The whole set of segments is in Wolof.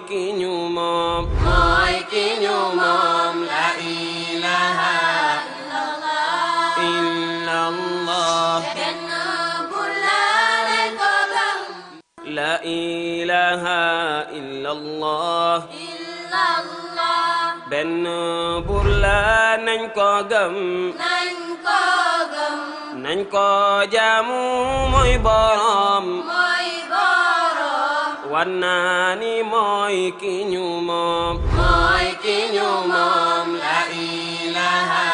ki ñu moom mooy ki ñu moom la ilaha illallah benn bur la leen ko gëm la ilaha illallah benn bur la nañ ko gëm nañ ko jaamu mooy borom war naa ni mooy ki ñu moom mooy ki ñu moom la ilaha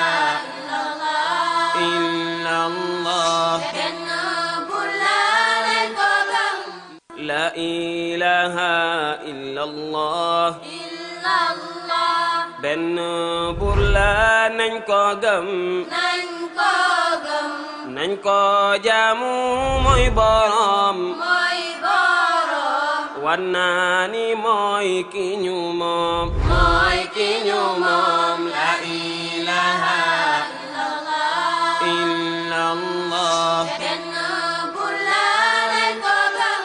illallah benn bur la leen ko gëm la ilaha illallah benn bur la nañ ko gëm nañ ko jaamu mooy borom war naa ni mooy ki ñu moom mooy ki ñu moom la ilaha illallah benn bur la leen ko gëm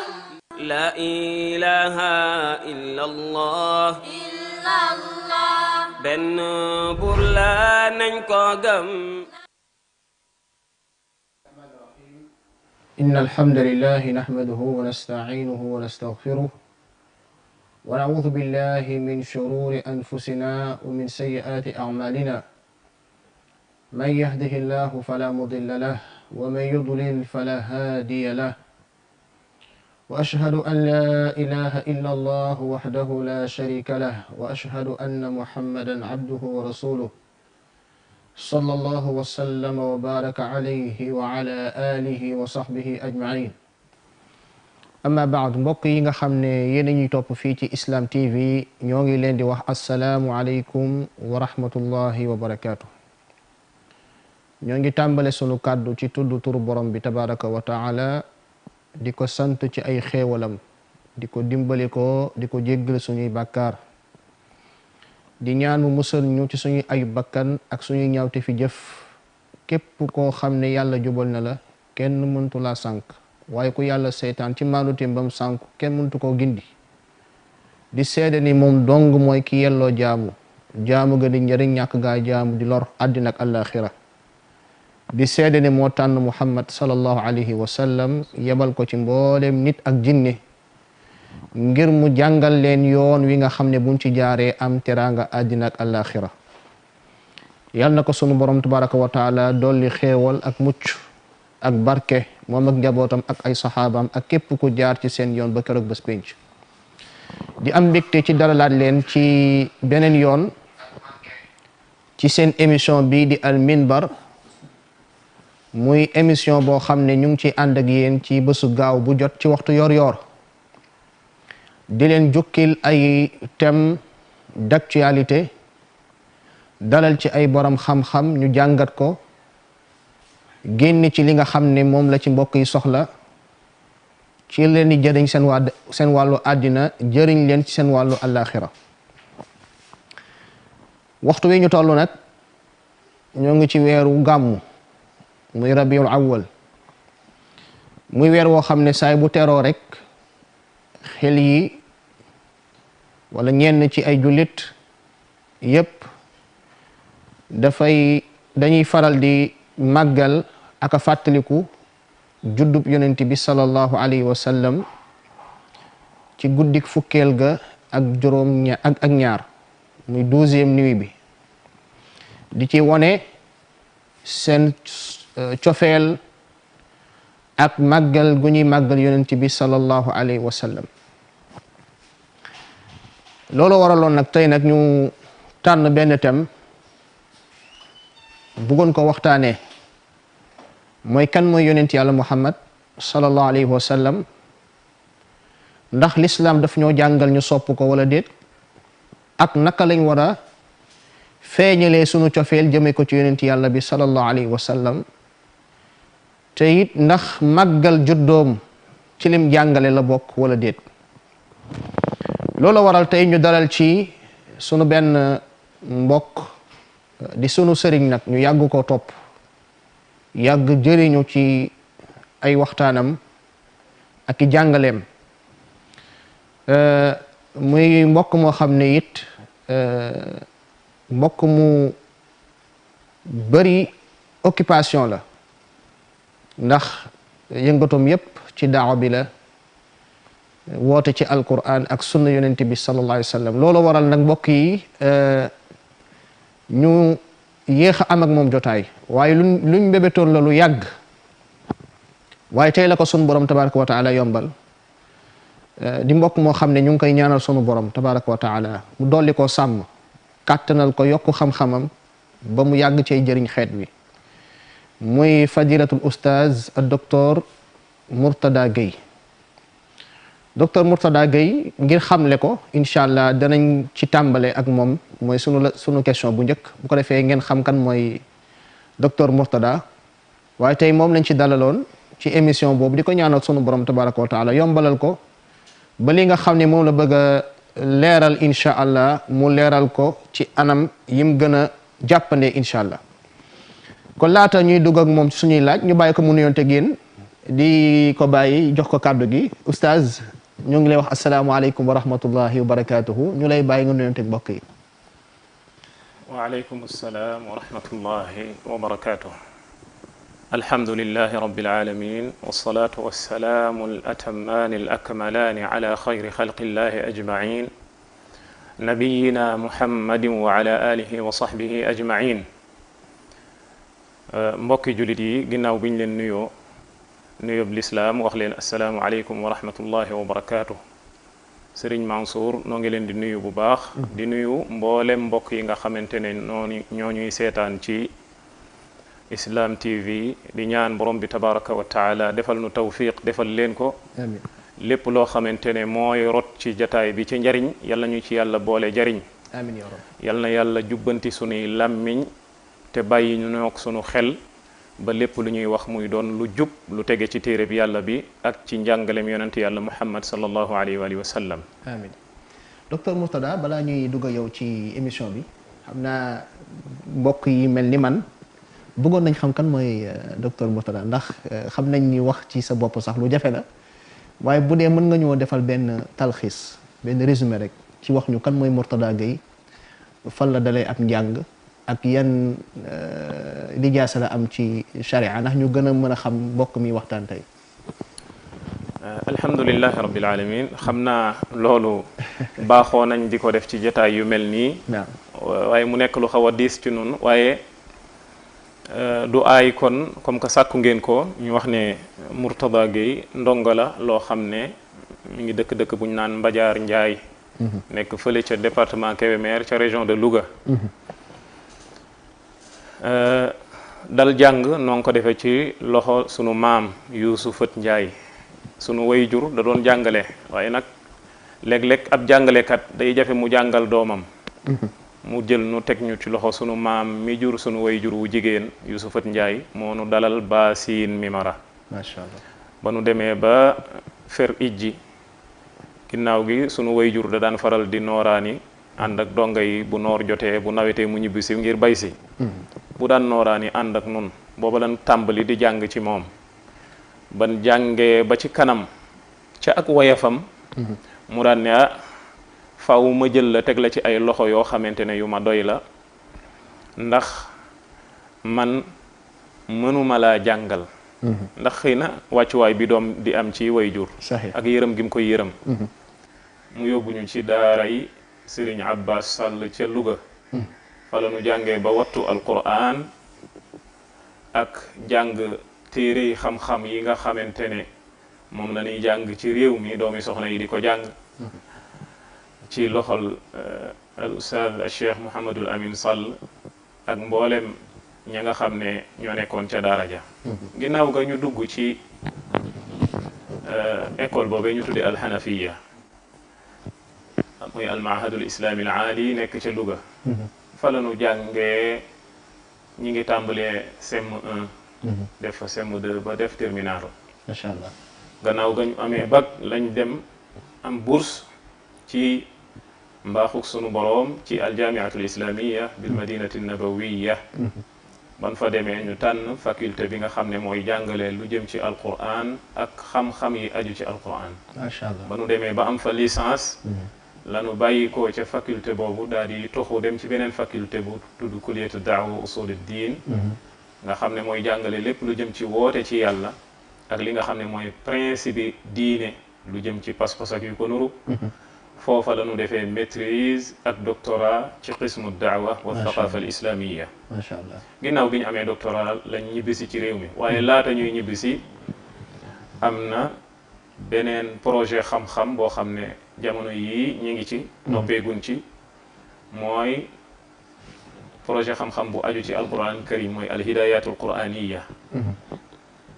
la ilaha illallah benn bur la nañ ko gëm إن الحمد لله نحمده ونستعينه ونستغفره ونعوذ بالله من شرور أنفسنا ومن سيئات أعمالنا من يهده الله فلا مضل له ومن يضلل فلا هادي له وأشهد أن لا إله إلا الله وحده لا شريك له وأشهد أن محمدا عبده ورسوله صلى الله وسلم وبارك عليه وعلى آله وصحبه أجمعين أما بعد mbokk yi nga xam ne yéen a ñuy topp fii ci Islam TV ñoo ngi leen di wax assalaamu aleykum wa rahmatullahi wa barakaatu. ñoo ngi tàmbale sunu kàddu ci tudd turu borom bi tabaraka wa taala di ko sant ci ay xéewalam di ko dimbali ko di ko jéggal suñuy bàkkaar di ñaan mu musal ñu ci suñuy ay bakkan ak suñuy ñaawte fi jëf képp koo xam ne yàlla jubal na la kenn mëntu laa sànk waaye ku yàlla seytaan ci maanuteem bam sànku kenn mëntu koo gindi di seede ni moom dong mooy ki yelloo jaamu ga di njëriñ ñàkk gaa jaamu di lor àddina ak àllaaxira di seede ni moo tànn Muhammad sallallahu alayhi wa sallam yebal ko ci mboolem nit ak jinne ngir mu jàngal leen yoon wi nga xam ne buñ ci jaaree am teraanga àddina ak àllaaxira yal na ko sunu borom tabaraka wa taala dolli xéewal ak mucc ak barke moom ak njabootam ak ay saxaabaam ak képp ku jaar ci seen yoon ba keroog bés pénc di am mbégte ci dalalaat leen ci beneen yoon ci seen émission bii di al minbar muy émission boo xam ne ñu ngi ci ànd ak yéen ci bésu gaaw bu jot ci waxtu yor-yor di leen jukkil ay thème d'actualité dalal ci ay borom xam-xam ñu jàngat ko génn ci li nga xam ne moom la ci mbokk yi soxla ci leen di jëriñ seen wàllu àddina jëriñ leen ci seen wàllu àllaaxira waxtu wi ñu toll nag ñoo ngi ci weeru gàmmu muy rabiul awwal muy weer woo xam ne saay bu teroo rek xel yi wala ñenn ci ay jullit yépp dañuy faral di màggal ak a fàttaliku juddub yonent bi sallallahu alayhi wa sallam ci guddik fukkeel ga ak juróom ak ñaar muy 12e nuit bi di ci wone seen cofeel ak màggal gu ñuy màggal yonent bi sallallahu alayhi wa sallam loolu waraloon nag tey nag ñu tànn benn thème bëggoon ko waxtaanee mooy kan mooy yonent yàlla Muhammad sallallahu alayhi wa sallam ndax l'islam daf ñoo jàngal ñu sopp ko wala déet ak naka lañ war a feeñalee sunu cofeel jëme ko ci yonent yàlla bi sallallahu alayhi wa sallam te it ndax màggal juddoom ci lim jàngale la bokk wala déet loolu waral tey ñu dalal ci sunu benn mbokk di sunu sëriñ nag ñu yàgg ko topp yàgg jëriñu ci ay waxtaanam ak i jàngaleem muy mbokk moo xam ne it mbokk mu bëri occupation la ndax yëngatoom yépp ci daawa bi la woote ci alquran ak sunna yonent bi sallallahu alayhi wa sallam loolu waral nag mbokk yi ñu yéex a am ak moom jotaay waaye luñ bébétoon la lu yàgg waaye tey la ko sunu borom tabaraka wa taala yombal di mbokk moo xam ne ñu ngi koy ñaanal sunu borom tabaraka wa taala mu dolli koo sàmm kàttanal ko yokku xam-xamam ba mu yàgg cay jëriñ xeet wi muy fadilatul oustaz ak docteur Mourtada Gueye docteur Mourtada Gueye ngir xamle ko incha allah danañ ci tàmbale ak moom mooy sunu question bu njëkk bu ko defee ngeen xam kan mooy docteur Mourtada waaye tey moom lañ ci dalaloon ci émission boobu di ko ñaanal sunu borom tabaraka wa taala yombalal ko ba li nga xam ne moom la bëgg a leeral incha allah mu leeral ko ci anam yim gën a jàppandee incha allah kon laata ñuy dugg ak moom ci suñuy laaj ñu bàyyi ko mu nuyoonte génn di ko bàyyi jox ko kàddu gi oustaz ñu ngi lay wax asalaamaaleykum wa rahmatullahi wa barakatuhu ñu lay bàyyi nga nuyoonte mbokk yi. waaleykum salaam wa rahmatullahi wa barakatuh. alhamdulillahi rabbil alamin wassalatu wassalamu al atamani al akmalani ala khayri khalqillahi ajma'in nabiyina muhammadin wa ala alihi wa sahbihi ajma'in. mbokki julit yi ginnaaw biñ leen nuyoob lislaam wax leen assalaamu aleykum wa rahmatullahi wa barakatuh. Sëriñ Mansour noo ngi leen di nuyu bu baax di nuyu mboolem mbokk yi nga xamante ne ñoo ñuy seetaan ci Islam TV di ñaan borom bi tabaraka wa taala defal nu tawfiq defal leen ko amiin lépp loo xamante ne mooy rot ci jataay bi ci njariñ yal na ñu ci yàlla boole jariñ amiin ya rabbi yal na yàlla jubbanti sunuy làmmiñ te bàyyi ñu noog sunu xel ba lépp lu ñuy wax muy doon lu jub lu tege ci téere bi yàlla bi ak ci njàngalem yonent yàlla muhammad sallallahu alayhi wa alihi wa sallam. amiin docteur Mourtada balaa ñuy dugg a yow ci émission bi xam naa mbokk yi mel ni man bëggoon nañ xam kan mooy docteur Mourtada ndax xam nañ ni wax ci sa bopp sax lu jafe la waaye bu dee mën nga ñëw defal benn talxiis benn résumé rek ci wax ñu kan mooy Mourtada Gueye fan la dalee ak njàng ak yan lijaasa la am ci sharia ndax ñu gën a mën a xam mbokk mi waxtaan tey. alhamdulillahi rabbil alamin xam naa loolu baaxoo nañ di ko def ci jotaay yu mel nii. waaye mu nekk lu xaw a diis ci nun waaye du aay kon comme que sàkku ngeen ko ñu wax ne Mourtada Gueye ndongo la loo xam ne mi ngi dëkk bu ñu naan Mbajaar Njaay nekk fële ca département Kébémer ca région de Louga. dal jàng noo ngi ko defee ci loxo sunu maam Yuusufat Njaay sunu wayjur da doon jàngale waaye nag léeg-léeg ab jàngalekat day jafe mu jàngal doomam mu jël nu teg ñu ci loxo sunu maam mi jur sunu wayjur wu jigéen Yuusufat Njaay moo nu dalal Baasin Mimara. macha allah ba nu demee ba fer ijji ginnaaw gi sunu wayjur da daan faral di nooraani ànd ak donga yi bu noor jotee bu nawetee mu ñibbisi ngir bay si bu daan nooraani ànd ak nun booba lan tàmbali di jàng ci moom ban jàngee ba ci kanam ca ak wayafam mu daan ne faw ma jël la teg la ci ay loxo yoo xamante ne yu ma doy la ndax man mënuma laa jàngal ndax xëy na wàccuwaay bi doom di am ci wayjur ak yërëm gi mu koy yërëm mu yóbbuñu ci daara yi Sëriñ Abbas Sall ca Louga fa la nu jàngee ba wattu alquran ak jàng téere yi xam-xam yi nga xamante ne moom la ñuy jàng ci réew mi doomi soxna yi di ko jàng ci loxol al ustaad al cheikh Mouhamadul Amin Sall ak mboolem ña nga xam ne ñoo nekkoon ca daara ja ginnaaw ga ñu dugg ci école boobee ñu tudde alxanafiya muy almahadul islami al aali nekk ca Louga fa la nu jàngee ñi ngi tàmbalee CM1 def fa CM2 ba def terminal macha allah gannaaw ga ñu amee bac lañ dem am bourse ci mbaaxuk sunu boroom ci aljamiatul islamiya bil madinati nabawiya ban fa demee ñu tànn faculté bi nga xam ne mooy jàngale lu jëm ci alquran ak xam-xam yi aju ci alquran macha allah ba nu demee ba am fa licence lanu bàyyi ko ca faculté boobu daal di toxu dem ci beneen faculté bu tudd kulliyatu daawa usul diin nga xam ne mooy jàngale lépp lu jëm ci woote ci yàlla ak li nga xam ne mooy principe diine lu jëm ci pas-pas ak yu ko nuru foofa la ñu defee maîtrise ak doctorat ci qismu daawa wa thaqafa al islamiyya macha allah ginnaaw bi ñu amee doctorat lañ ñibbisi ci réew mi waaye laata ñuy ñibbisi am na beneen projet xam-xam boo xam ne jamono yii ñi ngi ci noppeegun ci mooy projet xam-xam bu aju ci alquran karim mooy alhidayatul quraniya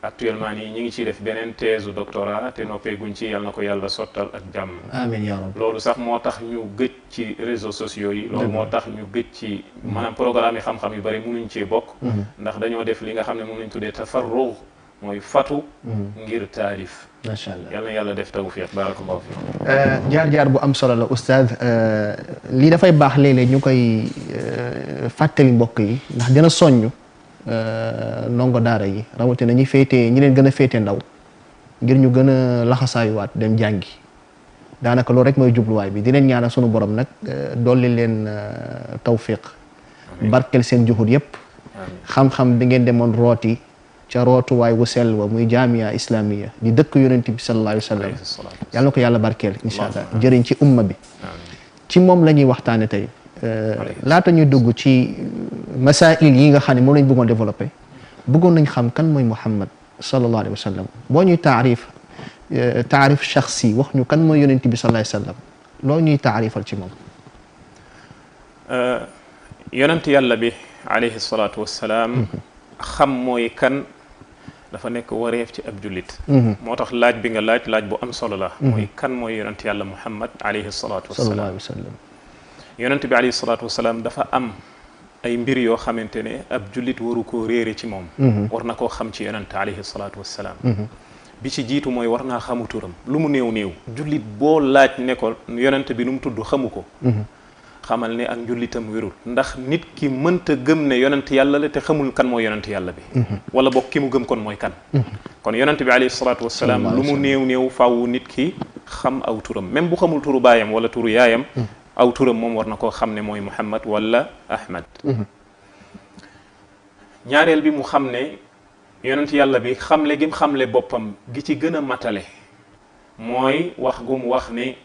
actuellement nii ñi ngi ciy def beneen thèse doctorat te noppeeguñ ci yàlla na ko yàlla sottal ak jàmm amiin yaa rabbi loolu sax moo tax ñu gëj ci réseaux sociaux yi loolu moo tax ñu gëj ci maanaam programme yi xam-xam yu bari mënuñ cee bokk ndax dañoo def li nga xam ne moom lañ tuddee tafarrug mooy fatu ngir taalif macha allah yàlla na yàlla def tawfiq barakallahu fiik jaar-jaar bu am solo la oustaz lii dafay baax léeg-léeg ñu koy fàttali mbokk yi ndax dina soññ ndongo daara yi rawatina ñi féetee ñi leen gën a féete ndaw ngir ñu gën a laxasaayuwaat dem jàngi daanaka loolu rek mooy jubluwaay bi di leen ñaanal sunu borom nag dolli leen tawfiq barkel seen juhud yépp xam-xam bi ngeen demoon rooti ca rootuwaay wu sell wa muy jaamiya islamiya di dëkk yonent bi sallallahu alayhi wa sallam yàlla na ko yàlla barkeel incha allah jëriñ ci umma bi ci moom la ñuy waxtaane tey laata ñuy dugg ci masail yi nga xam ne moom lañ bëggoon développé bëggoon nañ xam kan mooy Muhammad sallallahu alayhi wa sallam boo ñuy taarif shaxsi wax ñu kan mooy yonent bi sallallahu alayhi wa sallam loo ñuy taarifal ci moom yonent yàlla bi alayhi salaatu wassalaam xam mooy kan dafa nekk wareef ci ab jullit moo tax laaj bi nga laaj bu am solo la mooy kan mooy yonent yàlla Muhammad alayhi salaatu wassalaam yonent bi alayhi salaatu wasalaam dafa am ay mbir yoo xamante ne ab jullit waru koo réere ci moom war na koo xam ci yonent alayhi salaatu wasalaam bi ci jiitu mooy war ngaa xamu turam lu mu néew néew jullit boo laaj ne ko yonent bi nu mu tudd xamu ko xamal ne ak njullitam wérul ndax nit ki mënta gëm ne yonent yàlla la te xamul kan mooy yonent yàlla bi wala boog ki mu gëm kon mooy kan kon yonent bi alayhi salaatu wasalaam lu mu néew néew faaw nit ki xam aw turam même bu xamul turu baayam wala turu yaayam aw turam moom war na koo xam ne mooy Muhammad wala Ahmad ñaareel bi mu xam ne yonent yàlla bi xamle gi mu xamle boppam gi ci gën a matale mooy wax gu mu wax ne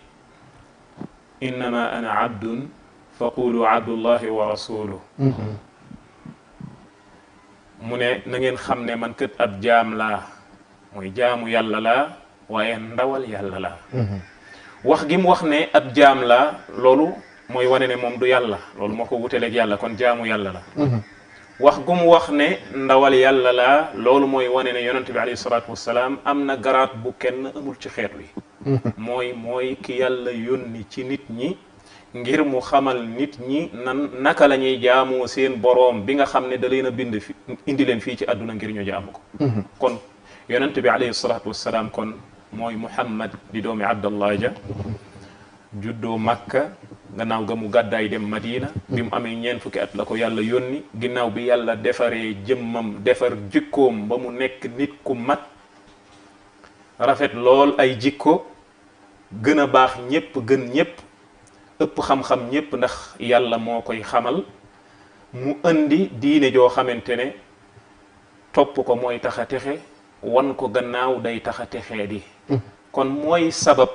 innama ana abdun fa qulu abdullahi wa rasuluh mu ne na ngeen xam ne man kët ab jaam laa mooy jaamu yàlla laa waaye ndawal yàlla laa wax gi mu wax ne ab jaam la loolu mooy wane ne moom du yàlla loolu moo ko wuteleeg yàlla kon jaamu yàlla la wax gu mu wax ne ndawal yàlla la loolu mooy wane ne yonent bi alayhi salaatu wassalaam am na garaat bu kenn amul ci xeet wi mooy ki yàlla yónni ci nit ñi ngir mu xamal nit ñi naka la ñuy jaamoo seen boroom bi nga xam ne da leen a bind fi indi leen fii ci àdduna ngir ñu jaamu ko kon yonent bi alayhi salaatu wassalaam kon mooy Muhammad di doomi Abdallah ja juddoo Makka gannaaw ga mu gàddaay dem Madina bi mu amee ñeent fukki at la ko yàlla yónni ginnaaw bi yàlla defaree jëmmam defar jikkoom ba mu nekk nit ku mat rafet lool ay jikko gën a baax ñépp gën ñépp ëpp xam-xam ñépp ndax yàlla moo koy xamal mu indi diine joo xamante ne topp ko mooy tax a texe wan ko gannaaw day tax a texee di kon mooy sabab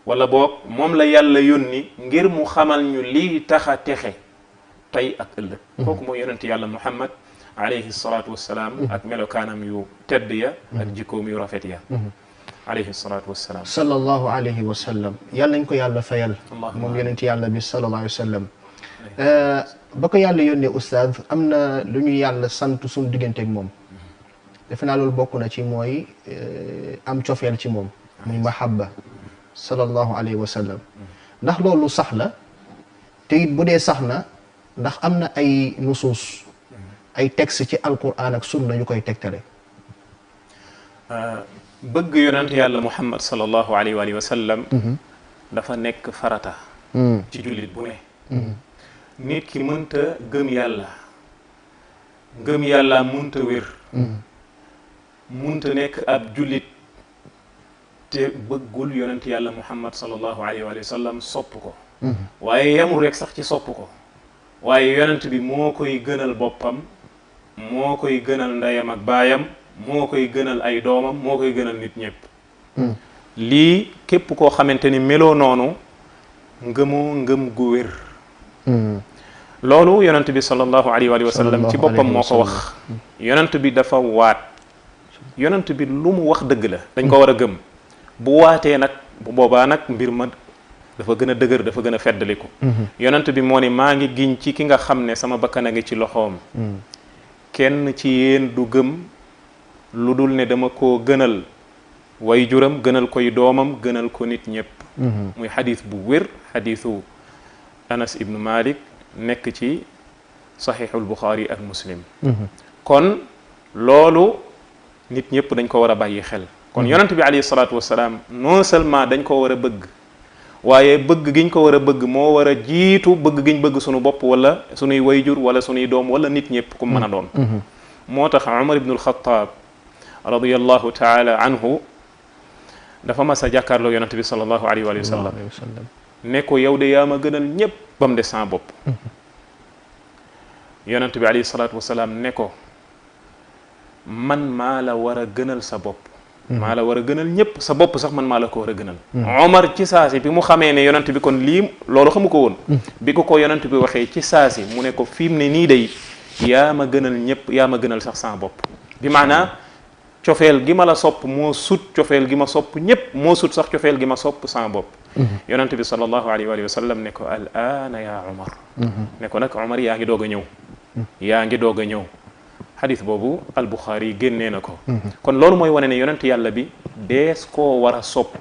wala boog moom la yàlla yónni ngir mu xamal ñu lii tax a texe tey ak ëllëg kooku mooy yonent yàlla Muhammad alayhi salaatu wassalaam ak melokaanam yu tedd ya ak jikkoom yu rafet ya alayhi salaatu wassalaam sallallahu alayhi wa sallam yàlla nañ ko yàlla fayal moom yonent yàlla bi sallallahu alayhi wa sallam ba ko yàlla yónnee oustaz am na lu ñu yàlla sant suñu digganteeg moom defe naa loolu bokk na ci mooy am cofeel ci moom muy mahabba sallallahu alayhi wa sallam ndax loolu sax la te it bu dee sax na ndax am na ay nusuus ay texte ci alquran ak sunna yu koy tegtale bëgg yonent yàlla Muhammad sallallahu alayhi wa sallam dafa nekk farata ci jullit bu ne nit ki mënta gëm yàlla mënta wér munta nekk ab jullit te bëggul yonent yàlla Muhammad sallallahu alayhi wa sallam sopp ko waaye yamul rek sax ci sopp ko waaye yonent bi moo koy gënal boppam moo koy gënal ndeyam ak baayam moo koy gënal ay doomam moo koy gënal nit ñëpp lii képp koo xamante ni meloo noonu ngëmoo ngëm gu wér loolu yonent bi sallallahu alayhi wa sallam ci boppam moo ko wax yonent bi dafa waat yonent bi lu mu wax dëgg la dañ ko war a gëm bu waatee nag bu boobaa nag mbir ma dafa gën a dëgër dafa gën a feddaliku yonent bi moo ni maa ngi giñ ci ki nga xam ne sama bakkan a ngi ci loxoom kenn ci yéen du gëm lu dul ne dama koo gënal way juram gënal koy doomam gënal ko nit ñëpp muy xadis bu wér xadisu Anas ibnu Malik nekk ci saxiixul Buxaari ak Muslim kon loolu nit ñëpp dañ ko war a bàyyi xel kon yonent bi alayhi salaatu wasalaam non seulement dañ ko war a bëgg waaye bëgg giñ ko war a bëgg moo war a jiitu bëgg giñ bëgg sunu bopp wala sunuy wayjur wala sunuy doom wala nit ñëpp ku mën a doon moo tax Umar ibnul Xattaab radiyallahu taala anhu dafa mas a jàkkaarloo yonent bi sallallahu alayhi wa sallam ne ko yow de yaa ma gënal ñëpp ba mu des sama bopp yonent bi alayhi salaatu wasalaam ne ko man maa la war a gënal sa bopp maa la war a gënal ñëpp sa bopp sax man maa la ko war a gënal Omar ci saasi bi mu xamee ne yonent bi kon lii loolu xamu ko woon bi ko yonent bi waxee ci saasi mu ne ko fi mu ne nii day yaa ma gënal ñëpp yaa ma gënal sax sama bopp bi maanaa cofeel gi ma la sopp moo sut cofeel gi ma sopp ñëpp moo sut sax cofeel gi ma sopp sama bopp yonent bi sallallahu alayhi wa sallam ne ko al aana ya Omar ne ko nag Omar yaa ngi doog a ñëw yaa ngi doog a ñëw xadis boobu al Buxaari génnee na ko kon loolu mooy wane ne yonent yàlla bi dees koo war a sopp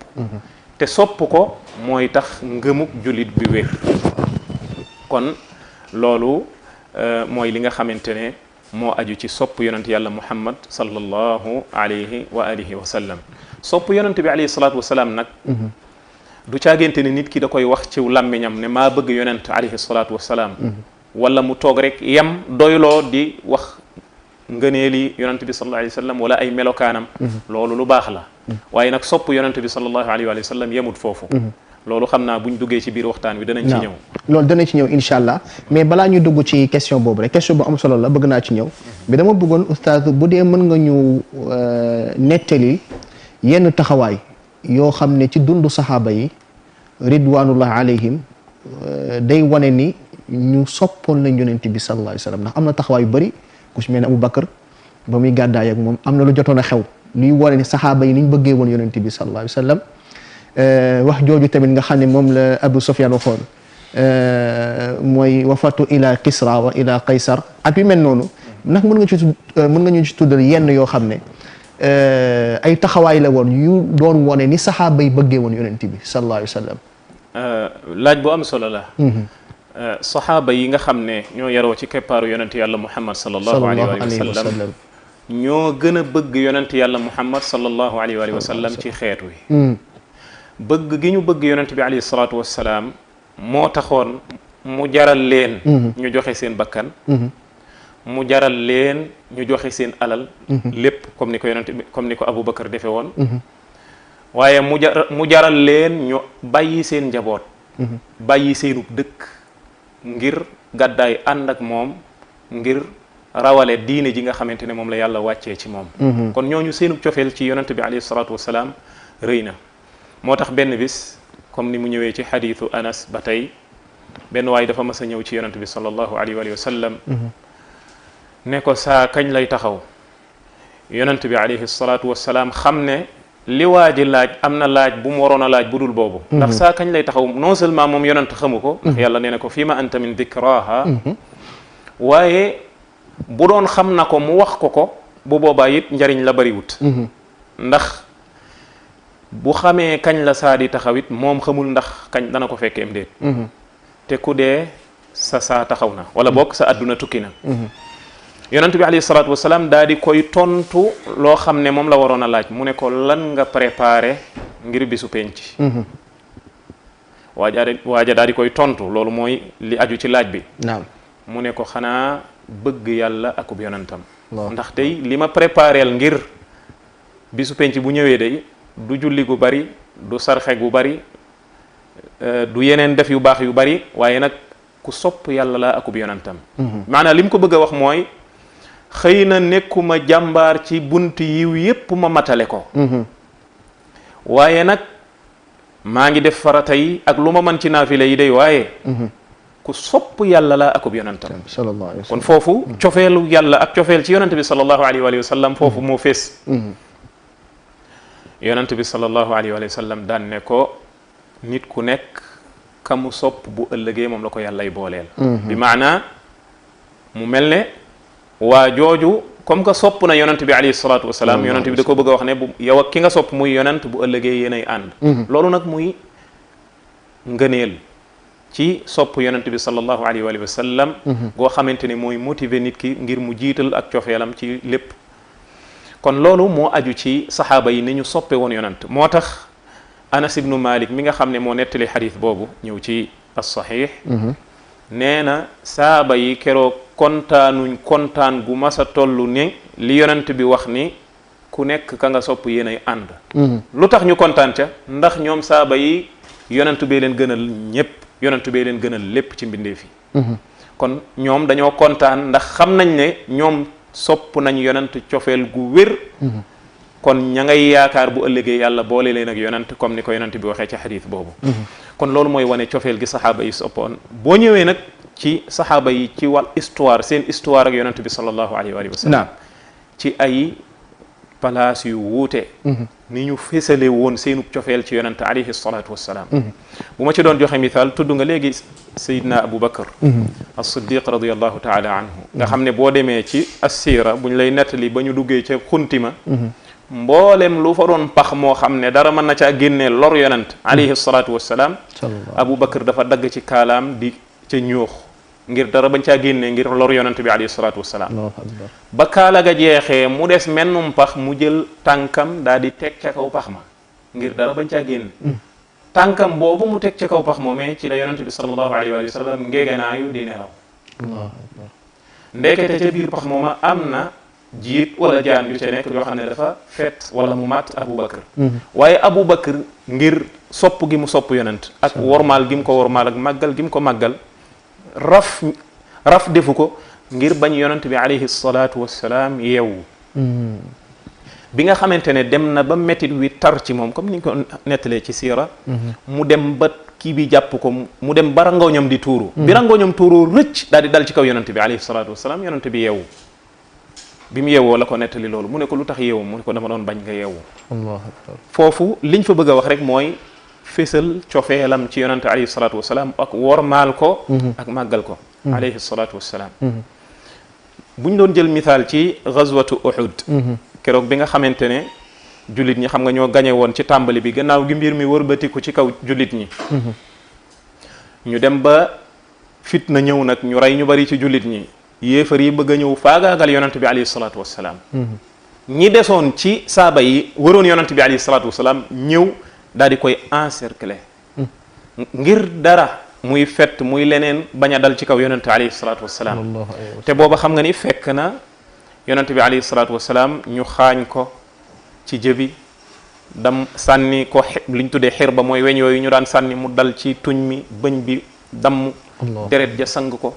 te sopp ko mooy tax ngëmuk jullit bi wér kon loolu mooy li nga xamante ne moo aju ci sopp yonent yàlla Muhammad sallallahu alayhi wa alihi wa sallam sopp yonent bi alayhi salaatu wa salaam nag du caagante ne nit ki da koy wax ciw làmmiñam ne maa bëgg yonent alayhi salaatu wa salaam wala mu toog rek yem doyloo di wax ngëneeli yonent bi sallallahu alayhi wa sallam wala ay melokaanam loolu lu baax la waaye nag sopp yonent bi sallallahu alayhi wa sallam yemut foofu loolu xam naa buñ duggee ci biir waxtaan wi danañ ci ñëw loolu danañ ci ñëw incha allah mais balaa ñu dugg ci question boobu rek question bu am solo la bëgg naa ci ñëw mais dama bëggoon oustaz bu dee mën nga ñu nettali yenn taxawaay yoo xam ne ci dundu saxaaba yi ridwanullah alayhim day wane ni ñu soppoon lañ yonent bi sallallahu alayhi wa sallam ndax am na taxawaay yu bëri ku ci mel ne Abu Bakar ba muy gàddaay ak moom am na lu jotoon a xew luy wane ni saxaaba yi niñ bëggee woon yonent bi sallallahu alayhi wa sallam wax jooju tamit nga xam ne moom la Abu Sufyan waxoon mooy wafatu ila Kisra wa ila Qaysar ak yu mel noonu ndax mën nga ñu ci tuddal yenn yoo xam ne ay taxawaay la woon yu doon wone ni saxaaba yi bëggee woon yonent bi sallallahu alayhi wa sallam laaj bu am solo la saxaaba yi nga xam ne ñoo yaroo ci keppaaru yonent yàlla Muhammad sallallahu alayhi wa sallam ñoo gën a bëgg yonent yàlla Muhammad sallallahu alayhi wa sallam ci xeet wi bëgg gi ñu bëgg yonent bi alayhi salaatu wassalaam moo taxoon mu jaral leen ñu joxe seen bakkan mu jaral leen ñu joxe seen alal lépp comme ni ko yonent bi comme ni ko Abu Bakar defe woon waaye mu jaral leen ñu bàyyi seen njaboot bàyyi seenub dëkk ngir gàddaay ànd ak moom ngir rawale diine ji nga xamante ne moom la yàlla wàccee ci moom kon ñooñu seenub cofeel ci yonent bi alayhi salaatu wassalaam rëy na moo tax benn bis comme ni mu ñëwee ci xadiisu Anas ba tey benn waay dafa mas a ñëw ci yonent bi sallallahu alayhi wa sallam ne ko saa kañ lay taxaw yonent bi alayhi salaatu wassalaam xam ne li waa ji laaj am na laaj bu mu waroon a laaj bu dul boobu ndax saa kañ lay taxaw non seulement moom yonent xamu ko ndax yàlla nee na ko fii ma anta min dikraha waaye bu doon xam na ko mu wax ko bu boobaa it njariñ la bariwut ndax bu xamee kañ la saa di taxawit moom xamul ndax kañ dana ko fekkeem déet te ku dee sa saa taxaw na wala bokk sa adduna tukki na yonent bi alayhi salaatu wasalaam daa di koy tontu loo xam ne moom la waroon a laaj mu ne ko lan nga préparé ngir bisu penc waaja daa di koy tontu loolu mooy li aju ci laaj bi naam mu ne ko xanaa bëgg yàlla akub yonentam ndax tey li ma prépareel ngir bisu penc bu ñëwee day du julli gu bari du sarxe gu bari du yeneen def yu baax yu bari waaye nag ku sopp yàlla la akub yonentam maanaam li mu ko bëgg a wax mooy xëy na nekkuma jàmbaar ci bunt yiw yépp ma matale ko waaye nag maa ngi def farata yi ak lu ma mën ci naafile yi day waaye ku sopp yàlla la akub yonentam sallallahu alayhi wa kon sallam foofu cofeelu yàlla ak cofeel ci yonent bi sallallahu alayhi wa sallam foofu moo fees yonent bi sallallahu alayhi wa sallam daan ne ko nit ku nekk kamu sopp bu ëllëgee moom la ko yàllay booleel bi maana mu mel ne waa jooju comme que sopp na yonent bi alayhi salatu wasalaam yonent bi da ko bëgg a wax ne bu yow ak ki nga sopp muy yonent bu ëllëgee yéenay ànd loolu nag muy ngëneel ci sopp yonent bi sallallahu alayhi wa sallam goo xamante ne mooy motiver nit ki ngir mu jiital ak cofeelam ci lépp kon loolu moo aju ci saxaaba yi ni ñu soppe woon yonent moo tax Anas ibnu Malik mi nga xam ne moo nettali xadis boobu ñëw ci as-Sahih nee na saaba yi keroog kontaanuñ kontaan gu masa tollu ni li yonent bi wax ni ku nekk ka nga sopp yéenay ànd lu tax ñu kontaan ca ndax ñoom saaba yi yonent bee leen gënal ñépp yonent bee leen gënal lépp ci mbindeef yi kon ñoom dañoo kontaan ndax xam nañ ne ñoom sopp nañ yonent cofeel gu wér kon ña ngay yaakaar bu ëllëgee yàlla boole leen ak yonent comme ni ko yonent bi waxee ci xadiis boobu kon loolu mooy wane cofeel gi saxaaba yi soppoon boo ñëwee nag ci saxaaba yi ci wàll histoire seen histoire ak yonent bi sallallahu alayhi wa sallam ci ay place yu wuute ni ñu fésale woon seenu cofeel ci yonent alayhi salatu wassalaam bu ma ci doon joxe misaal tudd nga léegi sayidna Abu Bakar as-Siddiq radiyallahu taala anhu nga xam ne boo demee ci as-siira buñ lay nettali ba ñu duggee ca xuntima mboolem lu fa doon pax moo xam ne dara mën na caa génnee lor yonent alayhi salatu wassalaam Abu Bakar dafa dagg ci kaalaam di ca ñuux ngir dara bañ caa génnee ngir lor yonent bi alayhi salatu wassalaam ba kaala ga jeexee mu des mennum pax mu jël tànkam daal di teg ca kaw pax ma ngir dara bañ caa génn tànkam boobu mu teg ca kaw pax moomee ci la yonent bi sallallahu alayhi wa sallam ngéeganaayu di nelaw ndekete ca biir pax mooma am na jiit wala jaan yu ca nekk yoo xam ne dafa fet wala mu mat Abu Bakar waaye Abu Bakar ngir sopp gi mu sopp yonent ak wormaal gi mu ko wormaal ak màggal gi mu ko màggal raf defu ko ngir bañ yonent bi alayhi salatu wassalaam yeewu bi nga xamante ne dem na ba métit wi tar ci moom comme ni ñu ko nettalee ci siira mu dem ba kii bi jàpp ko mu dem ba rangooñam di tuuru bi rangooñam tuuru rëcc daal di dal ci kaw yonent bi alayhi salatu wassalaam yonent bi yeewu bi mu yeewoo la ko nettali loolu mu ne ko lu tax yeewu mu ne ko dama doon bañ nga yeewu allahu akbar foofu liñ fa bëgg a wax rek mooy fésal cofeelam ci yonent alayhi salatu wassalaam ak wormaal ko ak màggal ko alayhi salatu wassalaam buñ doon jël misaal ci gazwatu Uhud keroog bi nga xamante ne jullit ñi xam nga ñoo gañe woon ci tàmbali bi gannaaw gi mbir mi wërbatiku ci kaw jullit ñi ñu dem ba fitna ñëw nag ñu rey ñu bari ci jullit ñi yéefar yi bëgg a ñëw faagaagal yonent bi alayhi salatu wassalaam ñi desoon ci saaba yi waroon yonent bi alayhi salatu wassalaam ñëw daal di koy encercler ngir dara muy fett muy leneen bañ a dal ci kaw yonent alayhi salatu wassalaam te booba xam nga ni fekk na yonent bi alayhi salatu wassalaam ñu xaañ ko ci jëbi dam sànni ko liñ tuddee xir ba mooy weñ yooyu ñu daan sànni mu dal ci tuñ mi bëñ bi damm deret ja sang ko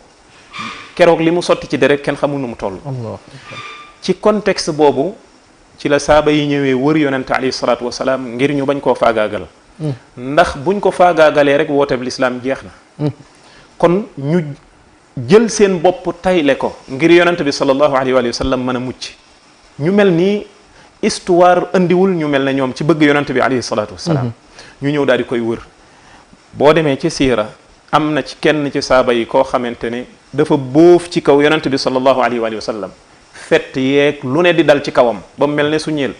keroog li mu sotti ci deret kenn xamul nu mu toll ci contexte boobu ci la saaba yi ñëwee wër yonent alayhi salatu wassalaam ngir ñu bañ koo faagaagal ndax buñ ko faagaagalee rek woote bi lislaam jeex na kon ñu jël seen bopp tayle ko ngir yonent bi sallallahu alayhi wa sallam mën a mucc ñu mel nii histoire andiwul ñu mel ne ñoom ci bëgg yonent bi alayhi salatu wassalaam ñu ñëw daal di koy wër boo demee ci siira am na ci kenn ci saaba yi koo xamante ne dafa bóof ci kaw yonent bi sallallahu alayhi wa sallam fett yeeg lu ne di dal ci kawam ba mu mel ne su ñeel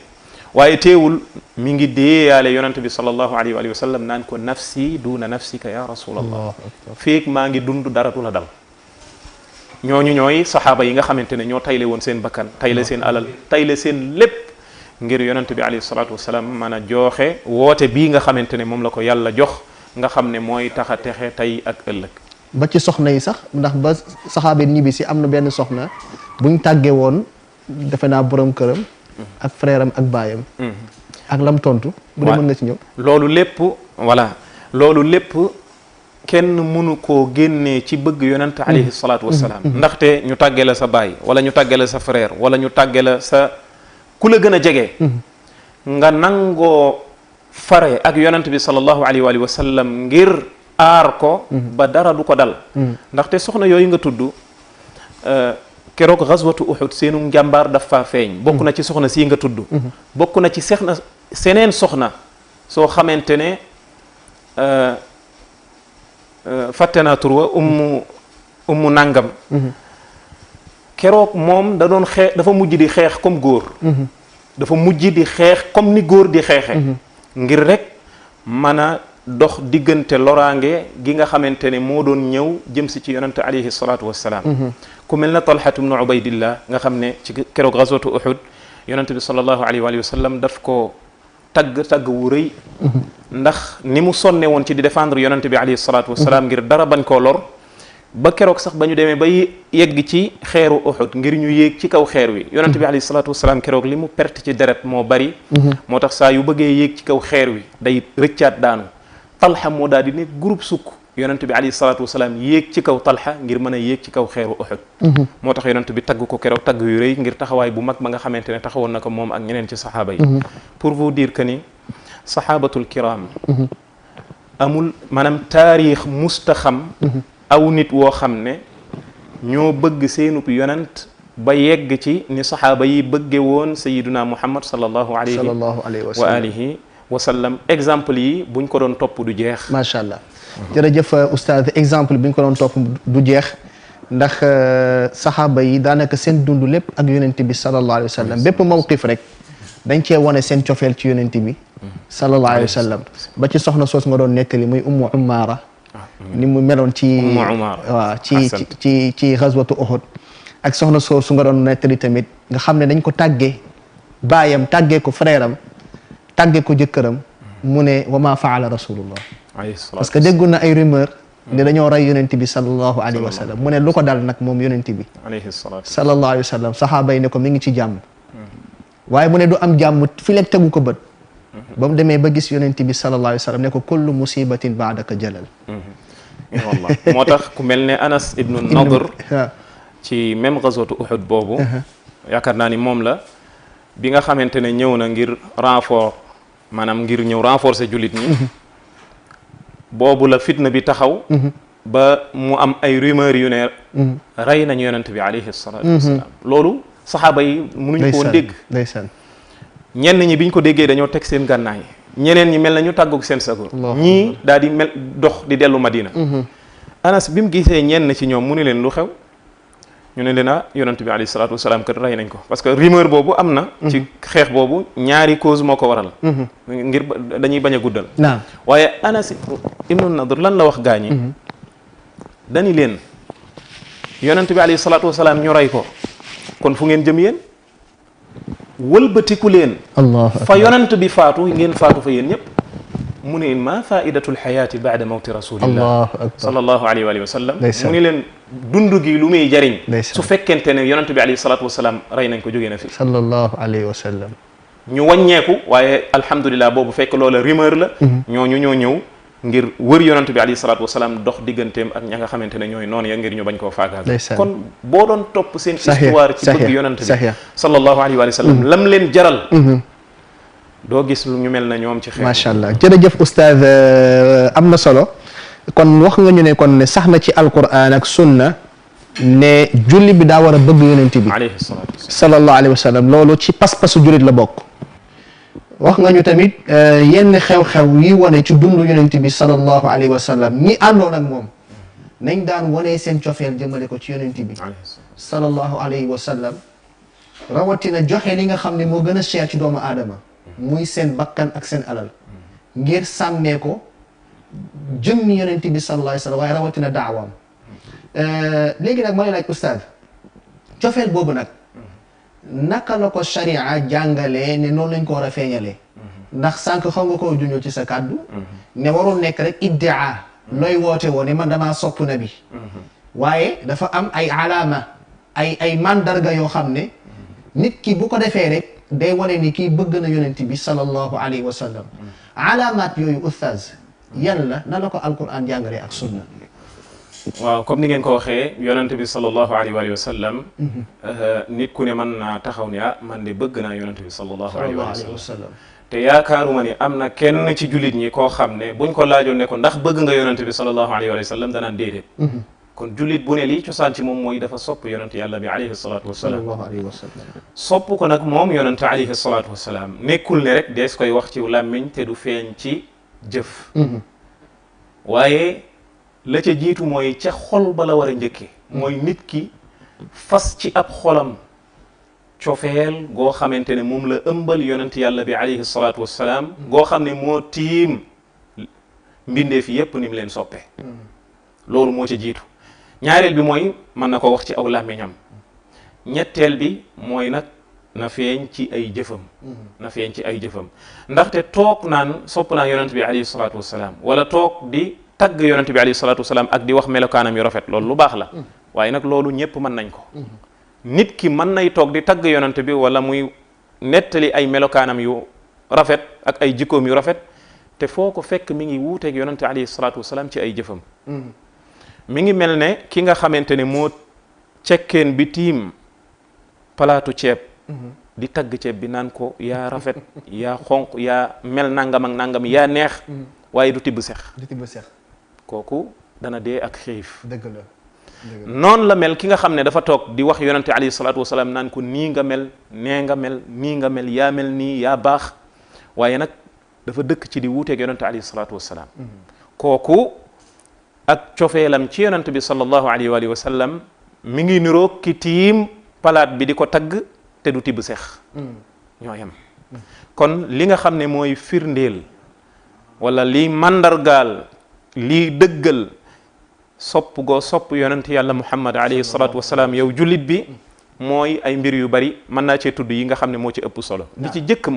waaye teewul mi ngi déeyaale yonent bi sallallahu alayhi wa sallam naan ko nafsi duna nafsika ya rasulallah feek maa ngi dund dara du la dal ñooñu ñooy saxaaba yi nga xamante ne ñoo tayle woon seen bakkan tayle seen alal tayle seen lépp ngir yonent bi alayhi salatu wasalaam mën a jooxe woote bii nga xamante ne moom la ko yàlla jox nga xam ne mooy tax a texe tey ak ëllëg ba ci soxna yi sax ndax ba saxaaba ñibbi si am na benn soxna buñ tàggee woon defe naa borom këram ak frère am ak baayam ak lam tontu bu dee mën nga ci ñëw loolu lépp voilà loolu lépp kenn mënu koo génnee ci bëgg yonent alayhi salaatu wassalaam ndaxte ñu tàggee la sa baay wala ñu tàggee la sa frère wala ñu tàggee la sa ku la gën a jege nga nangoo fare ak yonent bi sallallahu alayhi wa sallam ngir aar ko ba dara du ko dal ndaxte soxna yooyu nga tudd keroog gazwatu Uhud seenu njàmbaar dafa feeñ bokk na ci soxna sii nga tudd bokk na ci seneen soxna soo xamante ne fàtte naa tur wa ummu nangam keroog moom da doon xeex dafa mujj di xeex comme góor dafa mujj di xeex comme ni góor di xeexe ngir rek mën a dox diggante loraange gi nga xamante ne moo doon ñëw jëm si ci yonante alayhi salaatu wassalaam ku mel na Talhatu bnu Ubaydillah nga xam ne ci keroog gazwatu Uhud yonante bi sallallahu alayhi wa sallam daf ko tagg wu rëy ndax ni mu sonne woon ci di défendre yonante bi alayhi salaatu wassalaam ngir dara bañ koo lor ba keroog sax ba ñu demee ba yegg ci xeeru Uhud ngir ñu yéeg ci kaw xeer wi yonante bi alayhi salaatu wassalaam keroog li mu perte ci deret moo bari moo tax saa yu bëggee yéeg ci kaw xeer wi day rëccaat daanu Talha moo daal di ne groupe sukk yonante bi alayhi salaatu wassalaam yéeg ci kaw Talha ngir mën a yéeg ci kaw xeeru Uhud moo tax yonante bi tagg ko keroog tagg yu rëy ngir taxawaay bu mag ba nga xamante ne taxawoon na ko moom ak ñeneen ci saxaaba yi pour vous dire que ni saxaabatul kiram amul maanaam taarix mustaxam aw nit woo xam ne ñoo bëgg seenub yonent ba yegg ci ni saxaaba yi bëgge woon sayiduna muhammad sallallahu alayhi wa alihi wa sallam exemple yi buñ ko doon topp du jeex macha allah jërëjëf oustaz exemple bi ñu ko doon topp du jeex ndax saxaaba yi daanaka seen dund lépp ak yonent bi sallallahu alayhi wa sallam bépp mawqif rek dañ cee wane seen cofeel ci yonent bi sallallahu alayhi wa sallam ba ci soxna soos nga doon nettali muy ummu umaara ni mu meloon ci waaw ci ghazwatu Uhud ak soxna soosu nga doon nettali tamit nga xam ne dañ ko tàggee baayam tàggee ko frère am tàggee ko jëkkëram mu ne wa ma faala rasulullah parce que déggoon na ay rumeur ne dañoo rey yonent bi sallallahu alayhi wa sallam mu ne lu ko dal nag moom yonent bi sallallahu alayhi wa sallam saxaaba yi ne ko mi ngi ci jàmm waaye mu ne du am jàmm fi lekk tegu ko bët ba mu demee ba gis yonent bi sallallahu alayhi wa sallam ne ko kullu musibatin baadaka jalal wallah moo tax ku mel ne Anas ibnu Nadr ci même gazwatu Uhud boobu yaakaar naa ni moom la bi nga xamante ne ñëw na ngir renfort maanaam ngir ñëw renforcer jullit ñi boobu la fitna bi taxaw ba mu am ay rumeur yu ne rey nañu yonent bi alayhi salaatu wasalaam loolu saxaaba yi mënuñu ko woon dégg ñenn ñi biñ ko déggee dañoo teg seen gànnaay ñeneen ñi mel na ñu tàggoog seen sago ñii daal di mel dox di dellu Madina Anas bi mu gisee ñenn ci ñoom mu ne leen lu xew ñu ne leen yonent bi alayhi salaatu wasalaam kat rey nañ ko parce que rumeur boobu am na ci xeex boobu ñaari cause moo ko waral ngir dañuy bañ a guddal waaye Anas ibnu Nadr lan la wax gaañi dañi leen yonent bi alayhi salaatu wasalaam ñu rey ko kon fu ngeen jëm yéen wëlbatiku leen fa yonent bi faatu ngeen faatu fa yéen ñëpp mu ne ma faidatul xayaati baada mawti rasulillah sallallahu alayhi wa sallam mu ne leen dund gi lu muy jariñ su fekkente ne yonent bi alayhi salaatu wasalaam rey nañ ko jógee na fi sallallahu alayhi wa sallam ñu wàññeeku waaye alhamdulilah boobu fekk loola rumeur la ñooñu ñoo ñëw ngir wër yonent bi alayhi salaatu wasalaam dox digganteem ak ña nga xamante ne ñooy noonu ya ngir ñu bañ koo faagaagal kon boo doon topp seen histoire ci bëgg yonent bi sallallahu alayhi wa sallam lam leen jaral doo gis lu ñu mel na ñoom ci xeex macha allah jërëjëf oustaz am na solo kon wax nga ñu ne kon ne sax na ci alquran ak sunna ne julli bi daa war a bëgg yonent bi alayhi salaatu sallallahu alayhi wa sallam loolu ci pas-pasu jullit la bokk wax nga ñu tamit yenn xew-xew yi wane ci dundu yonent bi sallallahu alayhi wa sallam ñi àndoon ak moom nañ daan wane seen cofeel jëmale ko ci yonent bi sallallahu alayhi wa sallam rawatina joxe li nga xam ne moo gën a cher ci doomu aadama muy seen bakkan ak seen alal ngir sàmmee ko jëmmi yonent bi sallallahu alayhi wa sallam waaye rawatina daawaam léegi nag ma lay laaj oustaz cofeel boobu nag naka la ko sharia jàngalee ne noonu lañ ko war a feeñalee ndax sànq xaw nga koo junjoo ci sa kàddu ne warul nekk rek iddia looy woote woo ne man damaa sopp nabi waaye dafa am ay alaama ay mandarga yoo xam ne nit ki bu ko defee rek day wane ni kii bëgg na yonent bi sallallahu alayhi wa sallam alaamaat yooyu oustaz yan la na la ko alquran jàngalee ak sunna. waaw comme ni ngeen ko waxee yonent bi sallallahu alayhi wa sallam nit ku ne mën naa taxaw ne man de bëgg naa yonent bi sallallahu alayhi wa sallam te yaakaaruma ni am na kenn ci jullit ñi koo xam ne buñ ko laajoon ne ko ndax bëgg nga yonent bi sallallahu alayhi wa sallam danaan déedéet. kon jullit bu ne lii cosaan ci moom mooy dafa sopp yonent yàlla bi alayhi salaatu wasalaam. sopp ko nag moom yonent alayhi salaatu wasalaam nekkul ne rek dees koy wax ci làmmiñ te du feeñ ci jëf. waaye la ca jiitu mooy ca xol ba la war a njëkke mooy nit ki fas ci ab xolam cofeel goo xamante ne moom la ëmbal yonent yàlla bi alayhi salaatu wasalaam goo xam ne moo tiim mbindeef yépp ni mu leen soppe loolu moo ca jiitu. ñaareel bi mooy mën na ko wax ci aw làmmiñam ñetteel bi mooy nag na feeñ ci ay jëfam na feeñ ci ay jëfam ndaxte toog naan sopp naa yonent bi alayhi salaatu wasalaam wala toog di tagg yonent bi alayhi salaatu wasalaam ak di wax melokaanam yu rafet loolu lu baax la waaye nag loolu ñëpp mën nañ ko nit ki mën nay toog di tagg yonent bi wala muy nettali ay melokaanam yu rafet ak ay jikkoom yu rafet te foo ko fekk mi ngi wuuteeg yonent alayhi salaatu wasalaam ci ay jëfam mi ngi mel ne ki nga xamante ne moo cekkeen bi tiim palaatu ceeb di tagg ceeb bi naan ko yaa rafet yaa xonq yaa mel nangam ak nangam yaa neex waaye du tibb sex kooku dana dee ak xiif. dëgg la noonu la mel ki nga xam ne dafa toog di wax yonente alayhi salaatu wasalaam naan ko nii nga mel nee nga mel nii nga mel yaa mel nii yaa baax waaye nag dafa dëkk ci di wuuteeg yonente alayhi salaatu wasalaam kooku ak cofeelam ci yonent bi sallallahu alayhi wa sallam mi ngi niroog ki tiim palaat bi di ko tagg te du tibb sex ñoo yem kon li nga xam ne mooy firndeel wala li mandargaal lii dëggal sopp goo sopp yonent yàlla muhammad alayhi salatu wasalaam yow jullit bi mooy ay mbir yu bari mën naa cee tudd yi nga xam ne moo ci ëpp solo li ci jëkk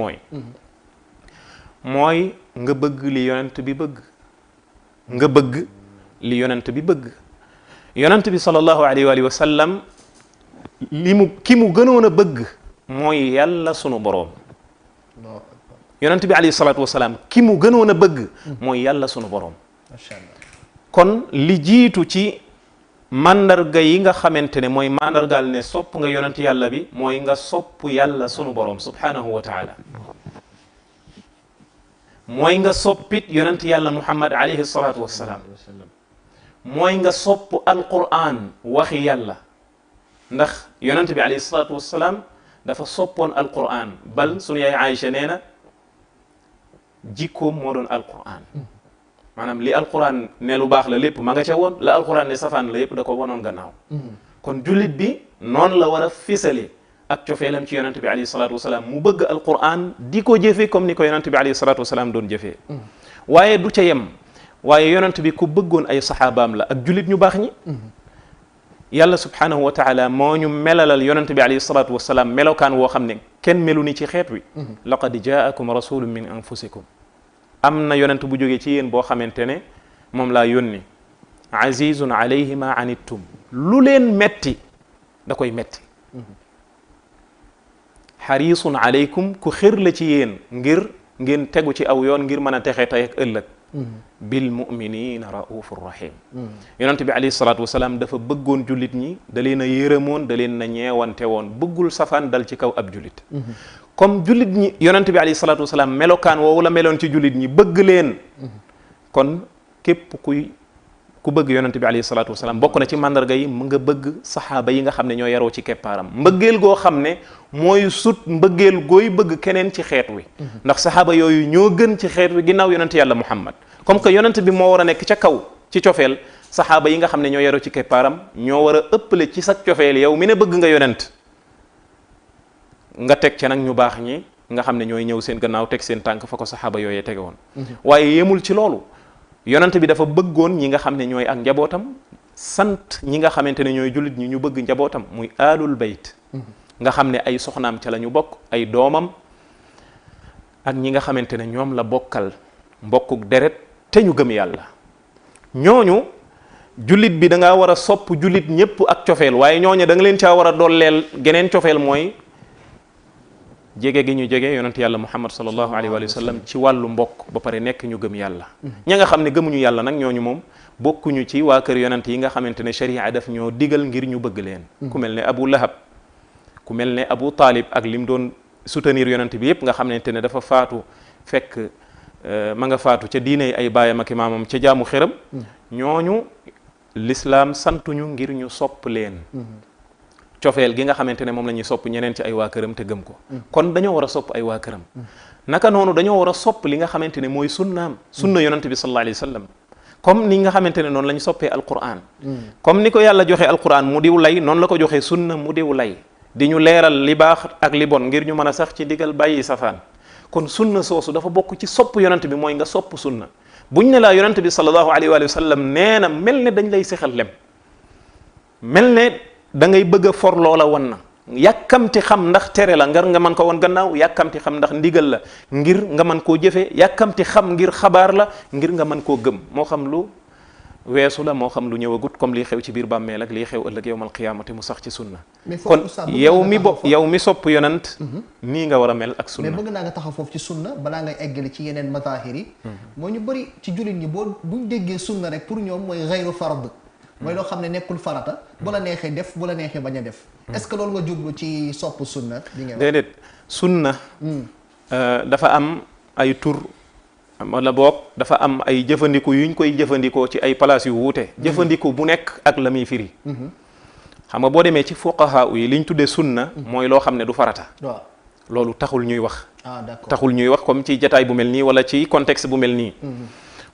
mooy nga bëgg li yonent bi bëgg nga bëgg li yonent bi bëgg yonent bi sallallahu alayhi wa sallam ki mu gënoon a bëgg mooy yàlla sunu boroom yonent bi alayhi salatu wasalaam ki mu gënoon a bëgg mooy yàlla sunu boroom kon li jiitu ci mandarga yi nga xamante ne mooy mandargaal ne sopp nga yonent yàlla bi mooy nga sopp yàlla sunu boroom subhanahu wa taala mooy nga soppit yonent yàlla muhammad alayhi salatu wasalaam mooy nga sopp alquran waxi yàlla ndax yonent bi alayhi salatu wasalaam dafa soppoon alquran bal sunu yaay Aïcha nee na jikkoom moo doon alquran maanaam li alquran ne lu baax la lépp ma nga ca woon la alquran ne safaan la yépp da ko wanoon gannaaw kon jullit bi noonu la war a fisale ak cofeelam ci yonent bi alayhi salatu wasalaam mu bëgg alquran di ko jëfee comme ni ko yonent bi alayhi salatu wasalaam doon jëfee waaye du ca yem waaye yonent bi ku bëggoon ay saxaabaam la ak jullit ñu baax ñi yàlla subhanahu wa taala moo ñu melalal yonent bi alayhi salatu wasalaam melokaan woo xam ne kenn melu ni ci xeet wi laqad jaakum rasulun min anfusikum am na yonent bu jógee ci yéen boo xamante ne moom laa yónni azizun alayhi ma anittum lu leen metti da koy metti xarisun alaykum ku xër la ci yéen ngir ngeen tegu ci aw yoon ngir mën a texe tey ak ëllëg bil muminina raufur rahim yonent bi alayhi salatu wasalaam dafa bëggoon jullit ñi da leen a yërëmoon da leen a ñeewante woon bëggul safaan dal ci kaw ab jullit comme jullit ñi yonent bi alayhi salatu wasalaam melokaan woowu la meloon ci jullit ñi bëgg leen kon képp ku bëgg yonent bi alayhi salatu wasalaam bokk na ci mandarga yi mu nga bëgg saxaaba yi nga xam ne ñoo yaroo ci keppaaram mbëggeel goo xam ne mooy sut mbëggeel gooy bëgg keneen ci xeet wi ndax saxaaba yooyu ñoo gën ci xeet wi ginnaaw yonent yàlla muhammad comme que yonent bi moo war a nekk ca kaw ci cofeel saxaaba yi nga xam ne ñoo yaroo ci keppaaram ñoo war a ëppale ci sa cofeel yow mi ne bëgg nga yonent nga teg ca nag ñu baax ñi nga xam ne ñooy ñëw seen gannaaw teg seen tànk fa ko saxaaba yooyee tege woon waaye yemul ci loolu yonent bi dafa bëggoon ñi nga xam ne ñooy ak njabootam sant ñi nga xamante ne ñooy jullit ñi ñu bëgg njabootam muy aalul bayt nga xam ne ay soxnaam ca la ñu bokk ay doomam ak ñi nga xamante ne ñoom la bokkal mbokkuk deret te ñu gëm yàlla ñooñu jullit bi da ngaa war a sopp jullit ñëpp ak cofeel waaye ñooñu da nga leen caa war a dolleel geneen cofeel mooy jege gi ñu jege yonent yàlla muhammad sallallahu alayhi wa sallam ci wàllu mbokk ba pare nekk ñu gëm yàlla ña nga xam ne gëmuñu yàlla nag ñooñu moom bokkuñu ci waa kër yonent yi nga xamante ne sharia daf ñoo digal ngir ñu bëgg leen ku mel ne Abu Lahab ku mel ne Abu Talib ak lim doon soutenir yonent bi yépp nga xamante ne dafa faatu fekk ma nga faatu ca diine ay baayam ak maamam ca jaamu xëram ñooñu l'islam santuñu ngir ñu sopp leen cofeel gi nga xamante ne moom la ñuy sopp ñeneen ci ay waa këram te gëm ko kon dañoo war a sopp ay waa këram naka noonu dañoo war a sopp li nga xamante ne mooy sunna yonent bi sallallahu alayhi wa sallam comme ni nga xamante ne noonu la ñu soppee alquran comme ni ko yàlla joxe alquran mu diw lay noonu la ko joxee sunna mu diw lay di ñu leeral li baax ak li bon ngir ñu mën a sax ci digal bàyyi safaan kon sunna soosu dafa bokk ci sopp yonent bi mooy nga sopp sunna buñ ne laa yonent bi sallallahu alayhi wa sallam nee na mel ne dañ lay sexal lem mel ne da ngay bëgg a for loola wan na yàkkamti xam ndax tere la ngar nga mën ko woon gannaaw yàkkamti xam ndax ndigal la ngir nga mën koo jëfee yàkkamti xam ngir xabaar la ngir nga mën koo gëm moo xam lu weesu la moo xam lu ñëwagut comme lii xew ci biir bàmmeel ak lii xew ëllëg yawmal qiyaamati mu sax ci sunna kon yow mi sopp yonent nii nga war a mel ak sunna mais bëgg naa nga taxaw foofu ci sunna balaa ngay eggali ci yeneen mazahir yi moo ñu bëri ci jullit ñi buñ déggee sunna rek pour ñoom mooy xayru fard mooy loo xam ne nekkul farata bu la neexee def bu la neexee bañ a def est-ce que loolu nga jublu ci sopp sunna bi nga wax déedéet sunna dafa am ay tur wala boog dafa am ay jëfandiku yuñ koy jëfandikoo ci ay place yu wuute jëfandiku bu nekk ak la muy firi xam nga boo demee ci fuqaha yi liñ tuddee sunna mooy loo xam ne du farata waaw loolu taxul ñuy wax d'accord taxul ñuy wax comme ci jataay bu mel nii wala ci contexte bu mel nii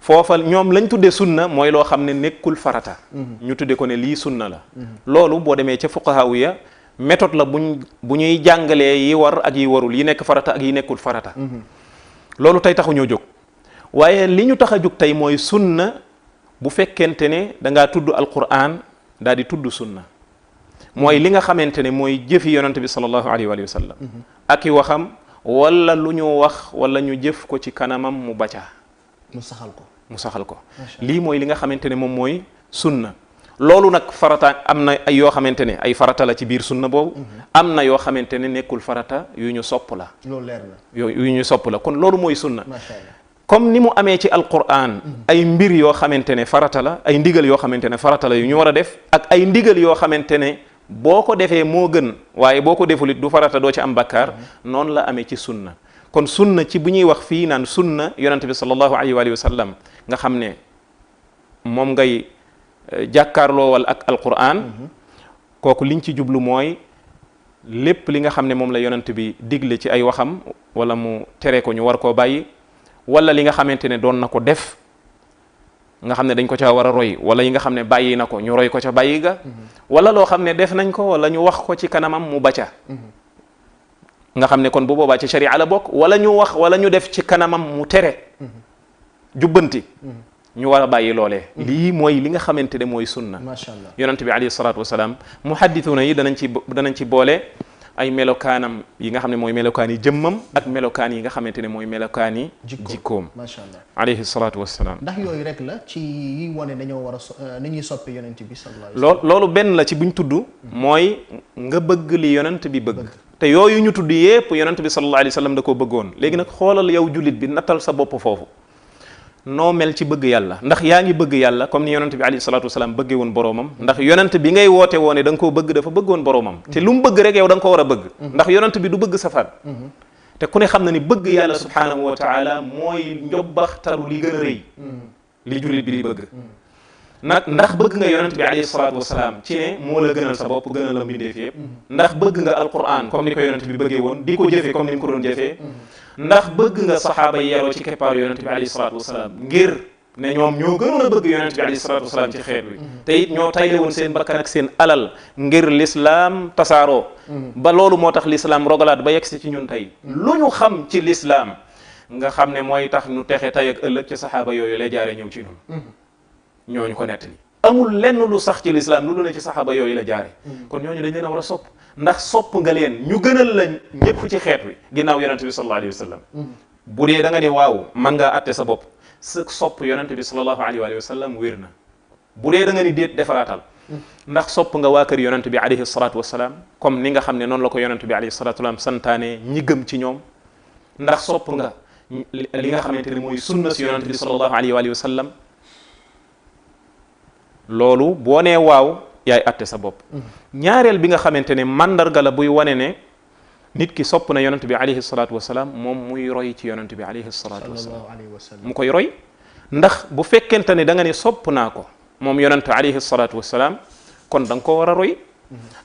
foofa ñoom lañ tuddee sunna mooy loo xam ne nekkul farata ñu tuddee ko ne lii sunna la loolu boo demee ca fuqaha ya méthode la bu ñuy jàngalee yi war ak yi warul yi nekk farata ak yi nekkul farata loolu tey taxu ñoo jóg waaye li ñu tax a jóg tey mooy sunna bu fekkente ne da ngaa tudd alquran daal di tudd sunna mooy li nga xamante ne mooy jëfi yonante bi sallallahu alayhi wa sallam ak i waxam wala lu ñu wax wala ñu jëf ko ci kanamam mu bacaa mu saxal ko lii mooy li nga xamante ne moom mooy sunna loolu nag farata am na ay yoo xamante ne ay farata la ci biir sunna boobu am na yoo xamante ne nekkul farata yu ñu sopp la loolu leer na yu ñu sopp la kon loolu mooy sunna macha Allah comme ni mu amee ci alquran ay mbir yoo xamante ne farata la ay ndigal yoo xamante ne farata la yu ñu war a def ak ay ndigal yoo xamante ne boo ko defee moo gën waaye boo ko defulit du farata doo ci am bakkaar noonu la amee ci sunna kon sunna ci bu ñuy wax fii naan sunna yonente bi sallallahu alayhi wa sallam nga xam ne moom ngay jàkkaarloowal ak alquran kooku liñ ci jublu mooy lépp li nga xam ne moom la yonent bi digle ci ay waxam wala mu tere ko ñu war koo bàyyi wala li nga xamante ne doon na ko def nga xam ne dañ ko ca war a roy wala yi nga xam ne bàyyi na ko ñu roy ko ca bàyyi ga wala loo xam ne def nañ ko wala ñu wax ko ci kanamam mu bacca nga xam ne kon bu boobaa ci sharia la bokk wala ñu wax wala ñu def ci kanamam mu tere jubbanti ñu war a bàyyi loolee lii mooy li nga xamante ne mooy sunna macha Allah yonent bi alayhi salaatu wasalaam muhaddithuna yi danañ ci boole ay melokaanam yi nga xam ne mooy melokaan yi jëmmam ak melokaan yi nga xamante ne mooy melokaan yi jikkoom macha Allah alayhi salaatu wasalaam ndax yooyu rek la ci yi wane dañoo war a ni ñuy soppe yonent bi sallallahu alayhi wa sallam loolu benn la ci buñ tudd mooy nga bëgg li yonent bi bëgg te yooyu ñu tudd yépp yonent bi sallallahu alayhi wa sallam da koo bëggoon léegi nag xoolal yow jullit bi nattal sa bopp foofu noo mel ci bëgg yàlla ndax yaa ngi bëgg yàlla comme ni yonent bi alayhi salaatu wasalaam bëggee woon boroomam ndax yonent bi ngay woote woone da nga koo bëgg dafa bëggoon boroomam te lu mu bëgg rek yow da nga ko war a bëgg ndax yonent bi du bëgg safaan te ku ne xam na ni bëgg yàlla subhanahu wa taala mooy njobbaxtalu li gën a rëy li jullit bi di bëgg nag ndax bëgg nga yonent bi alayhi salaatu wasalaam ci ne moo la gënal sa bopp gënal la mbindeef yëpp ndax bëgg nga alquran comme ni ko yonent bi bëggee woon di ko jëfee comme ni mu ko doon jëfee ndax bëgg nga saxaaba yi yaroo ci keppaaru yonent bi alayhi salaatu wasalaam ngir ne ñoom ñoo gënoon a bëgg yonent bi alayhi salaatu wasalaam ci xeet wi te it ñoo tayle woon seen bakkan ak seen alal ngir l'islam tasaaroo ba loolu moo tax l'islam rogalaat ba yegsi ci ñun tey lu ñu xam ci l'islam nga xam ne mooy tax ñu texe tey ak ëllëg ci saxaaba yooyu lay jaare ñëw ci ñun ñooñu ko nettali amul lenn lu sax ci l'islam lu ne ci saxaaba yooyu la jaare kon ñooñu dañ leen a war a sopp ndax sopp nga leen ñu gënal la ñëpp ci xeet wi ginnaaw yonente bi sallallahu alayhi wa sallam bu dee da nga ne waaw man ngaa atte sa bopp sa sopp yonente bi sallallahu alayhi wa sallam wér na bu dee da nga ni déet defaraatal ndax sopp nga waa kër yonent bi alayhi salatu wasalaam comme ni nga xam ne noonu la ko yonent bi alayhi salatu wasalaam santaane ñi gëm ci ñoom ndax sopp nga li nga xamante ne mooy sunna si yonent bi sallallahu alayhi wa sallam loolu boo nee waaw yaay atte sa bopp ñaareel bi nga xamante ne mandarga la buy wane ne nit ki sopp na yonent bi alayhi salatu wasalaam moom muy roy ci yonent bi alayhi salatu wasalaam mu koy roy ndax bu fekkente ne da nga ne sopp naa ko moom yonent alayhi salatu wasalaam kon da nga ko war a roy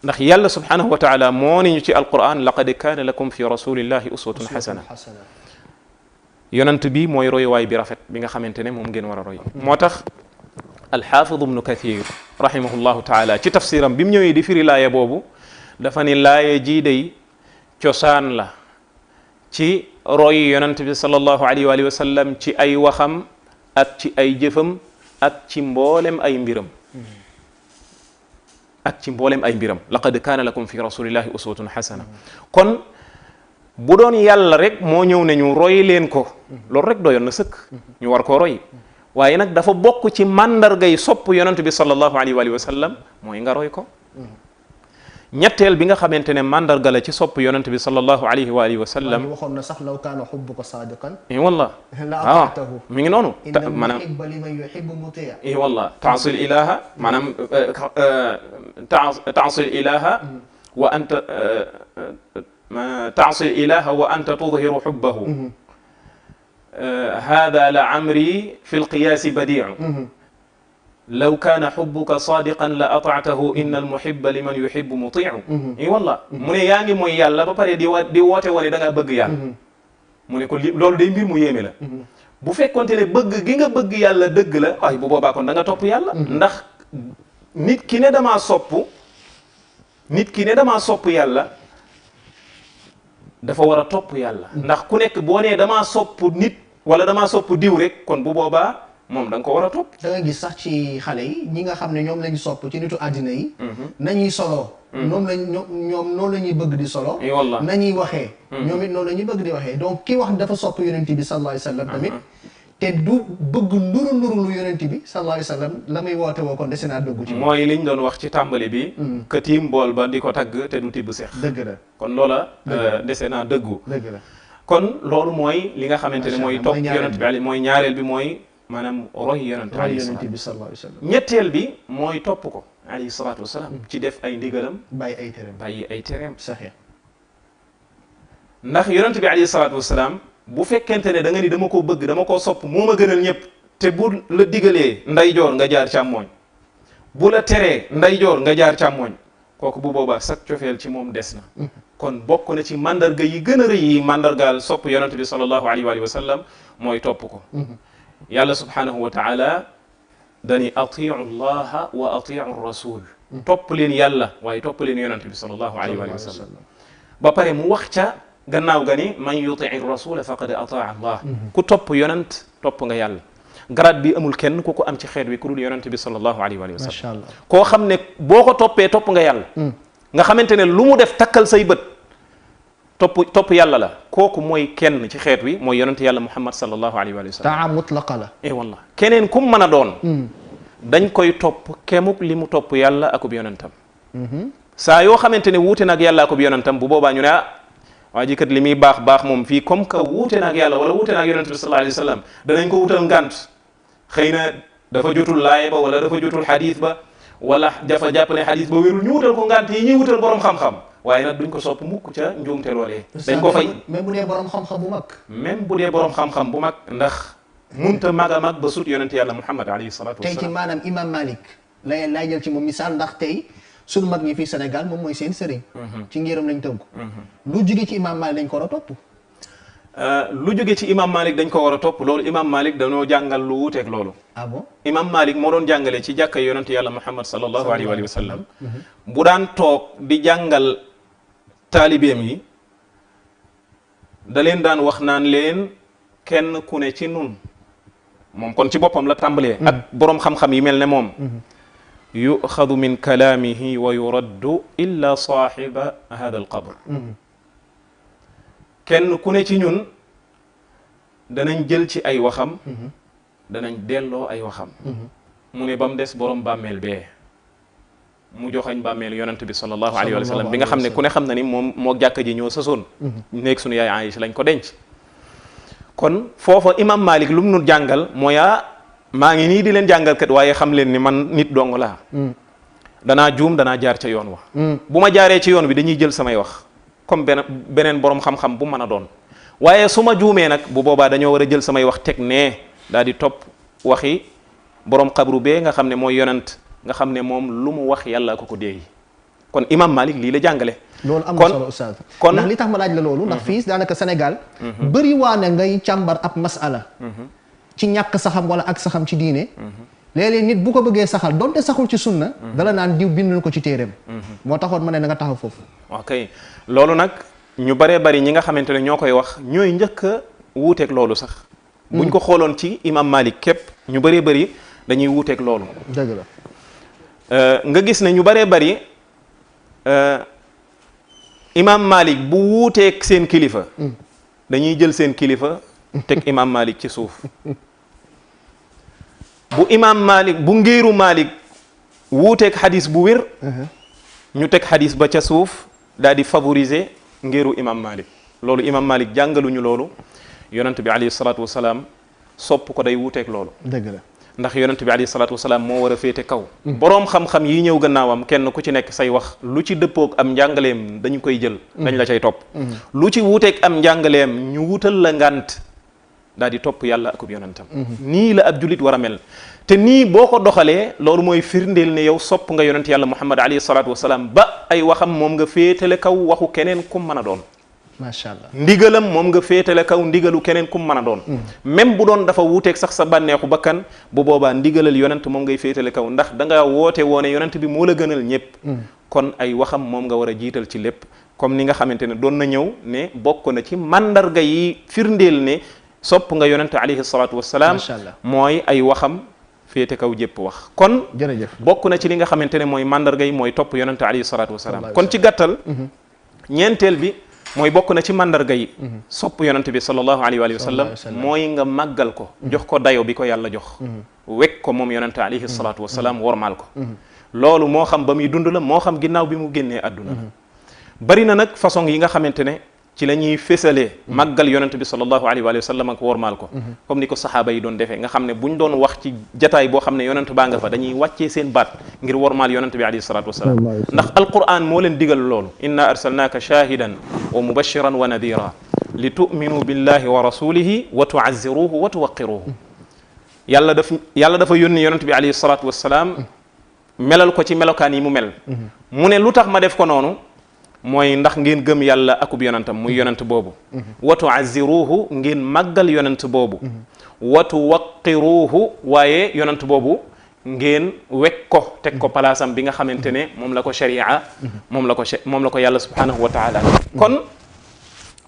ndax yàlla subhanahu wa taala moo ni ñu ci alquran laqad kaana lakum fi rasulillahi uswatun xasana yonent bi mooy roy waay bi rafet bi nga xamante ne moom ngeen war a roy moo tax alxaafid ibnu kathir rahimahullahu taala ci tafsiram bi mu ñëwee di firi laaya boobu dafa ni laaya jii day cosaan la ci roy yonent bi sallallahu alayhi wa sallam ci ay waxam ak ci ay jëfam ak ci mboolem ay mbiram laqad kaana lakum fi rasulillahi uswatun xasana kon bu doon yàlla rek moo ñëw ne ñu roy leen ko loolu rek doyoon na sëkk ñu war koo roy waaye nag dafa bokk ci mandargay sopp yonent bi sallallahu alayhi wa sallam mooy nga roy ko ñetteel bi nga xamante ne mandarga la ci sopp yonent bi sallallahu alayhi wa sallam waxoon na sax law kaana hubbuka saadiqan wallah la mi ngi noonu maanaam inna liman yuhibbu muti' wallah ta'sil ilaha maanaam ta'sil ilaha wa anta ta'sil ilaha wa anta tudhiru hubbahu hada la amri fi lqiyaasi badiu law kaana xubbuka sadiqan la atactahu inna almuhibba liman yuhibbu mutiu wallah mu ne yaa ngi mooy yàlla ba pare di woote wane da ngaa bëgg yàlla mu ne ko loolu day mbir mu yéeme la bu fekkonte ne bëgg gi nga bëgg yàlla dëgg la waaye bu boobaa kon da nga topp yàlla ndax nit ki ne damaa sopp yàlla dafa war a topp yàlla ndax ku nekk boo nee damaa sopp nit wala damaa sopp diw rek kon bu boobaa moom da nga ko war a topp da nga gis sax ci xale yi ñi nga xam ne ñoom lañu sopp ci nitu àddina yi nañuy solo ñoom noonu la ñuy bëgg di solo wallah nañuy waxee ñoom it noonu la ñuy bëgg di waxee donc ki wax dafa sopp yonent bi sallallahu alayhi wa sallam tamit te du bëgg nduru lu yonent bi sallallahu alayhi wa sallam la muy woote woo kon dese naa dëggu ci mooy liñ doon wax ci tàmbali bi que tiim bool ba di ko tagg te du tibb seex dëgg la kon loola dese naa dëggu dëgg la kon loolu mooy li nga xamante ne mooy topp yonent bi mooy ñaareel bi mooy maanaam roy yonent bi sallallahu alayhi wa sallam ñetteel bi mooy topp ko alayhi salaatu wasalaam ci def ay ndigalam bàyyi ay tereem saxee ndax yonent bi alayhi salaatu wasalaam bu fekkente ne da nga ni dama koo bëgg dama koo sopp moo ma gënal ñëpp te bu la digalee ndeyjoor nga jaar càmmooñ bu la teree ndeyjoor nga jaar càmmooñ kooku bu boobaa sak cofeel ci moom des na kon bokk na ci mandarga yi gën a rëy yi mandargaal sopp yonent bi sallallahu alayhi wa sallam mooy topp ko yàlla subhanahu wa taala dani atiu llaha wa atiu rasul topp leen yàlla waaye topp leen yonent bi sallallahu alayhi wa sallam ba pare mu wax ca gannaaw ga ni man yutii rasula faqad ataa allah ku topp yonent topp nga yàlla garaat bi amul kenn ku ko am ci xeet wi ku dul yonent bi sallallahu alayhi wa sallam koo xam ne boo ko toppee topp nga yàlla nga xamante ne lu mu def takkal say bët topp yàlla la kooku mooy kenn ci xeet wi mooy yonent yàlla muhammad sallallahu alayhi wa sallam taa mutlaqa la wallah keneen kum mën a doon dañ koy topp kemuk li mu topp yàlla akub yonentam saa yoo xamante ne wuute nag yàlla akub yonentam bu boobaa ñu ne waa ji kat li muy baax moom fii comme que wuute nag yàlla wala wuute nag yonent bi sallallahu alayhi wa sallam danañ ko wutal ngànt xëy na dafa jotul laaye ba wala dafa jotul xadis ba wala dafa jàpp ne xadis ba wérul ñu wutal ko ngànt yi ñuy wutal borom xam-xam waaye nag duñ ko sopp mukk ca njuumte loolee dañ ko fay même bu dee borom xam-xam bu mag même bu dee borom xam-xam bu mag ndax munta mag a mag ba sut yonent yàlla muhammad alayhi salatu wasalaam tey ci maanaam imam malik lay jël ci moom misaal ndax tey suñu mag ñi fii Sénégal moom mooy seen sëriñ ci ngéeram lañ tënku lu jóge ci imam malik dañ ko war a topp lu jóge ci imam malik dañ ko war a topp loolu imam malik dañoo jàngal lu wuuteeg loolu ah bon imam malik moo doon jàngale ci jàkka yonent yàlla muhammad sallallahu alayhi wa sallam bu daan toog di jàngal taalibeem yi da leen daan wax naan leen kenn ku ne ci nun moom kon ci boppam la tàmbalee ak boroom xam-xam yi mel ne moom yuxadu min kalaamihi wa yuraddu illa saaxiba hada al qabr kenn ku ne ci ñun danañ jël ci ay waxam danañ delloo ay waxam mu ne ba mu des boroom bàmmeel bee mu joxañ bàmmeelu yonent bi sallallahu alayhi wa sallam bi nga xam ne ku ne xam na ni moom moo jàkka ji ñoo sësoon nekk suñu yaay Aïcha lañ ko denc. kon foofa imam Malik lu mu nu jàngal mooy maa ngi nii di leen jàngal kat waaye xam leen ni man nit dong laa danaa juum danaa jaar ca yoon wa bu ma jaaree ci yoon bi dañuy jël samay wax comme beneen borom xam-xam bu mën a doon waaye su ma juumee nag bu boobaa dañoo war a jël samay wax teg nee daal di topp waxi borom xabru bee nga xam ne mooy yonent nga xam ne moom lu mu wax yàlla ko déey kon imam Malik lii la jàngale. loolu am na solo oustaz kon ndax li tax ma laaj la loolu ndax fii daanaka Sénégal bëri waa ne ngay càmbar ab masala ci ñàkk saxam wala ak saxam ci diine léeg-léeg nit bu ko bëggee saxal donte saxul ci sunna dala naan diw bindul ko ci téeréem moo taxoon ma ne na nga taxaw foofu ok loolu nag ñu baree bari ñi nga xamante ne ñoo koy wax ñooy njëkk a wuuteeg loolu sax buñ ko xooloon ci imam Malik képp ñu bëree bëri dañuy wuuteeg loolu dëgg la nga gis ne ñu baree bari imam Malik bu wuuteeg seen kilifa dañuy jël seen kilifa teg imam Malik ci suuf bu imam Malik bu ngiiru Malik wuuteeg xadis bu wér ñu teg xadis ba ca suuf daal di favoriser ngiiru imam Malik loolu imam Malik jàngaluñu loolu yonent bi alayhi salaatu wasalaam sopp ko day wuuteeg loolu dëgg la ndax yonent bi alayhi salaatu wasalaam moo war a féete kaw boroom xam-xam yi ñëw gannaawam kenn ku ci nekk say wax lu ci dëppoog am njàngaleem dañu koy jël dañ la cay topp lu ci wuuteeg am njàngaleem ñu wutal la ngànt daal di topp yàlla akub yonentam nii la ab julit war a mel te nii boo ko doxalee loolu mooy firndeel ne yow sopp nga yonent yàlla Muhammad alayhi salaatu wasalaam ba ay waxam moom nga féetale kaw waxu keneen kum mën a doon macha allah ndigalam moom nga féetale kaw ndigalu keneen kum mën a doon même bu doon dafa wuuteeg sax sa bànneexu bakkan bu boobaa ndigalal yonent moom ngay féetale kaw ndax da nga woote woone yonent bi moo la gënal ñëpp kon ay waxam moom nga war a jiital ci lépp comme ni nga xamante ne doon na ñëw ne bokk na ci mandarga yi firndeel ne sopp nga yonent alayhi salaatu wassalaam mooy ay waxam féete kaw jépp wax kon jërëjëf bokk na ci li nga xamante ne mooy mandarga yi mooy topp yonent alayhi salaatu wassalaam kon ci gàttal ñeenteel bi mooy bokk na ci mandarga yi sopp yonent bi sallallahu alayhi wa sallam mooy nga màggal ko jox ko dayo bi ko yàlla jox wekk ko moom yonent alayhi salaatu wassalaam wormaal ko loolu moo xam ba muy dund la moo xam ginnaaw bi mu génnee àdduna bari na nag façon yi nga xamante ne ci la ñuy fésalee màggal yonent bi sallallahu alayhi wa sallam ak wormaal ko comme ni ko saxaaba yi doon defee nga xam ne buñ doon wax ci jataay boo xam ne yonent baa nga fa dañuy wàccee seen baat ngir wormaal yonent bi alayhi salatu wasalaam ndax alquran moo leen digal loolu inna arsalnaaka shahidan wa mubashiran wa nadira li tu'minu billahi wa rasulihi wa tu'azziruhu wa tuwaqqiruhu yàlla dafa yónni yonent bi alayhi salatu wasalaam melal ko ci melokaan yi mu mel mu ne lu tax ma def ko noonu mooy ndax ngeen gëm yàlla akub yonentam muy yonent boobu wa tu'azziruhu ngeen màggal yonent boobu wa tuwaqqiruhu waaye yonent boobu ngeen wekk ko teg ko palaasam bi nga xamante ne moom la ko sharia moom la ko yàlla subhanahu wa taala kon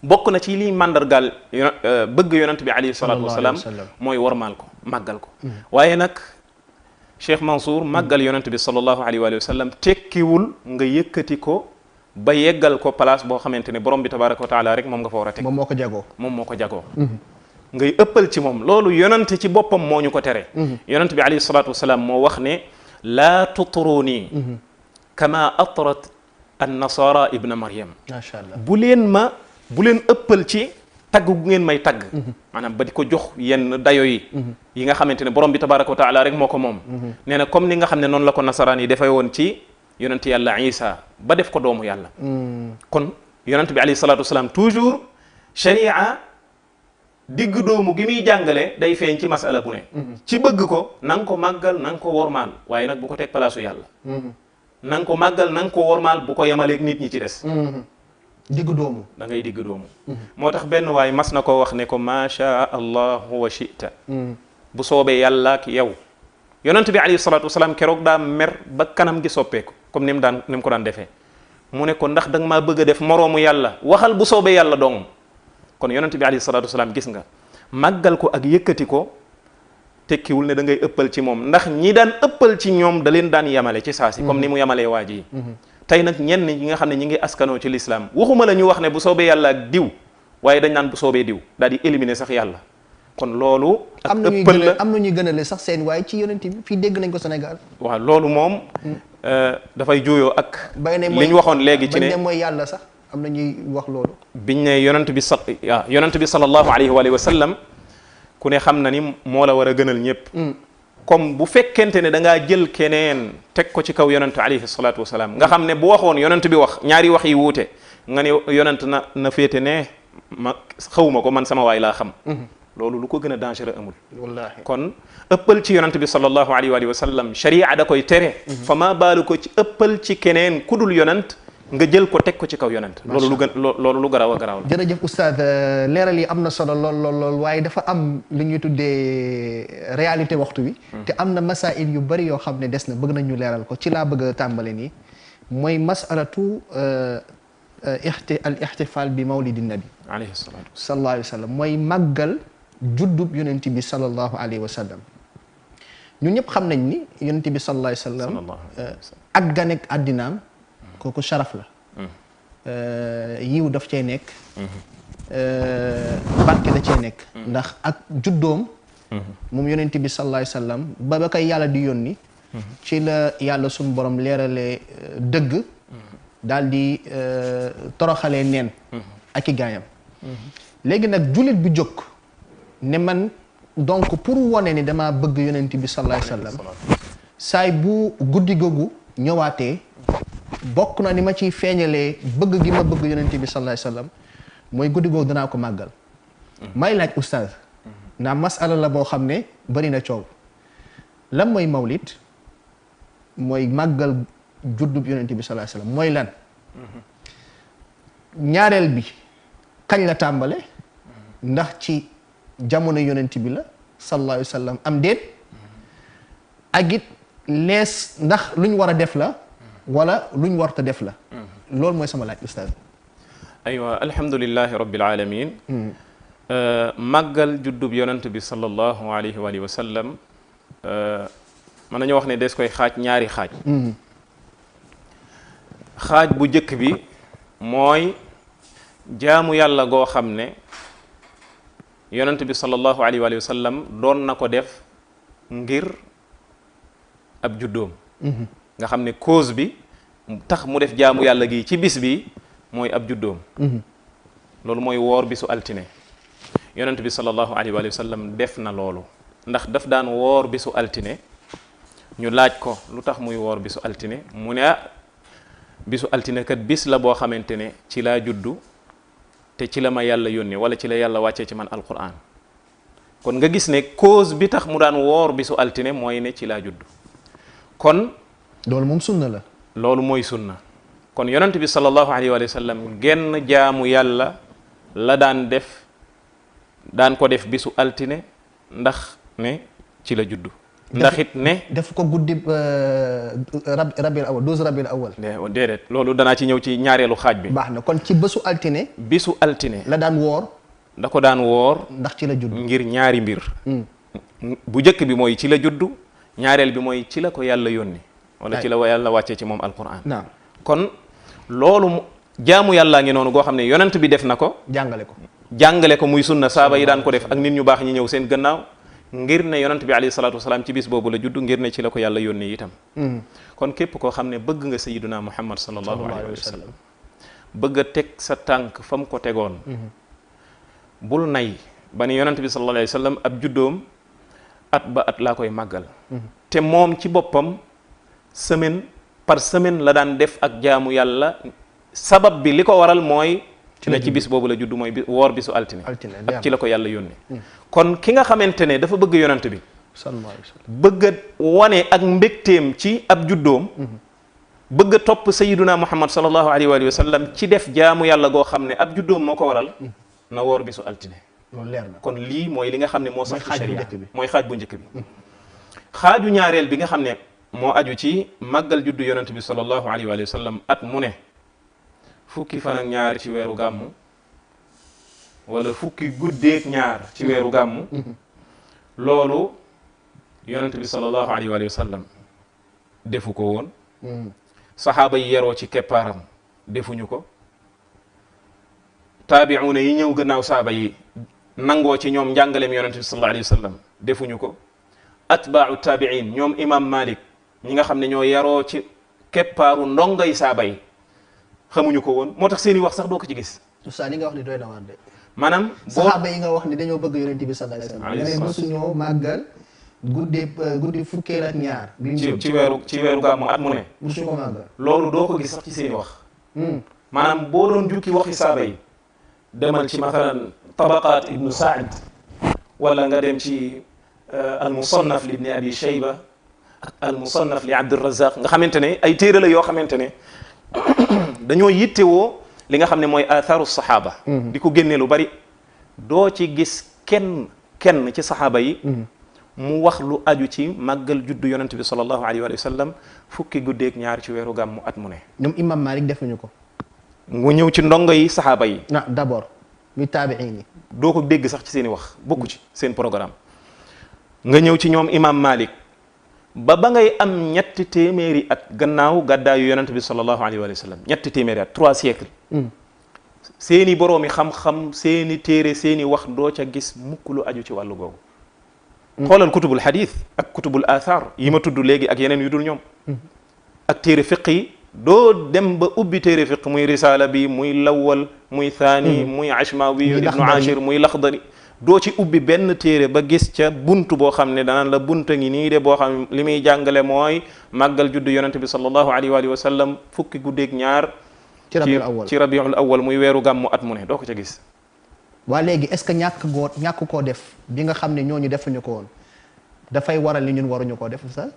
bokk na ci liy màndargaal bëgg yonent bi alayhi salatu wasalaam mooy wormaal ko màggal ko waaye nag Cheikh Mansour màggal yonent bi sallallahu alayhi wa sallam tekkiwul nga yëkkati ko ba yeggal ko place boo xamante ne borom bi tabaraka wa taala rek moom nga fa war a teg moom moo ko jagoo ngay ëppal ci moom loolu yonent ci boppam moo ñu ko tere yonent bi alayhi salatu wasalaam moo wax ne laa tutruni kama atrat an nasara ibna maryam macha allah bu leen ëppal ci tagg gu ngeen may tagg maanaam ba di ko jox yenn dayo yi nga xamante ne borom bi tabaraka wa taala rek moo ko moom nee na comme ni nga xam ne noonu la ko nasaraan yi dafay woon ci yonent yàlla Isa ba def ko doomu yàlla kon yonent bi alayhi salatu wasalaam toujours sharia digg doomu gi muy jàngale day feeñ ci masala bu ne ci bëgg ko na nga ko màggal na nga ko wormaal waaye nag bu ko teg palaasu yàlla na nga ko màggal na nga ko wormaal bu ko yemaleeg nit ñi ci des digg doomu da ngay digg doomu moo tax benn waay mas na ko wax ne ko ma shaa allahu wa shita bu soobee yàlla ak yow yonent bi alayhi salatu wasalaam keroog daa mer ba kanam gi soppeeku comme ni mu ko daan defee mu ne ko ndax da nga maa bëgg a def moroomu yàlla waxal bu soobee yàlla dong kon yonent bi alayhi salatu wasalaam gis nga màggal ko ak yëkkati ko tekkiwul ne da ngay ëppal ci moom ndax ñi daan ëppal ci ñoom da leen daan yamale ci saasi comme ni mu yamalee waa ji tey nag ñenn ñi nga xam ne ñi ngi askanoo ci l'islam waxuma la ñu wax ne bu soobee yàlla ak diw waaye dañ naan bu soobee diw daal di éliminer sax yàlla kon loolu ak ëppal la am na ñuy gënale sax seen waaye ci yonent bi fii dégg nañ ko Sénégal waaw loolu moom dafay juuyoo ak li ñu waxoon léegi ci ne mooy yàlla sax am na ñuy wax loolu biñ ne yonent bi sallallahu alayhi wa sallam ku ne xam na ni moo la war a gënal ñëpp comme bu fekkente ne da ngaa jël keneen teg ko ci kaw yonent alayhi salaatu wasalaam nga xam ne bu waxoon yonent bi wax ñaari wax yi wuute nga ne yonent na féete ne ma xawuma ko man sama waay laa xam loolu lu ko gën a dangereux amul wallaahi kon ëppal ci yonent bi sallallahu alayhi wa sallam sharia da koy tere fa maa baalu ko ci ëppal ci keneen ku dul yonent nga jël ko teg ko ci kaw yonent loolu lu garaaw a garaaw la jërëjëf oustaz leeral yi am na solo lool waaye dafa am lu ñuy tuddee réalité waxtu wi te am na masail yu bari yoo xam ne des na bëgg nañ ñu leeral ko ci laa bëgg a tàmbale nii mooy masalatu al ixtifal bi mawlidi nabi alayhi salaatu sallallahu alayhi wa sallam mooy màggal juddub yonent bi sallallahu alayhi wa sallam ñun ñëpp xam nañ ni yonent bi sallallahu alayhi wa sallam ak ganek àddinaam kooku sharaf la yiw daf cee nekk barke da cee nekk ndax ak juddoom moom yonent bi sallallahu alayhi wa sallam ba koy yàlla di yónni ci la yàlla suñu borom leeralee dëgg daal di toroxalee neen ak i gaayam léegi nag jullit bi jóg ne man donc pour wone ni dama bëgg yonent bi sallallahu alayhi wa sallam saay bu guddi googu ñëwaatee bokk na ni ma ciy feeñalee bëgg gi ma bëgg yonent bi sallallahu alayhi wa sallam mooy guddi googu danaa ko màggal may laaj oustaz ndax masala la boo xam ne bari na coow lan mooy mawlid mooy màggal juddub yonent bi sallallahu alayhi wa sallam mooy lan ñaareel bi kañ la tàmbale ndax ci jamono yonent bi la sallallahu alayhi wa sallam am déet ak it lees ndax luñ war a def la wala luñ warta def la loolu mooy sama laaj ustaaz aywa alhamdulillahi rabbil alamin màggal juddub yonent bi sallallahu alayhi wa sallam mën nañu wax ne des koy xaaj ñaari xaaj xaaj bu njëkk bi mooy jaamu yàlla goo xam ne yonent bi sallallahu alayhi wa sallam doon na ko def ngir ab juddoom nga xam ne cause bi tax mu def jaamu yàlla gi ci bis bi mooy ab juddoom loolu mooy woor bisu altine yonent bi sallallahu alayhi wa sallam def na loolu ndax daf daan woor bisu altine ñu laaj ko lu tax muy woor bisu altine mu ne bisu altine kat bis la boo xamante ne ci laa juddu te ci la ma yàlla yónnee wala ci la yàlla wàccee ci man alquran kon nga gis ne cause bi tax mu daan woor bisu altine mooy ne ci laa juddu kon loolu moom sunna la loolu mooy sunna kon yonent bi sallallahu alayhi wa sallam genn jaamu yàlla la daan ko def bisu altine ndax ne ci la juddu ndax it ne def ko guddi rabiul awal 12 rabiul awal déedéet loolu danaa ci ñëw ci ñaareelu xaaj bi baax na kon ci bisu altine la daan woor da ko daan woor ndax ci la juddu ngir ñaari mbir bu njëkk bi mooy ci la juddu ñaareel bi mooy ci la ko yàlla yónni wala ci la yàlla wàccee ci moom alquran naam kon loolu jaamu yàllaa ngi noonu goo xam ne yonent bi def na ko jàngale ko muy sunna saaba yi daan ko def ak nit ñu baax ñi ñëw seen gannaaw ngir ne yonent bi alayhi salaatu wasalaam ci bis boobu la judd ngir ne ci la ko yàlla yónni itam kon képp koo xam ne bëgg nga sayyiduna muhammad sallallahu alayhi wa sallam bëgg a teg sa tànk fa mu ko tegoon bul nay ba ni yonent bi sallallahu alayhi wa sallam ab juddoom at ba at laa koy màggal te moom ci boppam semaine par semaine la daan def ak jaamu yàlla sabab bi li ko waral mooy ne ci bis boobu la judd mooy woor bisu altine ak ci la ko yàlla yónni kon ki nga xamante ne dafa bëgg yonent bi bëgg a wane ak mbégteem ci ab juddoom bëgg a topp sayyiduna muhammad sallallahu alayhi wa sallam ci def jaamu yàlla goo xam ne ab juddoom moo ko waral na woor bisu altine loolu leer na kon lii mooy li nga xam ne moo sax ci sharia mooy xaaj bu njëkk bi xaaju ñaareel bi nga xam ne moo aju ci màggal juddu yonent bi sallallahu alayhi wa sallam at mu ne fukki fan ak ñaar ci weeru gàmmu wala fukki guddeeg ñaar ci weeru gàmmu loolu yonent bi sallallahu alayhi wa sallam defu ko woon saxaaba yi yeroo ci keppaaram defuñu ko taabi'uuna yi ñëw gannaaw saaba yi nangoo ci ñoom njàngaleem yonent bi sallallahu alayhi wa sallam defuñu ko atbaa'u taabi'in ñoom imam Malik ñi nga xam ne ñoo yaroo ci keppaaru ndongay saaba yi xamuñu ko woon moo tax seeni wax sax doo ko ci gis. Oustaz li nga wax ni doy na waar de. maanaam saxaaba yi nga wax ni dañoo bëgg yonent bi sallallahu alayhi wasallam. nga ne mosuñoo màggal guddi fukkeel ak ñaar. ci weeru gàmmu at mu ne. mosuñu ko màggal. loolu doo ko gis sax ci seeni wax. maanaam boo doon jukki waxi saaba yi demal ci mathalan tabaqaat ibnu Saad wala nga dem ci al musannaf li ibni abi shayba ak al musannaf li abdurazaq nga xamante ne ay téere la yoo xamante ne dañoo yittewoo li nga xam ne mooy athaaru saxaaba di ko génnee lu bari doo ci gis kenn ci saxaaba yi mu wax lu aju ci màggal juddu yonent bi sallallahu alayhi wa sallam fukki guddeeg ñaar ci weeru gàmmu at mu ne. ñoom imam Malik defuñu ko. mu ñëw ci ndongo yi saxaaba yi. d'abord ñu taabiin yi. doo ko dégg sax ci seen i wax bokku ci seen programme. nga ñëw ci ñoom imam Malik ba ngay am ñetti téeméeri at gannaaw gàddaayu yonent bi sallallahu alayhi wa sallam ñetti téeméeri at 3 siècles. seeni boroomi xam-xam seeni téere seeni wax doo ca gis mukk lu aju ci wàllu googu. xoolal kutubul xadis ak kutubul athar yi ma tudd léegi ak yeneen yu dul ñoom. ak téere fiq yi doo dem ba ubbi téere fiq muy risaala bi muy lawal muy thani muy ashmawi ibnu ashir muy laxdari doo ci ubbi benn téere ba gis ca buntu boo xam ne danaan la bunta ngi nii de boo xam li muy jàngale mooy màggal juddu yonente bi sallallahu alayhi wa sallam fukki guddeeg ñaar ci rabiul awal muy weeru gàmmu at mu ne doo ko ca gis. waa léegi est-ce que ñàkk koo def bi nga xam ne ñooñu defuñu ko woon dafay waral ni ñun waruñu koo def sax.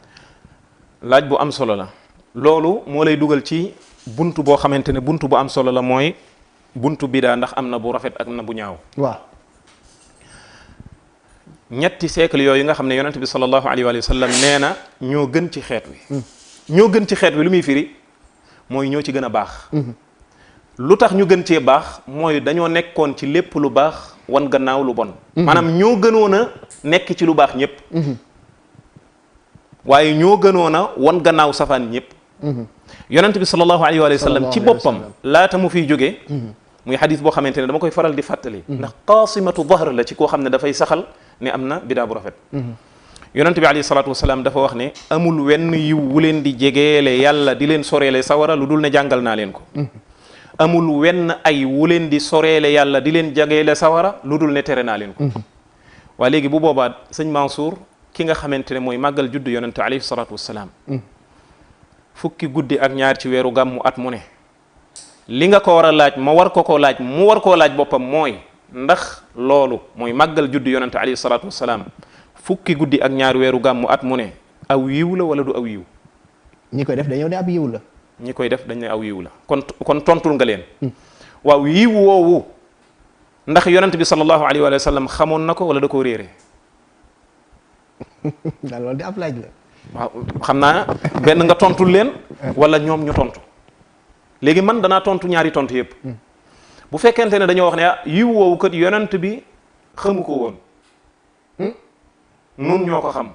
laaj bu am solo la loolu moo lay dugal ci buntu boo xamante ne buntu bu am solo la mooy buntu bidaa ndax am na bu rafet ak na bu ñaaw. waaw. ñetti siècle yooyu nga xam ne yonent bi sallallahu alayhi wa sallam nee na ñoo gën ci xeet wi. ñoo gën ci xeet wi lu muy firi mooy ñoo ci gën a baax. lu tax ñu gën cee baax mooy dañoo nekkoon ci lépp lu baax wan gannaaw lu bon. maanaam ñoo gënoon a nekk ci lu baax ñëpp. waaye ñoo gënoon a wan gannaaw safaan ñëpp. yonent bi sallallahu alayhi wa sallam ci boppam laata mu fiy jógee. muy xadis boo xamante ne dama koy faral di fàttali. ndax qaasimatu dahr la ci koo xam ne dafay saxal ne am na bidaa bu rafet. yonent bi alayhi salaatu wasalaam dafa wax ne amul wenn yiw wu leen di jegeele yàlla di leen soreele sawara lu dul ne jàngal naa leen ko. amul wenn ay wu leen di soreele yàlla di leen jegeele sawara lu dul ne tere naa leen ko. waa léegi bu boobaa sëñ Mansour ki nga xamante ne mooy màggal juddu yonent alayhi salaatu wasalaam. fukki guddi ak ñaar ci weeru gàmmu at mu ne. li nga ko war a laaj ma war ko koo laaj mu war koo laaj boppam mooy ndax loolu mooy màggal juddu yonent alayhi salaatu wasalaam fukki guddi ak ñaar weeru gàmmu at mu ne aw yiw la wala du aw yiw. ñi koy def dañoo ne ab yiw la. ñi koy def dañ ne aw yiw la kon tontul nga leen. waaw yiw woowu ndax yonent bi sallallahu alayhi wa sallam xamoon na ko wala da koo réere. loolu di ab laaj la. waaw xam naa benn nga tontul leen. wala ñoom ñu tontu. léegi man danaa tontu ñaari tontu yëpp. bu fekkente ne dañoo wax ne yiw woowu kat yonent bi xamu ko woon. nun ñoo ko xam.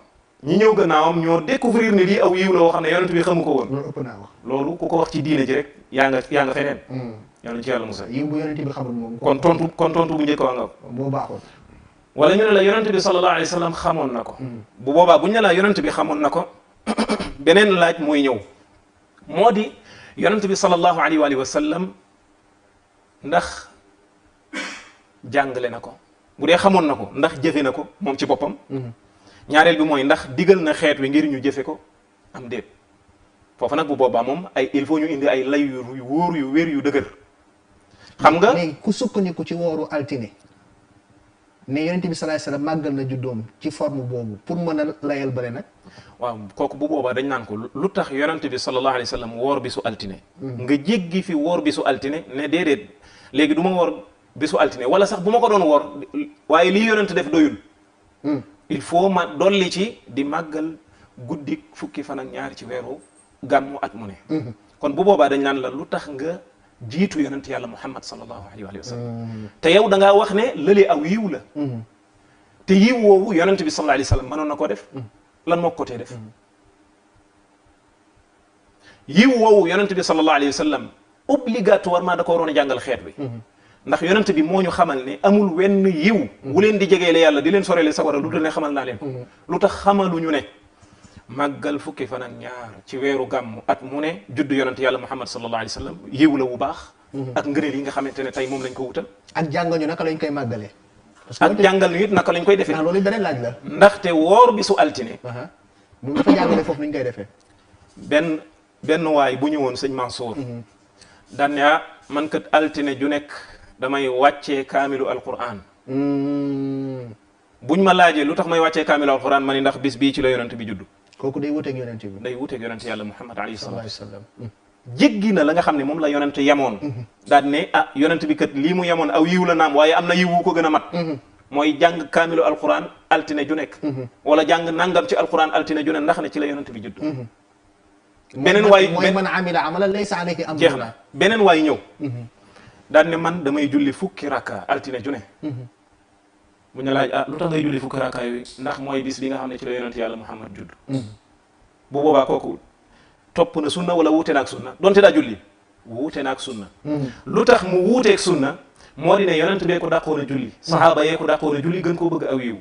ñi ñëw gannaawam ñoo découvrir ni lii aw yiw la woo xam ne yonent bi xamu ko woon. loolu ëpp naa wax. loolu ku ko wax ci diine ji rek yaa nga feneen. yàlla ci yàlla musa. yiw bu yonent bi xamul moom. kon tontu bu njëkk waa nga. moo baaxoon. wala ñu ne la yonent bi sallallahu alayhi wa sallam xamoon na ko. bu boobaa bu ñu ne la yonent bi xamoon na ko beneen laaj mooy ñëw moo di yonent bi sallallahu alayhi wa sallam ndax jàngale na ko bu dee xamoon na ko ndax jëfe na ko moom ci boppam. ñaareel bi mooy ndax digal na xeet wi ngir ñu jëfe ko am déet foofu nag bu boobaa moom il faut ñu indi ay lay yu wóor yu wér yu dëgër. xam nga léegi ku sukkandiku ci wooru altine ne yonent bi sallallahu alayhi wasallam màggal na juddoom ci forme boobu pour mën a layal bële nag. waaw kooku bu boobaa dañ naan ko lu tax yonent bi sallallahu alayhi wasallam woor bisu altine. nga jéggi fi woor bisu altine ne déedéet léegi du ma woor bisu altine wala sax bu ma ko doon woor waaye lii yonent def doyul. il faut ma dolli ci di màggal guddi fukki fan ak ñaar ci weeru gàmmu at mu ne. kon bu boobaa dañ naan la lu tax nga jiitu yonent yàlla Muhammad sallallahu alayhi wa sallam. te yow da ngaa wax ne lële aw yiw la. te yiw woowu yonent bi sallallahu alayhi wa sallam mënoon na ko def. lan moo ko tee def. yiw woowu yonent bi sallallahu alayhi wa sallam obligatoirement da ko waroon a jàngal xeet bi. ndax yonent bi moo ñu xamal ne amul wenn yiw wu leen di jegeele yàlla di leen soreele sawara lu dul ne xamal naa leen ko lu tax xamaluñu ne màggal fukki fan ak ñaar ci weeru gàmmu at mu ne juddu yonent yàlla Muhammad sallallahu alayhi wa sallam yiw la wu baax. ak ngëneel yi nga xamante ne tey moom lañ ko wutal. ak jàngal ñu naka lañ koy màggalee. ak jàngal ñu it naka lañ koy defee. ndax loolu beneen laaj la. ndaxte woor bi su altine. moom dafa jàngale foofu nuñ koy defee. benn waay bu ñëwoon sëñ Mansour. daan ne man kat altine ju nekk damay wàccee kaamilu alquran. buñ ma laajee lu tax may wàccee kaamilu alquran ma ni ndax bis bii ci la yonent bi juddu. kooku day wuteeg yonent bi. day wuteeg yonent yàlla Muhammad alayhi salaatu wa salaam. jéggi na la nga xam ne moom la yonent yemoon. daal ne yonent bi kat lii mu yemoon aw yiw la naam waaye am na yiw wu ko gën a mat. mooy jàng kaamilu alquran altine ju nekk. wala jàng nangam ci alquran altine ju nekk ndax ne ci la yonent bi juddu. beneen waay mooy man amila amalan laysa alayhi amruna. jeex na beneen waay ñëw. daal ne man damay julli fukki rakka altine ju ne. bu ñu laaj lu tax ngay julli fukki rakka yooyu ndax mooy bis bi nga xam ne ci la yonent yàlla Muhammad judd. bu boobaa kooku topp na sunna wala wuute na ak sunna donte daa julli wuute na ak sunna. lu tax mu wuuteeg sunna moo di ne yonent bee ko dàqoon a julli. saxaaba yee ko dàqoon a julli gën koo bëgg aw yiw.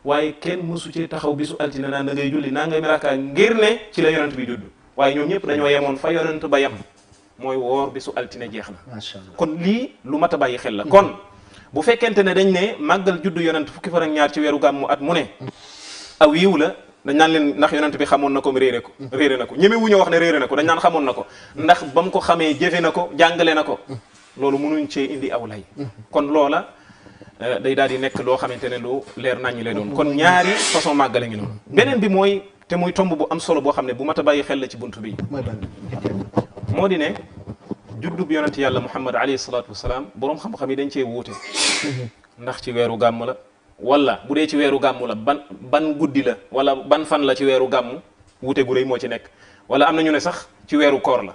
waaye kenn mësu ci taxaw bisu altine naan da ngay julli naa ngay rakka ngir ne ci la yonent bi judd waaye ñoom ñëpp dañoo yemoon fa yonent ba yem mooy woor bisu altine jeex na. macha allah kon lii lu mat a bàyyi xel la kon. bu fekkente ne dañ ne màggal juddu yonent fukki fan ak ñaar ci weeru gàmmu at mu ne aw yiw la dañ naan leen ndax yonent bi xamoon na ko réere na ko ñeme wu ñu wax ne réere na ko dañ naan xamoon na ko ndax ba mu ko xamee jëfe na ko jàngale na ko loolu mënuñ cee indi aw lay kon loola day daal di nekk loo xamante ne lu leer naññi lay doon kon ñaari façon màggale ngi noonu beneen bi mooy te muy tomb bu am solo boo xam ne bu mat a bàyyi xel la ci buntu bi moo di ne juddub yonent yàlla Muhammad alayhi salaatu wasalaam boroom xam-xam yi dañ cee wuute ndax ci weeru gàmm la wala bu dee ci weeru gàmm la ban guddi la wala ban fan la ci weeru gàmm wuute gu rëy moo ci nekk wala am na ñu ne sax ci weeru koor la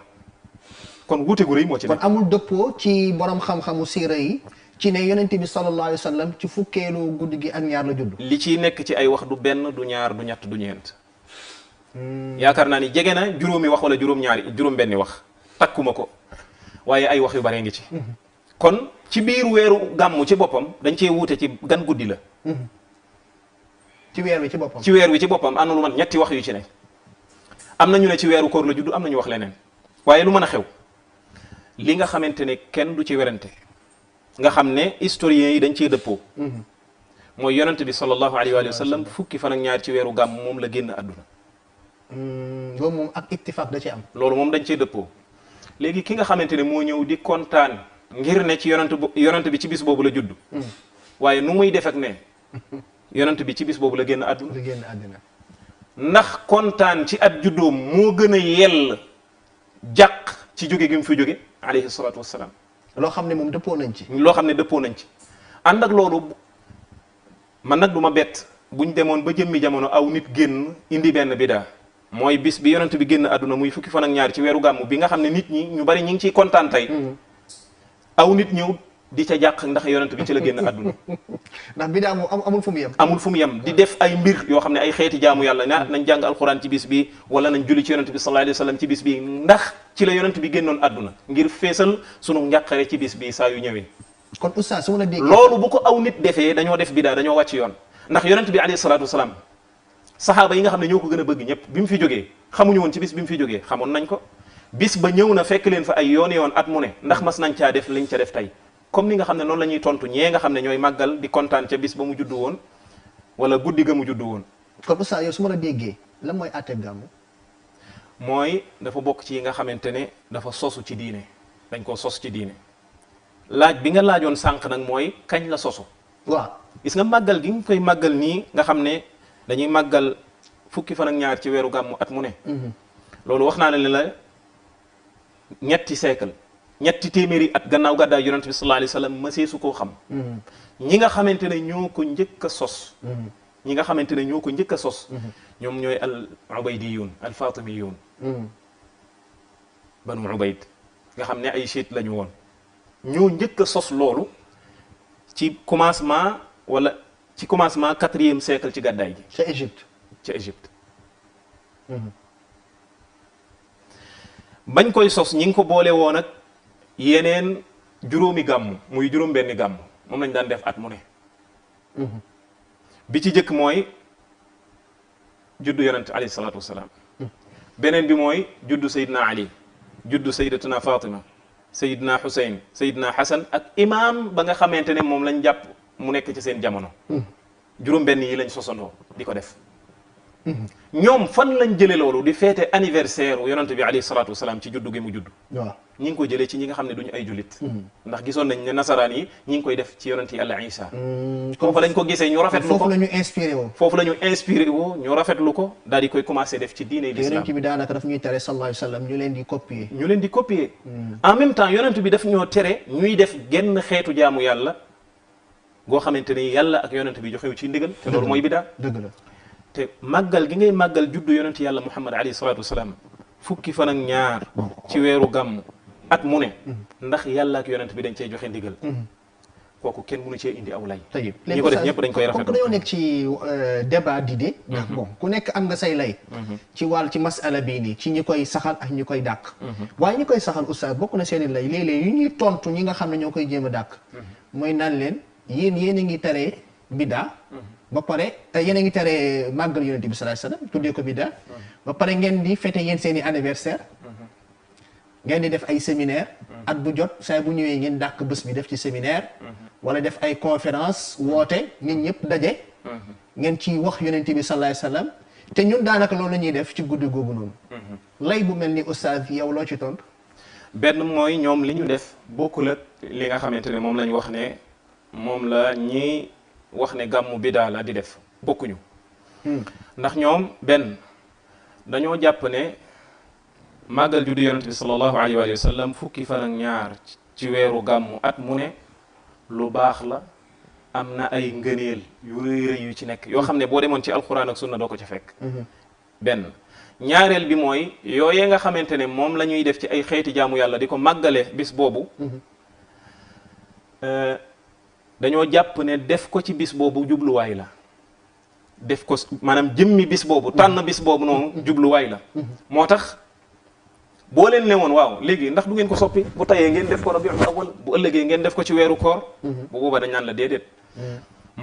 kon wuute gu rëy moo ci nekk. kon amul dëppoo ci borom xam-xamu siira yi ci ne yonent bi sallallahu alayhi wa sallam ci fukkeelu guddi gi ak ñaar la judd. li ciy nekk ci ay wax du benn du ñaar du ñett du ñeent. yaakaar naa ni jege na juróomi wax wala juróom-benni wax takkuma ko. waaye ay wax yu bare ngi ci kon ci biir weeru gàmmu ci boppam dañ cee wuute ci gan guddi la ci weer wi ci boppam ci weer wi ci boppam am na lu man ñetti wax yu ci ne am na ñu ne ci weeru koor la judd am na ñu wax leneen waaye lu mën a xew li nga xamante ne kenn du ci werante nga xam ne historiens yi dañ cee dëppoo mooy yonent bi sallallahu alayhi wa sallam fukki fan ak ñaar ci weeru gàmm moom la génn àdduna loolu moom ak ittifaq da ci am loolu moom dañ cee dëppoo léegi ki nga xamante ne moo ñëw di kontaan ngir ne ci yonent bi ci bis boobu la judd waaye nu muy def ak ne yonent bi ci bis boobu la génn àdduna ndax kontaan ci at juddoom moo gën a yell jàq ci jóge gi mu fi jóge alayhi salaatu wassalaam loo xam ne moom dëppoo nañ ci ànd ak loolu man nag du ma bett buñ demoon ba jëmmi jamono aw nit génn indi benn bidaa mooy bis bi yonent bi génn àdduna muy fukki fan ak ñaar ci weeru gàmmu bi nga xam ne nit ñi ñu bari ñi ngi ciy kontaan tey aw nit ñëw di ca jàq ndax yonent bi ci la génn àdduna ndax bidaa moom amul fu mu yem di def ay mbir yoo xam ne ay xeeti jaamu yàlla nañ jàng alxuraan ci bis bi wala nañ julli ci yonent bi sallallahu alayhi wa sallam ci bis bi ndax ci la yonent bi génnoon àdduna ngir feesal sunu njàqare ci bis bi saa yu ñëwee kon oustaz su ma la déggee loolu bu ko aw nit defee dañoo def bidaa dañoo wàcc yoon ndax yonent bi alayhi salaatu wasalaam saxaaba yi nga xam ne ñoo ko gën a bëgg ñëpp bi mu fi jógee xamuñu woon ci bis bi mu fi jógee xamoon nañ ko bis ba ñëw na fekk leen fa ay yoon at mu ne ndax mas nañ caa def liñ ca def tey comme ni nga xam ne noonu la ñuy tontu ñee nga xam ne ñooy màggal di kontaan ca bis ba mu juddu woon wala guddi ga mu juddu woon kon oustaz yow su ma la déggee lan mooy àtte gàmmu mooy dafa bokk ci yi nga xamante ne dafa sosu ci diine dañ koo sos ci diine laaj bi nga laajoon sànq nag mooy kañ la sosu waaw gis nga màggal gi nga koy màggal nii nga xam ne dañuy màggal fukki fan ak ñaar ci weeru gàmmu at mu ne loolu wax naa ne la ñetti téeméeri at gannaaw gàddaay yonent bi sallallahu alayhi wa sallam mësee su koo xam ñi nga xamante ne ñoo ko njëkk a sos ñoom ñooy al ubaydiyun al fatimiyun banu ubayd nga xam ne ay chiite lañu woon ñoo njëkk a sos loolu ci commencement 4e siècle ci gàddaay gi ca Égypte bañ koy sos ñi ngi ko boole woon ak yeneen juróomi gàmm muy juróom-benni gàmm moom lañ daan def at mu ne bi ci jëkk mooy juddu yonent alayhi salaatu wasalaam beneen bi mooy juddu Seydina Ali juddu Sayyidatuna Fatima Seydina Xuseyn Seydina Xasan ak imaam ba nga xamante ne moom lañ jàpp mu nekk ci seen jamono juróom-benn yi lañ sosandoo di ko def ñoom fan lañ jëlee loolu di feete anniversaire u yonent bi alayhi salaatu wasalaam ci juddu gi mu judd waaw ñi ngi ko jëlee ci ñi nga xam ne duñu ay jullit ndax gisoon nañ ne nasaraan yi ñi ngi koy def ci yonent yàlla Isa foofu lañ ko gisee ñu rafetlu ko foofu la ñu inspiré woo foofu la ñu inspiré woo ñu rafetlu ko daal di koy commencé def ci diine l'islam yonent bi daanaka daf ñuy tere sallallahu alayhi wa sallam ñu leen di copier ñu leen di copier en même temps yonent bi daf ñoo tere ñuy def genn xeetu jaamu yàlla goo xamante ni yàlla ak yonent bi joxewu ci ndigal te loolu mooy bidaa dëgg la te màggal gi ngay màggal juddu yonent yàlla Muhammad alayhi salaatu wasalaam fukki fan ak ñaar ci weeru gàmm at mu ne ndax yàlla ak yonent bi dañ cey joxe ndigal kooku kenn mënu cee indi aw lay tayib ñi ko def ñëpp dañ koy comme rafetlu dañoo nekk ci débat d'idée ndax bon ku nekk am nga say lay ci wàll ci masala bii nii ci ñi koy saxal ak ñi koy dàq waaye ñi koy saxal oustaz bokk na seeni lay léeg-léeg yu ñuy tontu ñi nga xam ne ñoo koy jéem a dàq mooy naan leen yéen a ngi tere bidaa ba pare yéen a ngi tere màggal yonent bi sallallahu alayhi wasallam tuddee ko bidaa ba pare ngeen di fêter yéen seeni anniversaire ngeen di def ay séminaire at bu jot saa bu ñëwee ngeen dàq bés bi def ci séminaire wala def ay conférence woote nit ñëpp daje ngeen ci wax yonent bi sallallahu alayhi wasallam te ñun daanaka loolu la ñuy def ci guddi googu noonu lay bu mel ni oustaz yow loo ci tontu benn mooy ñoom li ñu def bokkul ak li nga xamante ne moom lañ wax ne moom la ñi wax ne gàmmu bidaa la di def bokkuñu ndax ñoom benn dañoo jàpp ne màggal juddu yonent bi sallallahu alayhi wa sallam fukki fan ak ñaar ci weeru gàmmu at mu ne lu baax la am na ay ngëneel yu rëy rëy yu ci nekk yoo xam ne boo demoon ci alquran ak sunna doo ko ci fekk benn ñaareel bi mooy yooyee nga xamante ne moom la ñuy def ci ay xeeti jaamu yàlla di ko màggale bis boobu dañoo jàpp ne def ko ci bis boobu jubluwaay la def ko maanaam jëmmi bis boobu tànn bis boobu noonu jubluwaay la moo tax boo leen ne woon waaw léegi ndax du ngeen ko soppi bu tayee ngeen def ko rabiul awwal bu ëllëgee ngeen def ko ci weeru koor bu booba dañ naan la déedéet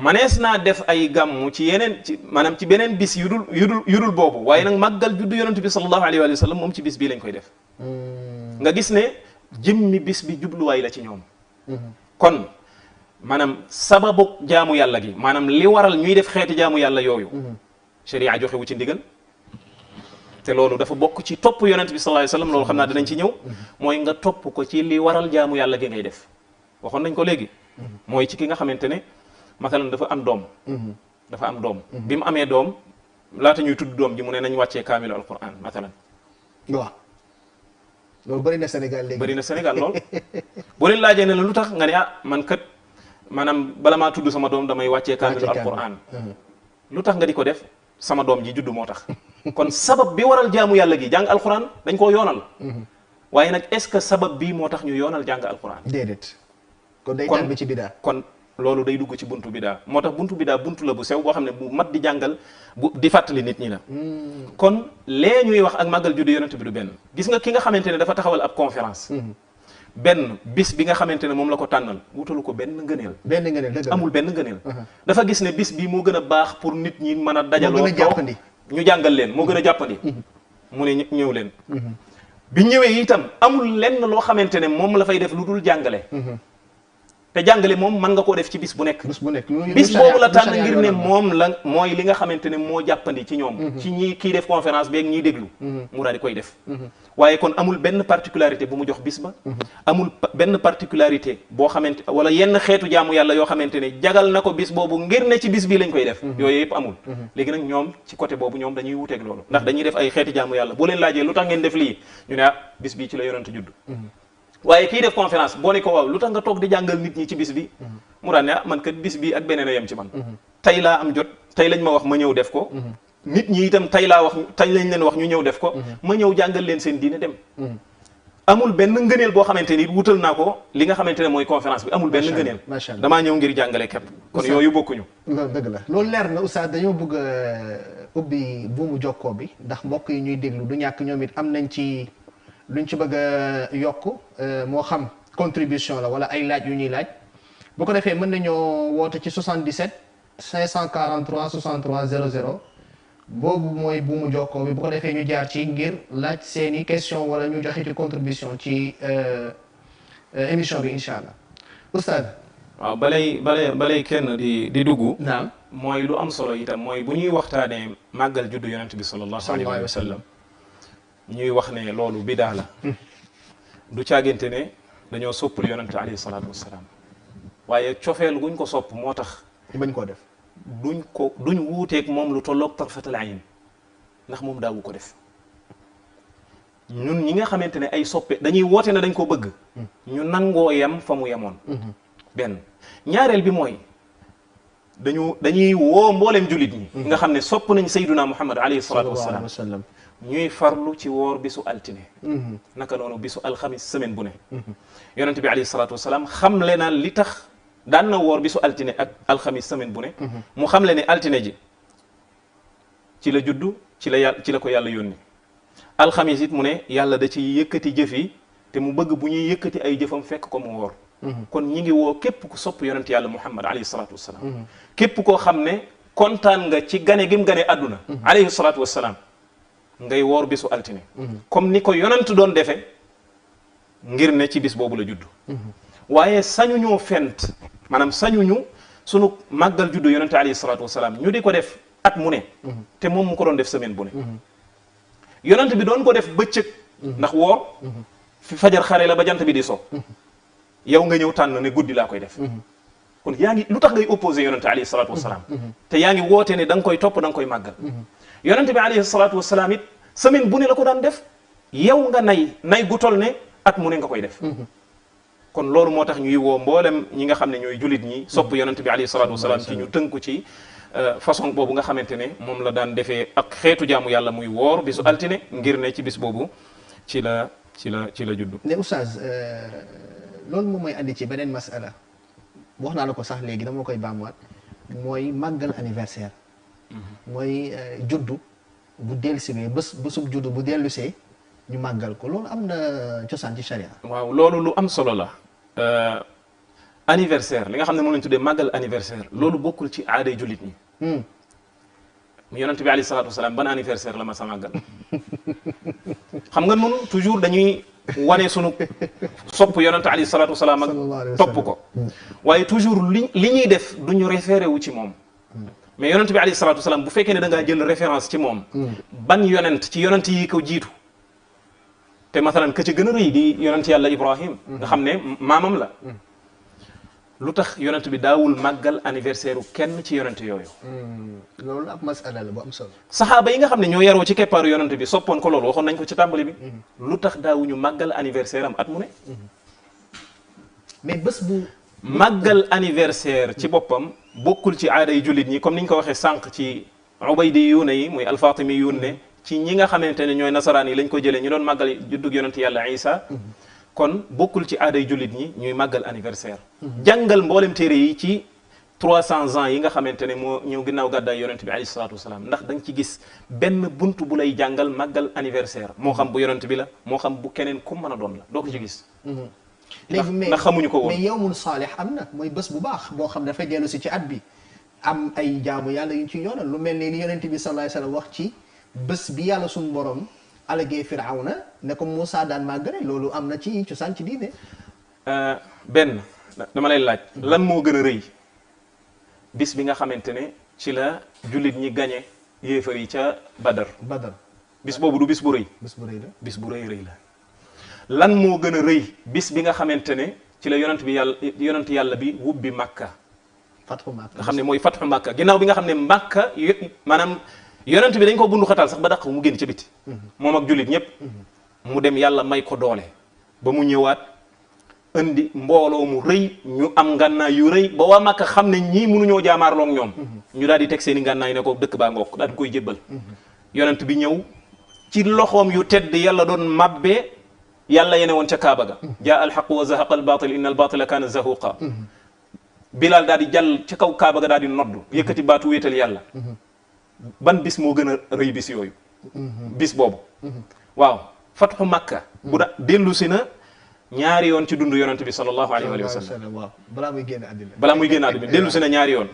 manees naa def ay gàmmu ci yeneen ci maanaam ci beneen bis yu dul boobu waaye nag màggal juddu yonent bi sallallahu alayhi wa sallam moom ci bis bii lañ koy def nga gis ne jëmmi bis bi jubluwaay la ci ñoom kon maanaam sababu jaamu yàlla gi maanaam li waral ñuy def xeeti jaamu yàlla yooyu sharia joxewu ci ndigal te loolu dafa bokk ci topp yonent bi sallallahu alayhi wasallam loolu xam naa dinañ ci ñëw mooy nga topp ko ci li waral jaamu yàlla gi ngay def waxoon nañ ko léegi mooy ci ki nga xamante ne masalan dafa am doom bi mu amee doom laata ñuy tudd doom ji mu ne nañ wàccee kaamilu alquran masalan waaw loolu bëri na Sénégal léegi bëri na Sénégal lool boo leen laajee ne la lu tax nga ne man kat maanaam bala maa tudd sama doom damay wàccee kaamilu alquran lu tax nga di ko def sama doom ji juddu moo tax kon sabab bi waral jaamu yàlla gi jàng alquran dañ koo yoonal waaye nag est-ce que sabab bii moo tax ñu yoonal jàng alquran déedéet kon day tàbbi ci bidaa kon loolu day dugg ci buntu bidaa moo tax buntu bidaa buntu la bu sew boo xam ne bu mat di jàngal bu di fàttali nit ñi la kon lee ñuy wax ak màggal juddu yonent bi du benn gis nga ki nga xamante ne dafa taxawal ab conférence benn bis bi nga xamante ne moom la ko tànnal wutalu ko benn ngëneel dëgg amul benn ngëneel dafa gis ne bis bi moo gën a baax pour nit ñi mën a dajaloo moo gën a jàppandi ñu jàngal leen moo gën a jàppandi mu ne ñëw leen bi ñëwee itam amul lenn loo xamante ne moom la fay def lu dul jàngale te jàngale moom mën nga koo def ci bis bu nekk bis boobu la tànn ngir ne moom la mooy li nga xamante ne moo jàppandi ci ñoom ci ñi kii def conférence beeg ñiy déglu mu daal di koy def waaye kon amul benn particularité bu mu jox bis ba amul benn particularité boo xamante wala yenn xeetu jaamu yàlla yoo xamante ne jagal na ko bis boobu ngir ne ci bis bii lañ koy def yooyu yëpp amul léegi nag ñoom ci côté boobu ñoom dañuy wuteeg loolu ndax dañuy def ay xeeti jaamu yàlla boo leen laajee lu tax ngeen def lii ñu ne bis bii ci la yonent judd waaye kii def conférence boo ne ko waaw lu tax nga toog di jàngal nit ñi ci bis bi mu daan ne man kat bis bi ak beneen a yem ci man tey laa am jot tey lañ ma wax ma ñëw def ko nit ñi itam tey lañ leen wax ñu ñëw def ko ma ñëw jàngal leen seen diine dem amul benn ngëneel boo xamante ni wutal naa ko li nga xamante ne mooy conférence bi amul benn ngëneel damaa ñëw ngir jàngale képp kon yooyu bokkuñu loolu dëgg la loolu leer na oustaz dañoo bëgg ubbi buumu jokkoo bi ndax mbokk yi ñuy déglu du ñàkk ñoom it am nañ ci luñ ci bëgg a yokk moo xam contribution la wala ay laaj yu ñuy laaj bu ko defee mën nañoo woote ci 77 543 63 00 boobu mooy buumu jokkoo bi bu ko defee ñu jaar ci ngir laaj seeni question wala ñu joxe ci contribution ci émission bi incha allah oustaz. waaw balay kenn di dugg. naam mooy lu am solo itam mooy bu ñuy waxtaanee màggal juddu yonent bi sallallahu alayhi wa sallam ñuy wax ne loolu bidaa la. du caaginte ne dañoo soppul yonent alayhi salaatu wasalaam waaye cofeel guñ ko sopp moo tax. bañ koo def. duñ wuuteeg moom lu tolloog tarfatal ayn ndax moom daawu ko def ñun ñi nga xamante ne ay soppe dañuy woote ne dañ ko bëgg ñu nangoo yem fa mu yemoon benn ñaareel bi mooy dañuy woo mbooleem jullit ñi nga xam ne sopp nañ sayduna muhammad alayhi salatu wasalaam ñuy farlu ci woor bisu altine naka noonu bisu alxamis semaine bu ne yonent bi alayhi salatu wasalaam xamle na li tax daan na woor bisu altine ak alxamis semaine bu ne mu xam le ne altine ji ci la juddu ci la ko yàlla yónni alxamis it mu ne yàlla da ci yëkkati jëf yi te mu bëgg bu ñuy yëkkati ay jëfam fekk ko mu woor kon ñi ngi woo képp ku sopp yonent yàlla muhammad alayhi salatu wasalaam képp koo xam ne kontaan nga ci gane gim gane àdduna alayhi salatu wasalaam ngay woor bisu altine comme ni ko yonent doon defe ngir ne ci bis boobu la juddu waaye sañuñoo fent maanaam sañuñu sunu màggal juddu yonente alayhi salatu wasalaam ñu di ko def at mu ne te moom mu ko doon def semaine bu ne yonent bi doon ko def bëccëg ndax woor fi fajar xare la ba jant bi di so yow nga ñëw tànn ne guddi laa koy def kon yaa ngi lu tax ngay opposé yonente alayhi salatu wasalaam te yaa ngi woote ne da nga koy topp da nga koy màggal yonente bi alayhi salatu wasalaam it semaine bu ne la ko daan def yow nga nay gu tol ne at mu ne nga koy def kon loolu moo tax ñuy woo mboolem ñi nga xam ne ñooy jullit ñi sopp yonent bi alayhi salaatu wasalaam ci ñu tënku ci façon boobu nga xamante ne moom la daan defee ak xeetu jaamu yàlla muy woor bisu altine ngir ne ci bis boobu ci la juddu. ne oustaz loolu moom mooy andi ci beneen masala wax naa la ko sax léegi dama koy baamuwaat mooy màggal anniversaire mooy juddu bu dellusee bésub juddu bu dellusee ñu màggal ko loolu am na cosaan ci sharia. waaw loolu lu am solo la anniversaire li nga xam ne moom lañ tuddee màggal anniversaire loolu bokkul ci aaday jullit ñi yonent bi alayhi salaatu wasalaam ban anniversaire la ma sa màggal xam nga nun toujours dañuy wane sunu sopp yonent alayhi salaatu wasalaam ak topp ko waaye toujours li ñuy def duñu référé wu ci moom mais yonent bi alayhi salaatu wasalaam bu fekkee ne da ngaa jël référence ci moom ban yonent ci yonent yi ko jiitu te mathalan ka ci gën a rëy di yonent yàlla Ibrahim nga xam ne maamam la lu tax yonent bi daawul màggal anniversaire u kenn ci yonent yooyu loolu ab masala la bu am solo saxaaba yi nga xam ne ñoo yaroo ci keppaaru yonent bi soppoon ko loolu waxoon nañ ko ci tàmbali bi lu tax daawuñu màggal anniversaire am at mu ne mais bés bu màggal anniversaire ci boppam bokkul ci aada yi jullit ñi comme niñ ko waxee sànq ci ubaydi yuuna yi muy alfatimi yuun ne ci ñi nga xamante ne ñooy nasaraan yi lañ ko jëlee ñu doon màggal juddug yonent yàlla Isa kon bokkul ci aaday jullit ñi ñuy màggal anniversaire jàngal mboolem téere yi ci 300 ans yi nga xamante ne moo ñëw ginnaaw gàddaay yonent bi alayhi salaatu wasalaam ndax da nga ci gis benn bunt bu lay jàngal màggal anniversaire moo xam bu yonent bi la moo xam bu keneen ku mën a doon la doo ko ci gis léegi ndax xamuñu ko woon mais yawmun saalih am na mooy bés bu baax boo xam dafay dellu si ci at bi am ay jaamu yàlla yu ci yoonal lu mel ne li yonent bi sallallahu alayhi wasallam wax ci bés bi yàlla suñu borom alagee Firawna ne ko Moussa daan màggale loolu am na ci cosaan ci diine benn dama lay laaj lan moo gën a rëy bis bi nga xamante ne ci la jullit ñi gañe yéefar yi ca Badar bis boobu du bis bu rëy bis bu rëy la bis bu rëy la lan moo gën a rëy bis bi nga xamante ne ci la yonent yàlla bi wubbi Makka fatxu Makka nga xam ne mooy fatxu Makka ginnaaw bi nga xam ne Makka maanaam yonent bi dañ ko bundu xataal sax ba daq mu génn ca biti moom ak jullit ñëpp mu dem yàlla may ko doole ba mu ñëwaat indi mbooloo mu rëy ñu am ngànnaay yu rëy ba waa Makka xam ne ñii mënuñoo jaamaarloog ñoom ñu daal di teg seen i ngànnaay ne ko dëkk baa ngook daal di koy jébbal yonent bi ñëw ci loxoom yu tedd yàlla doon mabbee yàlla yene woon ca Kaaba ga jaa alxaq wa zahaqa albatil inna albatila kaana zahuqa Bilal daal di jàll ca kaw Kaaba ga daal di noddu yëkkati baatu wéetal yàlla ban bis moo gën a rëy bis yooyu bis boobu waaw fatxu Makka bu da dellu si na ñaari yoon ci dund yonent bi sallallahu alayhi wa sallam waaw balaa muy génn àddina dellu si na ñaari yoon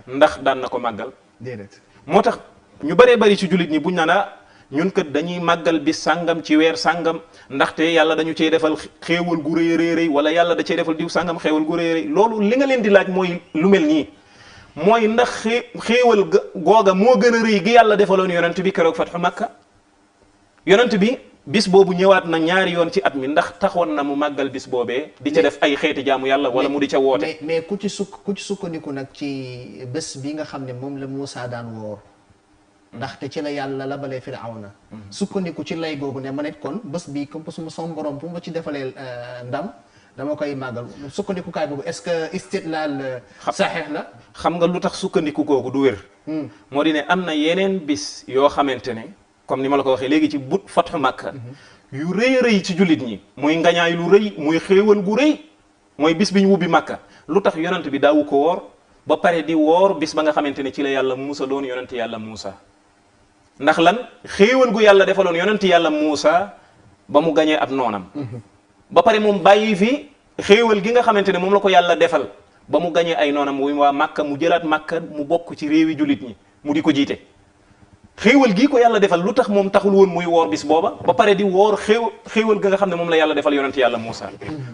ndax daan na ko màggal déedéet moo tax ñu bëree bëri ci jullit ñi buñ naan ñun kat dañuy màggal bis sàngam ci weer sàngam ndaxte yàlla dañu cey defal xéewal gu rëy rëy rëy wala yàlla da cey defal diw sàngam xéewal gu rëy rëy loolu li nga leen di laaj mooy lu mel nii mooy ndax xéewal googa moo gën a rëy gi yàlla defaloon yonent bi keroog fatxu makka yonent bi bis boobu ñëwaat na ñaari yoon ci at mi ndax taxoon na mu màggal bis boobee di ca def ay xeeti jaamu yàlla wala mu di ca woote mais ku ci sukkandiku nag ci bés bi nga xam ne moom la Moussa daan woor ndaxte ci la yàlla la balee Firawna sukkandiku ci lay googu ne ma ne kon bés bi comme suma som borom bu ma ci defalee ndam dama koy màggal sukkandiku kaay boobu est-ce que istidlaal saxiix la xam nga lu tax sukkandiku googu du wér moo di ne am na yeneen bis yoo xamante ne comme ni ma la ko waxee léegi ci but fatxu Makka yu rëy rëy ci jullit ñi muy ngañaay lu rëy muy xéewal gu rëy mooy bis bi ñu wubbi Makka lu tax yonent bi daawu ko woor ba pare di woor bis ba nga xamante ne ci la yàlla Muusa doon yonent yàlla Muusa ndax lan xéewal gu yàlla defaloon yonent yàlla Muusa ba mu gañee ab noonam ba pare moom bàyyi fi xéewal gi nga xamante ne moom la ko yàlla defal ba mu gañee ay noonam muy waa Makka mu jëlaat Makka mu bokk ci réewi jullit ñi mu di ko jiite xéewal gii ko yàlla defal lu tax moom taxul woon muy woor bis booba ba pare di woor xéewal ga nga xam ne moom la yàlla defal yonent yàlla Muusa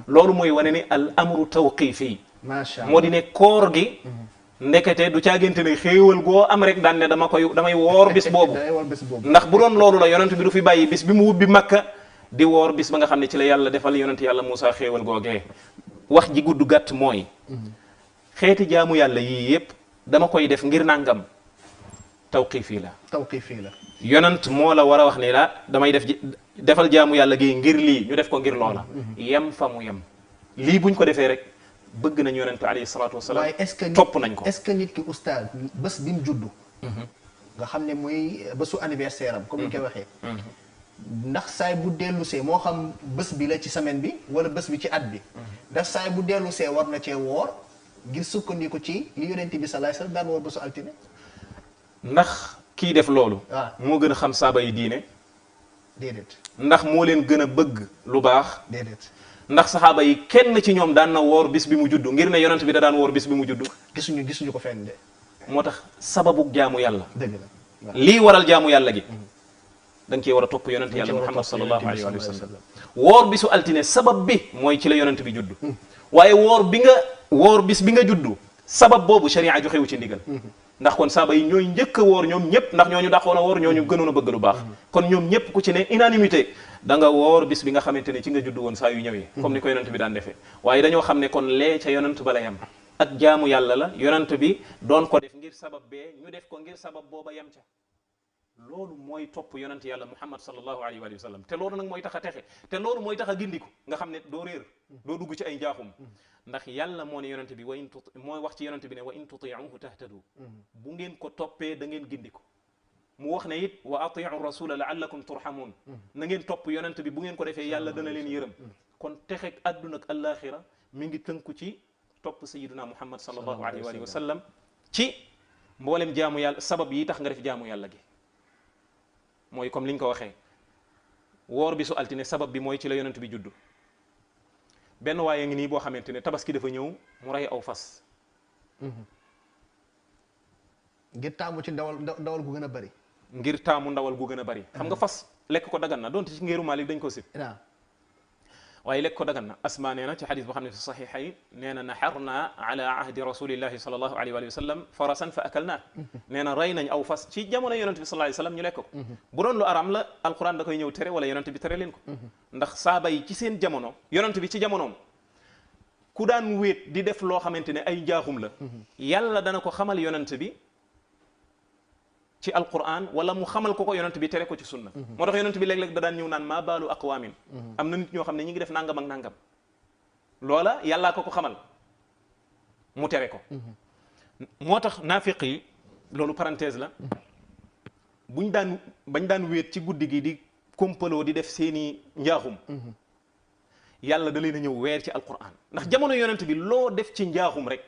loolu mooy wane ni al amru tawqifi macha Allah moo di ne koor gi ndekete du caagante ne xéewal goo am rek daan ne damay woor bis boobu ndax bu doon loolu la yonent bi du fi bàyyi bis bi mu wubbi Makka di woor bis ba nga xam ne ci la yàlla defal yonent yàlla Muusa xéewal googee wax ji gudd gàtt mooy xeeti jaamu yàlla yii yépp dama koy def ngir nangam tawqifi la yonent moo la war a wax ne la damay defal jaamu yàlla gi ngir lii ñu def ko ngir loola yem fa mu yem lii buñ ko defee rek bëgg nañ yonent alayhi salaatu wasalaam waaye est-ce que topp nañ ko est-ce que nit ki oustaz bés bi mu juddu nga xam ne muy bésu anniversaire am comme ni koy waxee ndax saay bu dellusee moo xam bés bi la ci semaine bi wala bés bi ci at bi ndax saay bu dellusee war na cee woor ngir sukkandiku ci li yonent bi sallallahu alayhi wasallam daan woor bésu altine ndax kii def loolu moo gën a xam saaba yi diine déedéet ndax moo leen gën a bëgg lu baax déedéet ndax saxaaba yi kenn ci ñoom daan na woor bis bi mu juddu ngir ne yonent bi da daan woor bis bi mu juddu gisuñu ko fenn de moo tax sababu jaamu yàlla dëgg la lii waral jaamu yàlla gi da nga cee war a topp yonent yàlla Muhammad sallallahu alayhi wa sallam woor bisu altine sabab bi mooy ci la yonent bi juddu waaye woor bis bi nga juddu sabab boobu sharia joxewu ci ndigal ndax kon saaba yi ñooy njëkk a woor ñoom ñëpp ndax ñooñu dàqoon a woor ñooñu gënoon a bëgg lu baax kon ñoom ñëpp ku ci ne unanimité da nga woor bis bi nga xamante ne ci nga juddu woon saa yu ñëwee comme ni ko yonent bi daan defee waaye dañoo xam ne kon lee ca yonent ba la yem ak jaamu yàlla la yonent bi doon ko def ngir sabab bee ñu def ko ngir sabab booba yem ca loolu mooy topp yonent yàlla Muhammad sallallahu alayhi wa sallam te loolu nag mooy tax a texe te loolu mooy tax a gindiku nga xam ne doo réer doo dugg ci ay njaaxum ndax yàlla moo ne yonent bi mooy wax ci yonent bi ne wa in tuti'uhu tahtadu bu ngeen ko toppee da ngeen gindiku mu wax ne it wa ati'u rasula la'allakum turhamun na ngeen topp yonent bi bu ngeen ko defee yàlla dana leen yërëm kon texek àdduna ak alaxira mi ngi tënku ci topp sayyiduna Muhammad sallallahu alayhi wa sallam ci mboolem jaamu yàlla sabab yi tax nga def jaamu yàlla gi mooy comme liñ ko waxee woor bisu altine sabab bi mooy ci la yonent bi juddu benn waaye ngi nii boo xamante ne tabaski dafa ñëw mu rey aw fas ngir taamu ci ndawal gu gën a bari ngir taamu ndawal gu gën a bari xam nga fas lekk ko dagan na donte ci ngeeru Maalik dañ ko sib waaye lekk ko dagan na Asma nee na ci xadis boo xam ne fi saxiixa yi nee na naxarna ala ahdi rasulillahi sallallahu alayhi wa sallam farasan fa akalna nee na rey nañ aw fas ci jamono yonent bi sallallahu alayhi wa sallam ñu lekk ko bu doon lu aram la alquran da koy ñëw tere wala yonent bi tere leen ko ndax saaba yi ci seen jamono yonent bi ci jamonoom ku daan wéet di def loo xamante ne ay njaaxum la yàlla dana ko xamal yonent bi ci alquran wala mu xamal ko yonent bi tere ko ci sunna moo tax yonent bi léeg-léeg da daan ñëw naan maa baalu aqwaamin am na nit ñoo xam ne ñi ngi def nangam ak nangam loola yàllaa ko xamal mu tere ko moo tax naafiq yi loolu parenthèse la bañ daan wéet ci guddi gi di kompaloo di def seeni njaaxum yàlla da leen a ñëw weer ci alquran ndax jamono yonent bi loo def ci njaaxum rek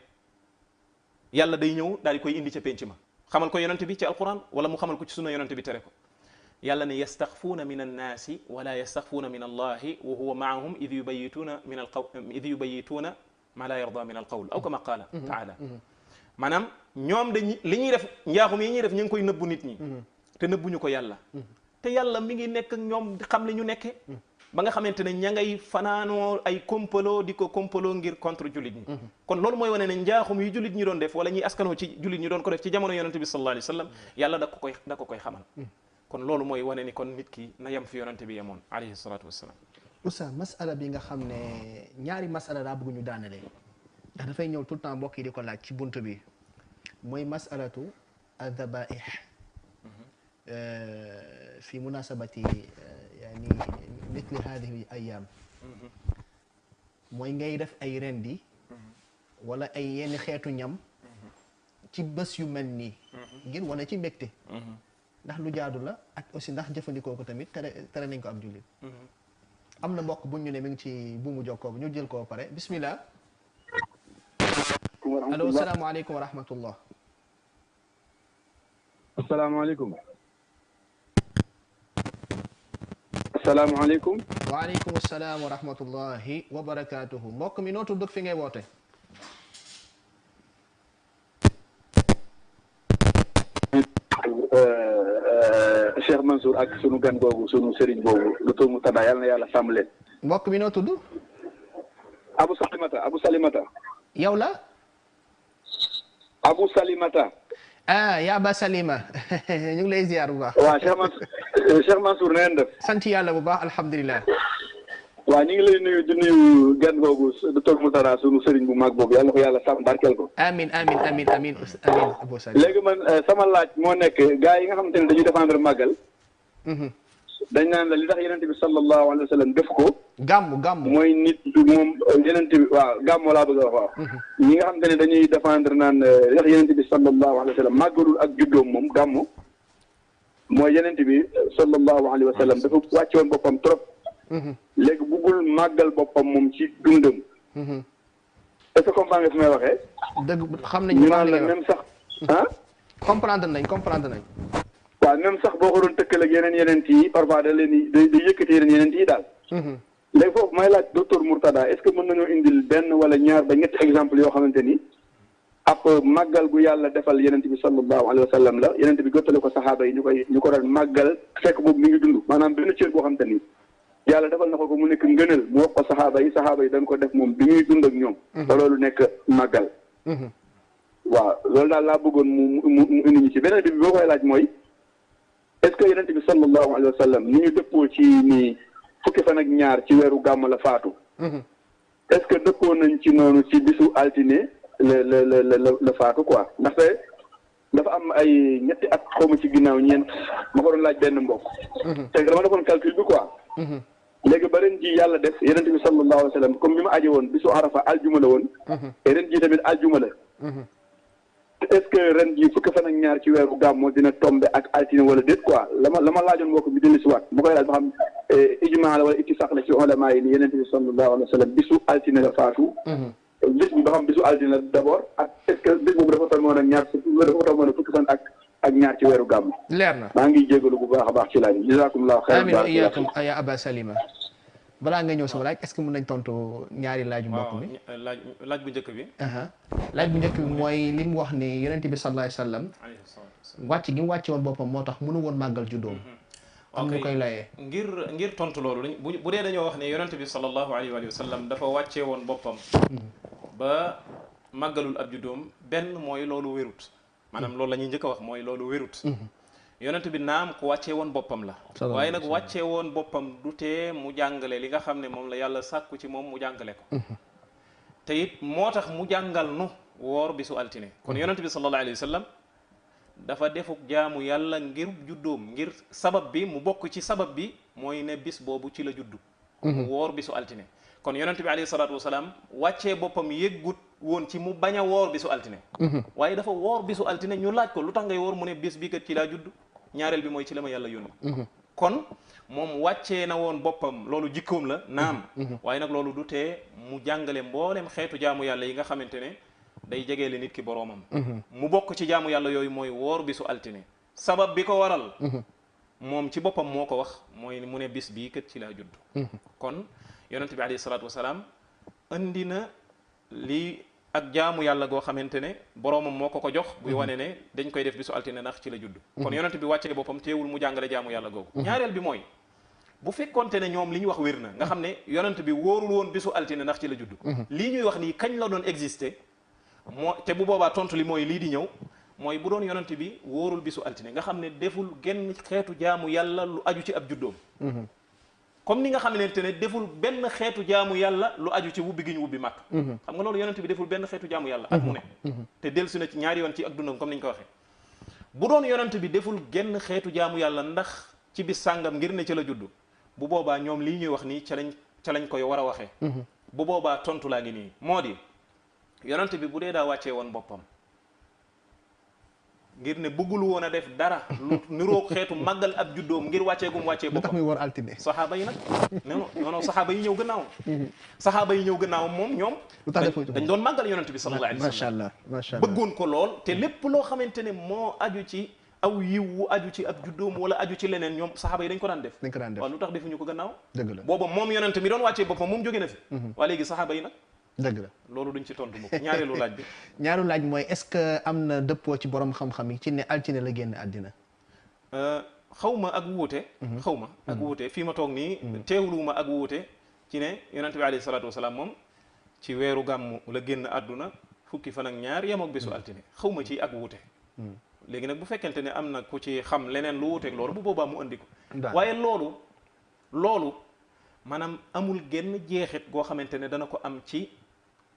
yàlla day ñëw daal di koy indi ca penc ma xamal ko yonent bi ci alquran wala mu xamal ko ci sunna yonent bi tere ko yàlla ne yastaxfuuna min annaasi wala yastaxfuuna min allahi wa huwa maahum id yubayituuna ma la yarda min alqawl aw kama qaala taala maanaam ñoom dañ li ñuy def njaaxum yi ñuy def ñu ngi koy nëbbu nit ñi te nëbbuñu ko yàlla te yàlla mi ngi nekk ak ñoom xam li ñu nekke ba nga xamante ne ña ngay fanaanoo ay complot di ko complot ngir contre jullit ñi kon loolu mooy wane ne njaaxum yi jullit ñi doon def wala ñuy askanoo ci jullit ñi doon ko def ci jamono yonente bi sallallahu alayhi wa sallam yàlla da ko koy xamal kon loolu mooy wane ni kon nit ki na yem fi yonente bi yemoon alayhi salatu wassalam. Oustaz masala bi nga xam ne ñaari masala daa bëgg ñu daanale ndax dafay ñëw tout le temps mbokk yi di ko laaj ci bunt bi mooy masalatu adhabaih fi munasabati yani mithli hadihi ayam mooy ngay def ay rendi wala ay yenn xeetu ñam ci bés yu mel nii ngir wane ci mbégte ndax lu jaadu la ak aussi ndax jëfandikoo ko tamit tere nañ ko ab jullit am na mbokk buñ ñu ne mi ngi ci buumu jokkoo bu ñu jël ko pare bismillah allo asalaamaaleykum wa rahmatullah asalaamaaleykum asalaamaaleykum waaleykum salaam wa rahmatullahi wa barakaatuhu mbokk mi noo tudd fi ngay woote Cheikh Mansour ak sunu gan googu sunu sëriñ boobu docteur Moutada yàlla na yàlla sàmm leen mbokk mi noo tudd Abu Salimata yow la Abu Salimata yaa ba Salima ñu ngi lay ziar bu baax waaw Cheikh Mansour na ngeen def sant yàlla bu baax alhamdulilah waaw ñu ngi lay nuyu di nuyu gan googu docteur Moutada sunu sëriñ bu mag boobu yàlla na ko yàlla sàmm barkeel ko amin Abu Salim léegi man sama laaj moo nekk gars yi nga xamante ne dañuy défendre màggal dañ naan la li tax yenente bi sallallahu alayhi wa sallam def ko gàmm mooy nit moom yenente bi waaw gàmmo laa bëgg a wax waaw ñi nga xamante ne dañuy défendre naan li tax yenente bi sallallahu alayhi wa sallam màggalul ak juddoom moom gàmmo mooy yenente bi sallallahu alayhi wa sallam dafa wàcce woon boppam trop léegi buggul màggal boppam moom ci dundam est-ce que comprendre nga fi may waxee dëgg xam nañ ñu naan la même sax comprendre nañ waaw même sax boo ko doon tëkkale ak yeneen yi parfois da leen di day yëkkati yeneen yi daal léegi foofu may laaj docteur Moutada est-ce que mën nañoo indil benn wala ñaar ba ñetti exemple yoo xamante ni ab màggal gu yàlla defal yenente bi sallallahu alayhi wa sallam la yenente bi gottale ko saxaaba yi ñu ko doon màggal fekk boobu mi ngi dund maanaam benn cër boo xamante ni yàlla defal na ko mu nekk ngënal mu wax ko saxaaba yi dañ ko def moom bi muy dund ak ñoom te loolu nekk màggal waaw loolu daal laa bëggoon mu indi ñu ci beneen bi boo koy laaj mooy est-ce que yenente bi sallallahu alayhi wa sallam ni ñu dëppoo ci ni fukki fan ak ñaar ci weeru gàmm la faatu est-ce que dëppoo nañ ci noonu ci bisu altine la faatu quoi ndaxte dafa am ay ñetti at xawma ci ginnaaw ñeent ma ko doon laaj benn mbokk te dama defoon calcul bi quoi léegi ba ren ji yàlla def yenente bi sallallahu alayhi wa sallam comme bi ma aje woon bisu arafa aljuma la woon et ren ji tamit aljuma la est-ce que ren jii fukki fan ak ñaar ci weeru gàmmu dina tombe ak altine wala déet quoi la ma laajoon mbokk bi dellu si waat bu koy laaj ba xam ijmaa la wala ittifaq la ci ulama yi ni yenente bi sallallahu alayhi wa sallam bisu altine la faatu bis bi ba xam bisu altine la d'abord ak est-ce que bis boobu dafa tomboon ak ñaar fukki fan ak ñaar ci weeru gàmmu leer na maa ngi jégalu bu baax a baax ci laaj bi jazakumullahu xayran amin wa iyaakum ya Aba Salima balaa nga ñëw sama laaj est-ce que mën nañ tontu ñaari laaju mbokk mi laaj bu njëkk bi laaj bu njëkk bi mooy li mu wax ni yonent bi sallallahu alayhi wa sallam wàcc gi mu wàcce woon boppam moo tax mënu woon màggal juddoom am ñu koy layee ngir tontu loolu bu dee dañoo wax ne yonent bi sallallahu alayhi wa sallam dafa wàcce woon boppam ba màggalul ab juddoom benn mooy loolu wérut maanaam loolu la ñuy njëkk a wax mooy loolu wérut yonent bi naam ku wàccee woon boppam la waaye nag wàccee woon boppam du tee mu jàngale li nga xam ne moom la yàlla sàkku ci moom mu jàngale ko te it moo tax mu jàngal nu woor bisu altine kon yonent bi sallallahu alayhi wa sallam dafa defuk jaamu yàlla ngir juddoom ngir sabab bi mu bokk ci sabab bi mooy ne bis boobu ci la juddu mu woor bisu altine kon yonent bi alayhi salaatu wasalaam wàccee boppam yëggut woon ci mu bañ a woor bisu altine waaye dafa woor bisu altine ñu laaj ko lu tax ngay woor mu ne bis bi kat ci laa judd ñaareel bi mooy ci la ma yàlla yónni kon moom wàccee na woon boppam loolu jikkoom la naam waaye nag loolu du tee mu jàngale mboolem xeetu jaamu yàlla yi nga xamante ne day jegeele nit ki boroomam mu bokk ci jaamu yàlla yooyu mooy woor bisu altine sabab bi ko waral moom ci boppam moo ko wax mooy mu ne bis bii kat ci laa judd kon yonent bi alayhi salaatu wasalaam andi na li ak jaamu yàlla goo xamante ne boroomam moo ko jox buy wane ne dañ koy def bisu altine ndax ci la judd kon yonent bi wàccee boppam teewul mu jàngale jaamu yàlla googu ñaareel bi mooy bu fekkonte ne ñoom li ñu wax wér na nga xam ne yonent bi wóorul woon bisu altine ndax ci la judd lii ñuy wax nii kañ la doon exister moo te bu boobaa tontu li mooy lii di ñëw mooy bu doon yonent bi wóorul bisu altine nga xam ne deful genn xeetu jaamu yàlla lu aju ci ab juddoom comme ni nga xamante ne deful benn xeetu jaamu yàlla lu aju ci wubbi gi ñu wubbi màkk xam nga loolu yonent bi deful benn xeetu jaamu yàlla at mu ne te dellusi na ci ñaari yoon ci ak dundam comme ni ñu ko waxee bu doon yonent bi deful genn xeetu jaamu yàlla ndax ci bis sàngam ngir ne ci la judd bu boobaa ñoom lii ñuy wax nii ca lañ koy war a waxee bu boobaa tontu laa ngi nii moo di yonent bi bu dee daa wàccee woon boppam ngir ne bëggul woon a def dara lu niroog xeetu màggal ab juddoom ngir wàccee boppam lu tax muy war altine saxaaba yi nag non saxaaba yi ñëw gannaaw saxaaba yi ñëw gannaaw moom ñoom dañ doon màggal yonent bi sallallahu alayhi wa sallam macha allah bëggoon ko lool te lépp loo xamante ne moo aju ci aw yiw wu aju ci ab juddoom wala aju ci leneen ñoom saxaaba yi dañ ko daan def waaw lu tax defuñu ko gannaaw dëgg la booba moom yonent mi doon wàccee boppam moom jóge na fi waa léegi saxaaba yi nag dëgg la loolu duñ ci tontu mukk ñaareelu laaj bi ñaareelu laaj mooy est-ce que am na dëppoo ci borom xam-xam yi ci ne altine la génn àddina xaw ma ak wuute xaw ma ak wuute fii ma toog nii teewluwuma ak wuute ci ne yonent bi alayhi salaatu wasalaam moom ci weeru gàmmu la génn àdduna fukki fan ak ñaar yem ak bésu altine xaw ma ci ak wuute léegi nag bu fekkente ne am na ku ci xam leneen lu wuuteeg loolu bu boobaa mu andi ko waaye loolu maanaam amul genn jeexit goo xamante ne dana ko am ci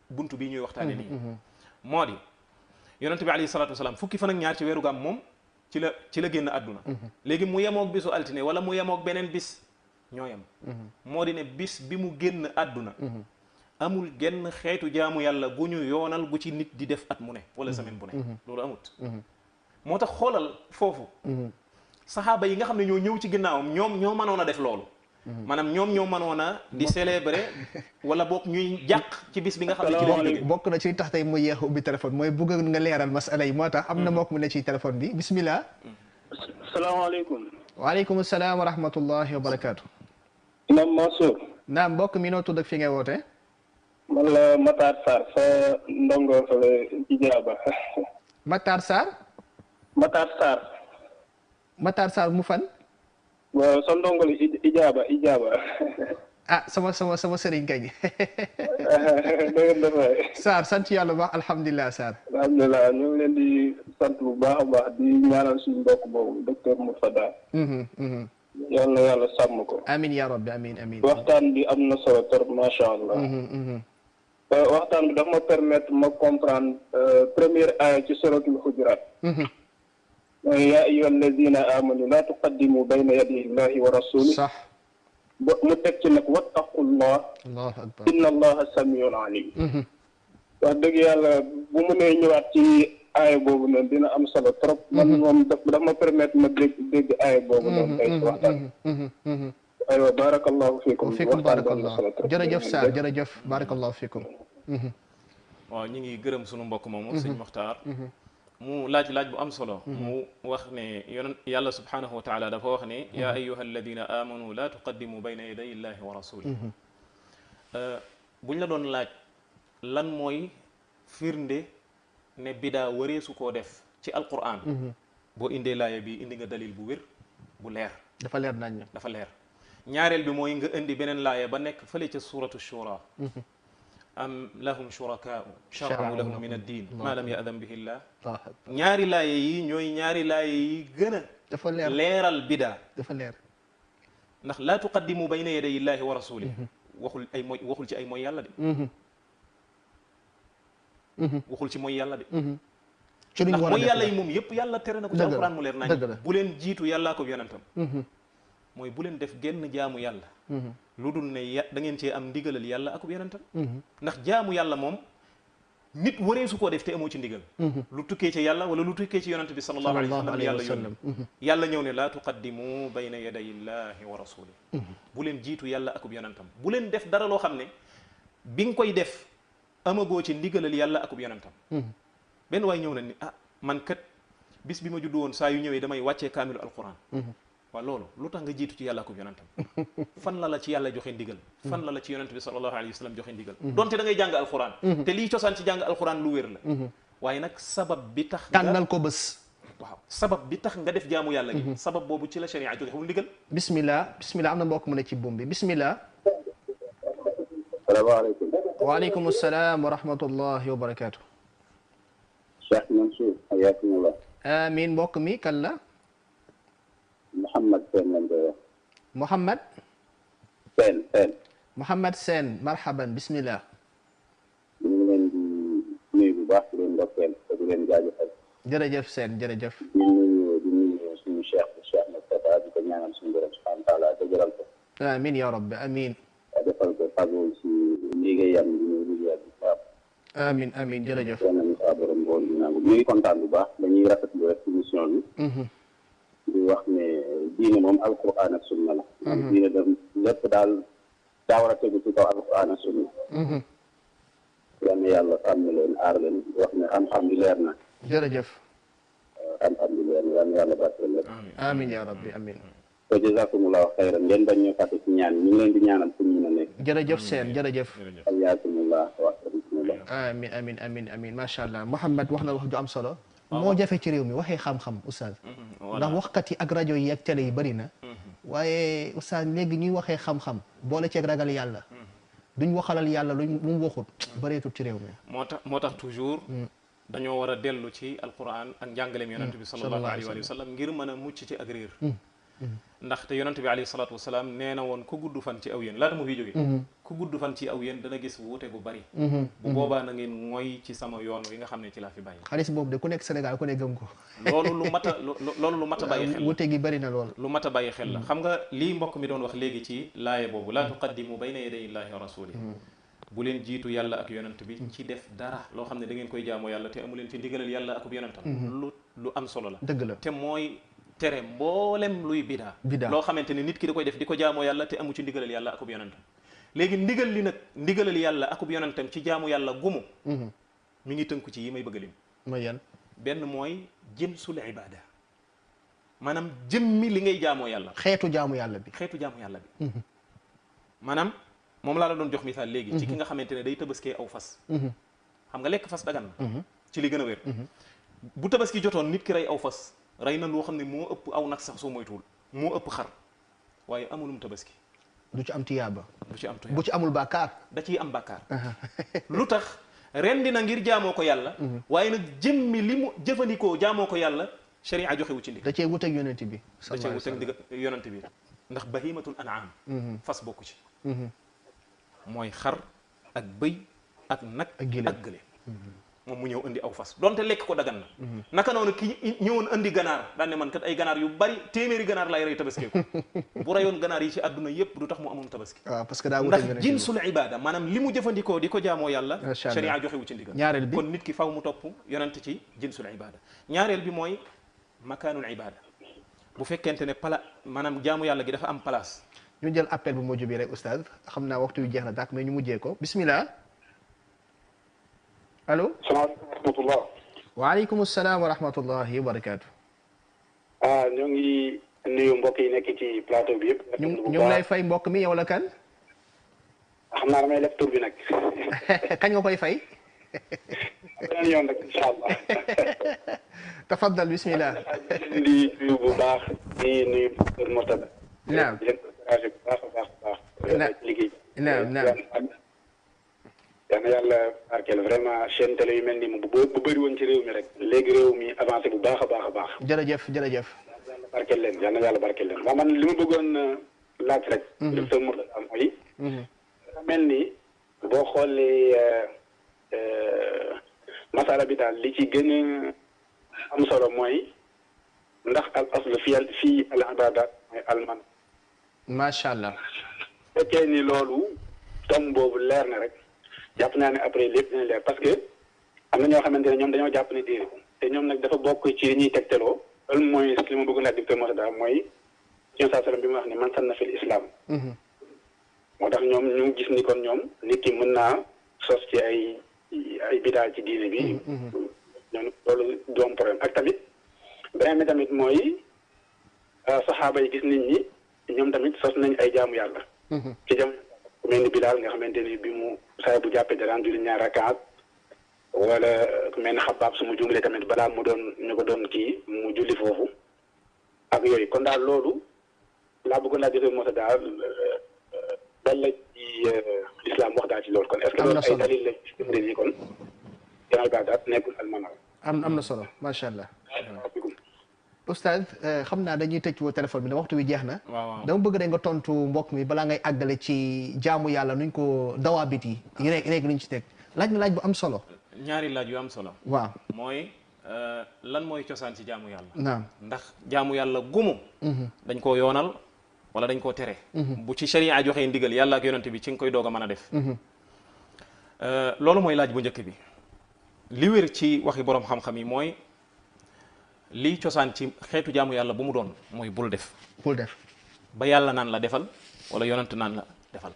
buntu bii ñuy waxtaane nii moo di yonent bi alayhi salaatu wasalaam fukki fan ak ñaar ci weeru gàmm moom ci la génn àdduna léegi mu yemoog bisu altine wala mu yemoog beneen bis ñoo yem moo di ne bis bi mu génn àdduna amul genn xeetu jaamu yàlla gu ñu yoonal gu ci nit di def at mu ne wala semaine bu ne loolu amut moo tax xoolal foofu saxaaba yi nga xam ne ñoo ñëw ci ginnaawam ñoom ñoo mënoon a def loolu maanaam ñoom ñoo mënoon a di célébrer wala boog ñuy jàq ci bis bi nga xam ne ci lañ bokk na ci tax tey mu yeex ubbi téléphone mooy bëgg nga leeral masala yi moo tax am na mbokk mu ne ci téléphone bi bismillah salaamaaleykum waaleykum salaam wa rahmatullahi wa barakaatu imam Mansour naam mbokk mi noo tudd ak fi ngay woote man la Matar Sarr fa ndongo fa ijaaba Matar Sarr Matar Sarr mu fan waaw sa ndongol ijaaba ah sama sëriñ kañ Sarr sant yàlla bu baax alhamdulilah Sarr alhamdulilah ñu ngi leen di sant bu baax a baax di ñaanal suñu mbokk boobu docteur Mourtada yal na yàlla sàmm ko amin ya rabbi amin waxtaan bi am na solo trop macha allah waxtaan bi dafa ma permettre ma comprendre première aaya ci suratul Hujurat yaa ayyuha alladina amanu laa tuqaddimu bayna yaday illahi wa rasuli sax mu teg ci nag wattaqullah allahu akbar inna allaha samiun alim wax dëgg yàlla bu mu nee ñëwaat ci aaya boobu noonu dina am solo trop man moom dafa ma permettre ma dégg aaya boobu noonu tey waxtaan aywa barakallahu fiikum barakallah jërëjëf Sarr jërëjëf barakallahu fiikum waaw ñu ngi gërëm sunu mbokk moomu sëñ Mokhtar mu laaj bu am solo mu wax ne yàlla subhanahu wa taala dafa wax ne yaa ayyuha alladina amanu la tuqaddimu bayna yaday illahi wa rasulih buñ la doon laaj lan mooy firnde ne bidaa waree su koo def ci alquran boo indee laaya bi indi nga dalil bu wér bu leer dafa leer nañ dafa leer ñaareel bi mooy nga indi beneen laaya ba nekk fële ca suratu shura am lahum shurakaa'u shara'u lahum min ad-diin maa lam ya'zan bihi llah ñaari laaye yi ñooy ñaari laaye yi gën a dafa leer leeral bidaa dafa leer ndax laa tuqaddimu bayna yaday illahi wa rasulih waxul ci ay mooy yàlla de waxul ci mooy yàlla de ndax mooy yàlla yi moom yëpp yàlla tere na ko ci alquran mu leer nañ bu leen jiitu yàllaa ko yonentam mooy bu leen def genn jaamu yàlla lu dul ne da ngeen cee am ndigalal yàlla akub yonentam ndax jaamu yàlla moom nit waree su koo def te amoo ci ndigal lu tukkee ci yàlla wala lu tukkee ci yonent bi sallallahu alayhi wa sallam yàlla yónni yàlla ñëw ne laa tuqaddimu bayna yaday illahi wa rasulih bu leen jiitu yàlla akub yonentam bu leen def dara loo xam ne bi nga koy def amagoo ci ndigalal yàlla akub yonentam benn waay ñëw na ni man kat bis bi ma juddu woon saa yu ñëwee damay wàccee kaamilu alquran waaw loolu lu tax nga jiitu ci yàlla ak yonentam fan la ci yàlla joxe ndigal fan la ci yonent bi sallallahu alayhi wa sallam joxe ndigal donte da ngay jàng alquran te lii cosaan ci jàng alquran lu wér la waaye nag sabab bi tax tànnal ko bés waaw sabab bi tax nga def jaamu yàlla gi sabab boobu ci la sharia joxe wul ndigal bismillah am na mbokk mu ne ci buum bi bismillah salaamaaleykum. waaleykum salaam wa rahmatullahi wa barakaatu. Cheikh Mansour hayaakumullah. amiin mbokk mi kan la. Mouhamed Sène lañ koy wax. Mouhamed. Sène. Mouhamed Sène marhaban bismillah. ñu ngi leen di nuyu bu baax di leen ndokkeel te di leen jaajëfal. jërëjëf Sène jërëjëf. di nuyu suñu Cheikh Moustapha di ko ñaanal suñu borom subhanahu wa taala dëgëral ko. amiin ya rabbi amiin. defal ko fago ci liggéeyam bi ñuy liggéeyal bu baax. amiin jërëjëf. nañu saa borom bool bi nangu ñu ngi kontaan bu baax dañuy rafetlu rek émission bi. di wax ne diine moom alquran ak sunna la. diine da lépp daal daa war a tegu ci kaw alquran ak sunna. yal na yàlla sàmm leen aar leen wax ne xam-xam bi leer na. jërëjëf. xam-xam bi leer na yal na yàlla barkeel leen. amiin ya rabbi amiin. wa jazakumullahu xayran ngeen bañ ñoo fàtte ci ñaan ñu ngi leen di ñaanal fu ñu mën a nekk. jërëjëf Sène jërëjëf. hayaakumullah wa rahmatullah. amiin macha allah Mouhamed wax na wax ju am solo. moo jafe ci réew mi waxee xam-xam oustaz. ndax waxkat yi ak rajo yi ak télé yi bëri na. waaye oustaz léegi ñuy waxee xam-xam boole ceeg ragal yàlla. duñ waxalal yàlla luñ mu waxut bëreetut ci réew mi. moo tax toujours. dañoo war a dellu ci alquran ak njàngaleem yonent bi sallallahu alayhi wa sallam ngir mën a mucc ci ak réer. ndaxte yonent bi alayhi salaatu wasalaam nee na woon ku gudd fan ci aw yéen laata mu fiy jóge ku gudd fan ci aw yéen dana gis wuute bu bari bu boobaa na ngeen mooy ci sama yoon wi nga xam ne ci laa fi bàyyi xaalis boobu de ku nekk Sénégal ku ne gëm ko loolu lu mat a bàyyi xel wuute gi bari na lool lu mat a bàyyi xel la xam nga lii mbokk mi doon wax léegi ci laaye boobu laa tuqaddimu bayna yaday illahi wa rasulih bu leen jiitu yàlla ak yonent bi ci def dara loo xam ne da ngeen koy jaamoo yàlla te amu leen ci ndigalal yàlla ak yonentam lu am solo la dëgg la te mooy tere mboolem luy bidaa loo xamante ne nit ki da koy def di ko jaamoo yàlla te amu ci ndigalal yàlla akub yonentam léegi ndigal li nag ndigalal yàlla akub yonentam ci jaamu yàlla gumu mi ngi tënku ci yi may bëgg a lim mooy yan benn mooy jinsul ibada maanaam jëmmi li ngay jaamoo yàlla xeetu jaamu yàlla bi maanaam moom laa la doon jox misaal léegi ci ki nga xamante ne day tabaskee aw fas xam nga lekk fas dagan na ci li gën a wér bu tabaski jotoon nit ki rey aw fas rey na loo xam ne moo ëpp aw nag sax soo moytuwul moo ëpp xar waaye amulum tabaski du ci am tiyaaba bu ci amul bàkkaar da ciy am bàkkaar lu tax rendi na ngir jaamoo ko yàlla waaye nag jëmmi li mu jëfandikoo jaamoo ko yàlla sharia joxewu ci ndigal da cee wuteeg yonent bi da cee wuteeg ndigal yonent bi ndax bahimatul an'am fas bokku ci mooy xar ak bëy ak nag ak gëléem moom mu ñëw indi aw fas donte lekk ko dagan na naka noonu ki ñëwoon indi ganaar daan ne man kat ay ganaar yu bari téeméeri ganaar laay rey tabaski ko bu reyoon ganaar yi ci àdduna yépp du tax mu amum tabaski waaw parce que daa ndax jinsul ibada maanaam li mu jëfandikoo di ko jaamoo yàlla sharia joxewu ci ndigal ñaareel bi kon nit ki faw mu topp yonent ci jinsul ibada ñaareel bi mooy makaanul ibada bu fekkente ne maanaam jaamu yàlla gi dafa am place ñu jël appel bu mujj bi rek oustaz xam naa waxtu yu jeex na dàq mais ñu mujjee ko bismillah allo salaamaaleykum wa rahmatullah waaleykum salaam wa rahmatullahi wa barakaatu ñoo ngi nuyu mbokk yi nekk ci plateau bi yëpp ñu ngi lay fay mbokk mi yow la kan xam naa damay lef tur bi nag kañ nga koy fay beneen yoon nag incha allah tafaddal bismillah di nuyu bu baax di nuyu Dr Mourtada naam di leen encouragé bu baax a baax liggéey naam yal na yàlla barkeel vraiment chaîne télé yu mel ni bu bëri woon ci réew mi rek léegi réew mi avancé bu baax a baax jërëjëf yàlla barkeel leen yal na yàlla barkeel leen waaw man li ma bëggoon laaj rek docteur Mourtada mooy dafa mel ni boo xoolee masala bi daal li ci gën a am solo mooy ndax al aslu fii al ibadat mooy alman macha allah fekkee ni loolu tom boobu leer na rek jàpp naa ne après lépp dina leer parce que am na ñoo xamante ne ñoom dañoo jàpp ne diine te ñoom nag dafa bokk ci li ñuy tegtaloo loolu mooy li ma bëgg laaj docteur Mourtada mooy yon saa sallam bi mu wax ne man sanna fil islam moo tax ñoom ñu gis ni kon ñoom nit ki mën naa sos ci ay bidaa ci diine bi ñoom loolu doom problème ak tamit beneen bi tamit mooy saxaaba yi gis nit ñi ñoom tamit sos nañ ay jaamu yàlla. ci jamono ku mel ni Bilaal nga xamante ni bi mu saa bu jàppee daraan julli ñaar rakaat wala ku mel ni Xabbaab su mu jumlee tamit balaa mu doon ñu ko doon kii mu julli foofu ak yooyu kon daal loolu laa bëggoon laa jëfee moo tax daal lan la ci islam wax daal ci loolu kon est-ce que loolu ay dalil la ci kon gannaaw gaa daal nekkul almanal am na solo macha allah. Oustaz xam naa dañuy tëj woo téléphone bi ne waxtu wi jeex na. dama bëgg rek nga tontu mbokk mi balaa ngay àggale ci jaamu yàlla nuñ ko dawaabit yi rek nuñ ci teg laaj na laaj bu am solo. ñaari laaj yu am solo. waaw mooy lan mooy cosaan ci jaamu yàlla. naam ndax jaamu yàlla gumu. dañ koo yoonal wala dañ koo tere. bu ci sharia joxee ndigal yàlla ak yonent bi ci nga koy doog a mën a def. loolu mooy laaj bu njëkk bi. li wér ci waxi borom xam-xam yi mooy. lii cosaan ci xeetu jaamu yàlla bu mu doon mooy bul def ba yàlla naan la defal wala yonent naan la defal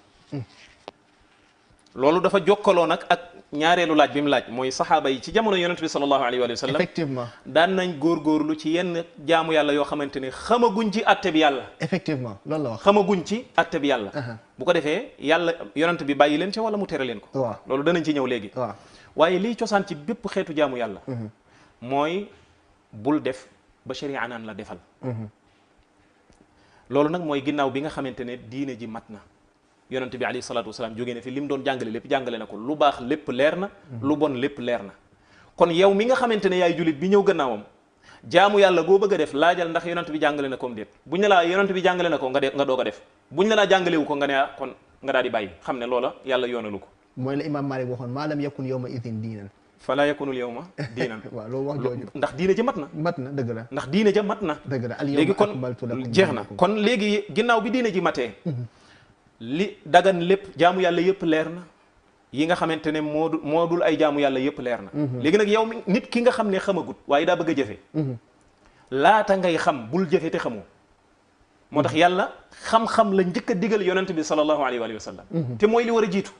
loolu dafa jokkaloo nag ak ñaareelu laaj bi mu laaj mooy saxaaba yi ci jamono yonent bi sallallahu alayhi wa sallam effectivement daan nañ góorgóorlu ci yenn jaamu yàlla yoo xamante ne xamaguñ ci atte bi yàlla effectivement loolu la wax xamaguñ ci atte bi yàlla bu ko defee yàlla yonent bi bàyyi leen ca wala mu tere leen ko waaw loolu danañ ci ñëw léegi waaw waaye lii cosaan ci bépp xeetu jaamu yàlla mooy bul def ba sharia naan la defal loolu nag mooy ginnaaw bi nga xamante ne diine ji mat na yonent bi alayhi salaatu wasalaam jógee ne fi li mu doon jàngale lépp jàngale na ko lu baax lépp leer na lu bon lépp leer na kon yow mi nga xamante ne yaay julit bi ñëw gannaawam jaamu yàlla goo bëgg a def laajal ndax yonent bi jàngale na ko déet buñ ne laa yonent bi jàngale na ko nga doog a def buñ ne laa jàngalewu ko nga ne kon nga daal di bàyyi xam ne loola yàlla yoonalu ko mooy la imam Malik waxoon maa lam yakun yawma idin diinan fala yakunul yawma diinan waaw loolu wax jooju ndax diine ja mat na dëgg la ndax diine ja mat na dëgg la léegi kon jeex na kon léegi ginnaaw bi diine ji matee li dagan lépp jaamu yàlla yëpp leer na yi nga xamante ne moo dul ay jaamu yàlla yëpp leer na léegi nag yow nit ki nga xam ne xamagut waaye daa bëgg a jëfe laata ngay xam bul jëfe te xamoo moo tax yàlla xam-xam la njëkk a digal yonent bi sallallahu alayhi wa sallam te mooy li war a jiitu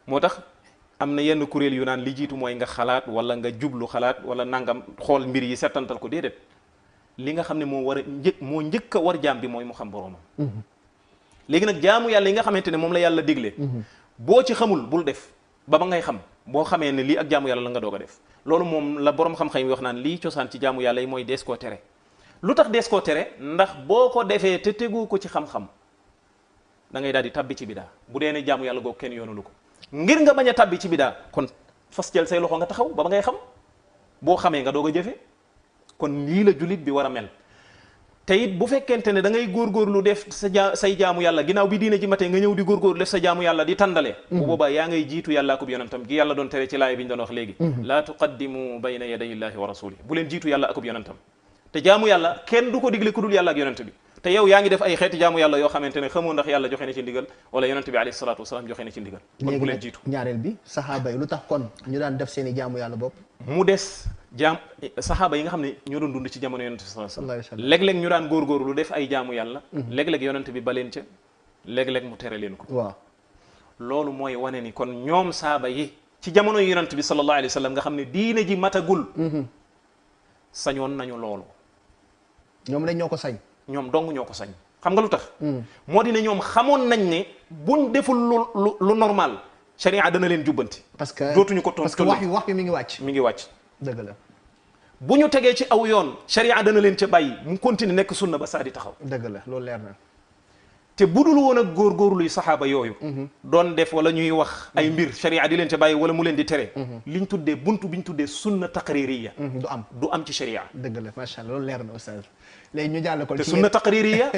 moo tax am na yenn kuréel yu naan li jiitu mooy nga xalaat wala nga jublu xalaat wala nangam xool mbir yi settantal ko déedéet li nga xam ne moo njëkk a war jaam bi mooy mu xam boroomam léegi nag jaamu yàlla yi nga xamante ne moom la yàlla digle boo ci xamul bul def ba ngay xam boo xamee ne lii ak jaamu yàlla la nga doog a def loolu moom la borom xam-xam yi wax naan lii cosaan ci jaamu yàlla yi mooy dees koo tere lu tax dees koo tere ndax boo ko defee te tegu ko ci xam-xam da ngay daal di tabbi ci bidaa bu dee ne jaamu yàlla googu kenn yoonalu ko ngir nga bañ a tabbi ci bidaa kon fas jël say loxo nga taxaw ba ngay xam boo xamee nga doog a jëfe kon lii la julit bi war a mel te it bu fekkente ne da ngay góorgóorlu def say jaamu yàlla ginnaaw bi diine ji matee nga ñëw di góorgóorlu def sa jaamu yàlla di tàndale bu boobaa yaa ngay jiitu yàlla akub yonentam gi yàlla doon tere ci laay bi ñu doon wax léegi laa tuqaddimu bayna yaday illahi wa rasuli bu leen jiitu yàlla akub yonentam te jaamu yàlla kenn du ko digle ku dul yàlla ak yonent bi te yow yaa ngi def ay xeeti jaamu yàlla yoo xamante ne xamoo ndax yàlla joxe na ci ndigal wala yonent bi alayhi salaatu wasalaam joxe na ci ndigal kon bu leen jiitu ñaareel bi saxaaba yi lu tax kon ñu daan def seen i jaamu yàlla bopp mu des saxaaba yi nga xam ne ñoo doon dund ci jamono yonent bi sallallahu alayhi wasallam léeg-léeg ñu daan góorgóorlu def ay jaamu yàlla léeg-léeg yonent bi baleen ca léeg-léeg mu tere leen ko waaw loolu mooy wane ni kon ñoom saaba yi ci jamono yonent bi sallallahu alayhi wasallam nga xam ne diine ji matagul sañoon nañu loolu ñoom lañ ñoo ko sañ ñoom dong ñoo ko sañ xam nga lu tax moo di ne ñoom xamoon nañ ne buñ deful lu normal sharia dana leen jubbanti parce que dootuñu ko parce que wax bi mi ngi wàcc dëgg la bu ñu tegee ci aw yoon sharia dana leen ca bàyyi mu continue nekk sunna ba saa di taxaw dëgg la loolu leer na te budul woon ak góorgóorluy saxaaba yooyu doon def wala ñuy wax ay mbir sharia di leen ca bàyyi wala mu leen di tere liñ tuddee buntu biñ tuddee sunna taqririya du am ci sharia dëgg la macha allah loolu leer na oustaz léegi ñu jàll ko te sunna taqririya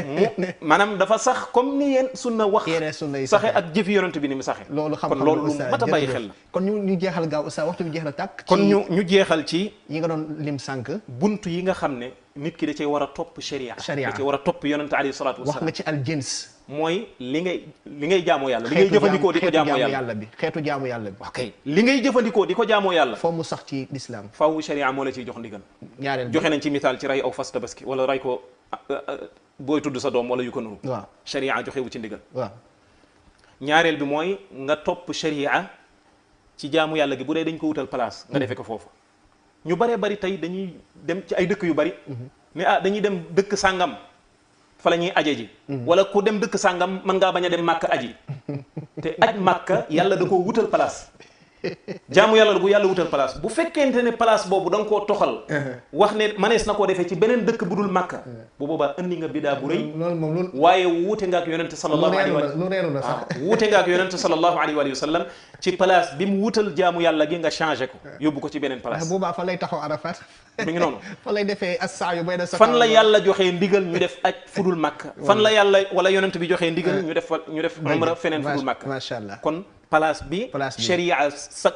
maanaam dafa sax comme ni yéen sunna wax saxe ak jëfi yonent bi ni mu saxe loolu xam kon loolu lu mat a bàyyi xel la kon ñu jeexal gaaw oustaz waxtu bi jeex na tàkk kon ñu jeexal ci yi nga doon lim sànq buntu yi nga xam ne nit ki da cee war a topp sharia da cee war a topp yonent alayhi salaatu wasalaam wax nga ci al jins mooy li ngay jaamoo yàlla li ngay jëfandikoo di ko jaamoo yàlla bi xeetu jaamu yàlla bi ok li ngay jëfandikoo di ko jaamoo yàlla foo mu sax ci l'islam faaw sharia moo la ciy jox ndigal ñaareel joxe nañ ci misaal ci ray aw fas tabaski wala ray ko booy tudd sa doom wala yu ko nuru waaw sharia joxewu ci ndigal waaw ñaareel bi mooy nga topp sharia ci jaamu yàlla gi bu dee dañ ko wutal place nga defee ko foofu ñu baree bari tey dañuy dem ci ay dëkk yu bari ne dañuy dem dëkk sàngam fa la ñuy aje ji wala ku dem dëkk sàngam mën ngaa bañ a dem màkka aji te aj màkka yàlla da koo wutal place jaamu yàlla la bu yàlla wutal place bu fekkente ne place boobu da nga koo toxal wax ne manees na koo defee ci beneen dëkk bu dul màkka bu boobaa indi nga bidaa bu rëy waaye wuute nga ak yonente sallallahu alayhi wuute nga ak yonente sallallahu alayhi wa sallam ci place bi mu wutal jaamu yàlla gi nga changé ko yóbbu ko ci beneen place boobaa fa lay taxaw Arafat mi ngi noonu fa lay defee as-sa'yu bayna safa fan la yàlla joxee ndigal ñu def aj fudul màkka fan la yàlla wala yonente bi joxee ndigal ñu def umra feneen fudul màkka macha allah kon place bi sharia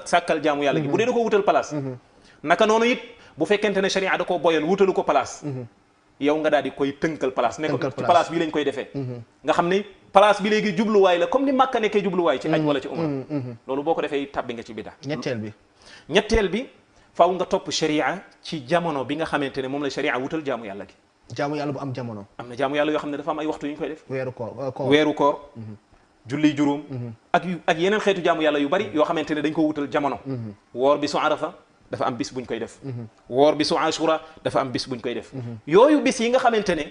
sàkkal jaamu yàlla gi bu dee da ko wutal place naka noonu it bu fekkente ne sharia da koo boyal wutalu ko place yow nga daal di koy tënkal place ne ko ci place bi lañ koy defee nga xam ne place bi léegi jubluwaay la comme ni Makka nekkee jubluwaay ci aj wala ci umra loolu boo ko defee tabbi nga ci bida ñetteel bi faaw nga topp sharia ci jamono bi nga xamante ne moom la sharia wutal jaamu yàlla gi jaamu yàlla bu am jamono am na jaamu yàlla yoo xam ne dafa am ay waxtu yu ñu koy def weeru koor julli juróom ak yeneen xeetu jaamu yàlla yu bari yoo xamante ne dañ ko wutal jamono woor bisu arafa dafa am bis buñ koy def woor bisu ashura dafa am bis buñ koy def yooyu bis yi nga xamante ne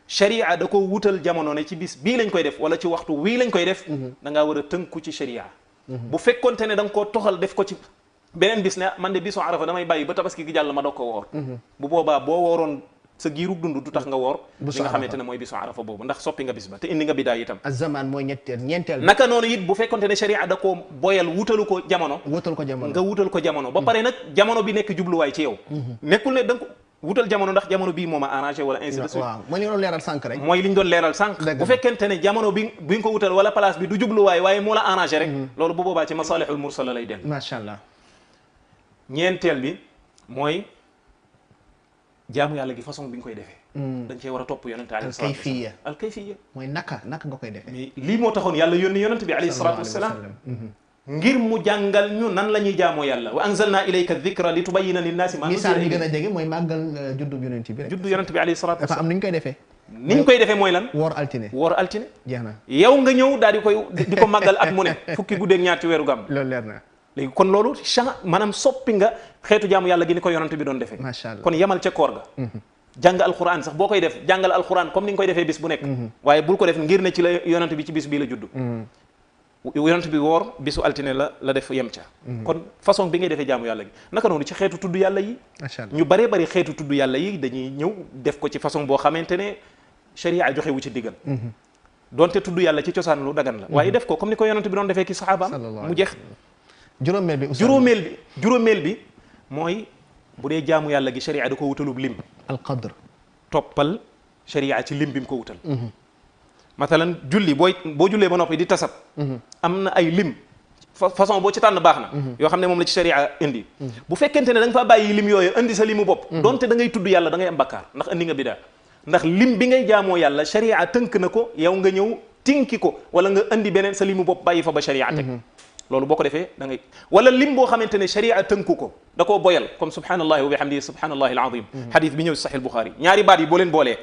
sharia da ko wutal jamono ne ci bis bii lañ koy def wala ci waxtu wii lañ koy def da ngaa war a tënku ci sharia bu fekkonte ne da nga koo toxal def ko ci beneen bis ne man de bisu arafa damay bàyyi ba tabaski gi jàll ma doog ko woor bu boobaa boo wooroon sa giirug dund du tax nga woor li nga xamante ne mooy bisu arafa boobu ndax soppi nga bis ba te indi nga bidaa itam az-zaman mooy ñeenteel naka noonu it bu fekkonte ne sharia da koo boyal wutalu ko jamono nga wutal ko jamono ba pare nag jamono bi nekk jubluwaay ci yow nekkul ne da nga ko wutal jamono ndax jamono bii moo ma arrangé wala ainsi de suite waaw mooy li ñu doon leeral sànq rek mooy li ñu doon leeral sànq bu fekkente ne jamono bi nga ko wutal wala place bi du jubluwaay waaye moo la arrangé rek loolu bu boobaa ci masalihul mursala lay dem macha allah ñeenteel bi mooy jaamu yàlla gi façon bi nga koy defee dañ cee war a topp yonente alayhi salatu wasalam al kayfiya mooy naka nga koy defee mais lii moo taxoon yàlla yónni yonente bi alayhi salatu wasalaam ngir mu jàngal ñu nan la ñuy jaamoo yàlla wa anzalna ilayka dhikra li tubayyina linnaasi ma misaal bi gën a jege mooy màggal juddu yonente bi rek juddu yonente bi alayhi salatu wasalam dafa am ni ñu koy defee ni ñu koy defee mooy lan woor altine jeex na yow nga ñëw daal di ko màggal at mu ne fukki guddeeg ñaar ci weeru gàmm loolu leer na léegi kon loolu maanaam soppi nga xeetu jaamu yàlla gi ni ko yonante bi doon defee macha allah kon yemal ca koor ga jàng alquran sax boo koy def jàngal alquran comme ni nga koy defee bis bu nekk waaye bul ko def ngir ne ci la yonante bi ci bis bii la judd yonante bi woor bisu altine la def yem ca kon façon bi ngay defee jaamu yàlla gi naka noonu ci xeetu tudd yàlla yi ñu baree bari xeetu tudd yàlla yi dañuy ñëw def ko ci façon boo xamante ne sharia joxe wu ci diggal donte tudd yàlla ci cosaan lu dagan la waaye def ko comme ni ko yonante bi doon defee ki saxaabaam mu jeex juróomeel bi mooy bu dee jaamu yàlla gi sharia da ko wutalub lim alqadr toppal sharia ci lim bi mu ko wutal mathalan julli boo jullee ba noppi di tasab am na ay lim façon boo ci tànn baax na yoo xam ne moom la ci sharia indi bu fekkente ne da nga faa bàyyi lim yooyu indi sa limu bopp donte da ngay tudd yàlla da ngay am bakkaar ndax indi nga bidaa ndax lim bi ngay jaamoo yàlla sharia tënk na ko yow nga ñëw tinki ko wala nga indi beneen sa limu bopp bàyyi fa ba sharia teg loolu boo ko defee da ngay wala lim boo xamante ne sharia tënku ko da koo boyal comme subhanallahi wa bihamdihi subhanallahi alazim hadith bi ñëw ci sahih Bukhari ñaari baat yi boo leen boolee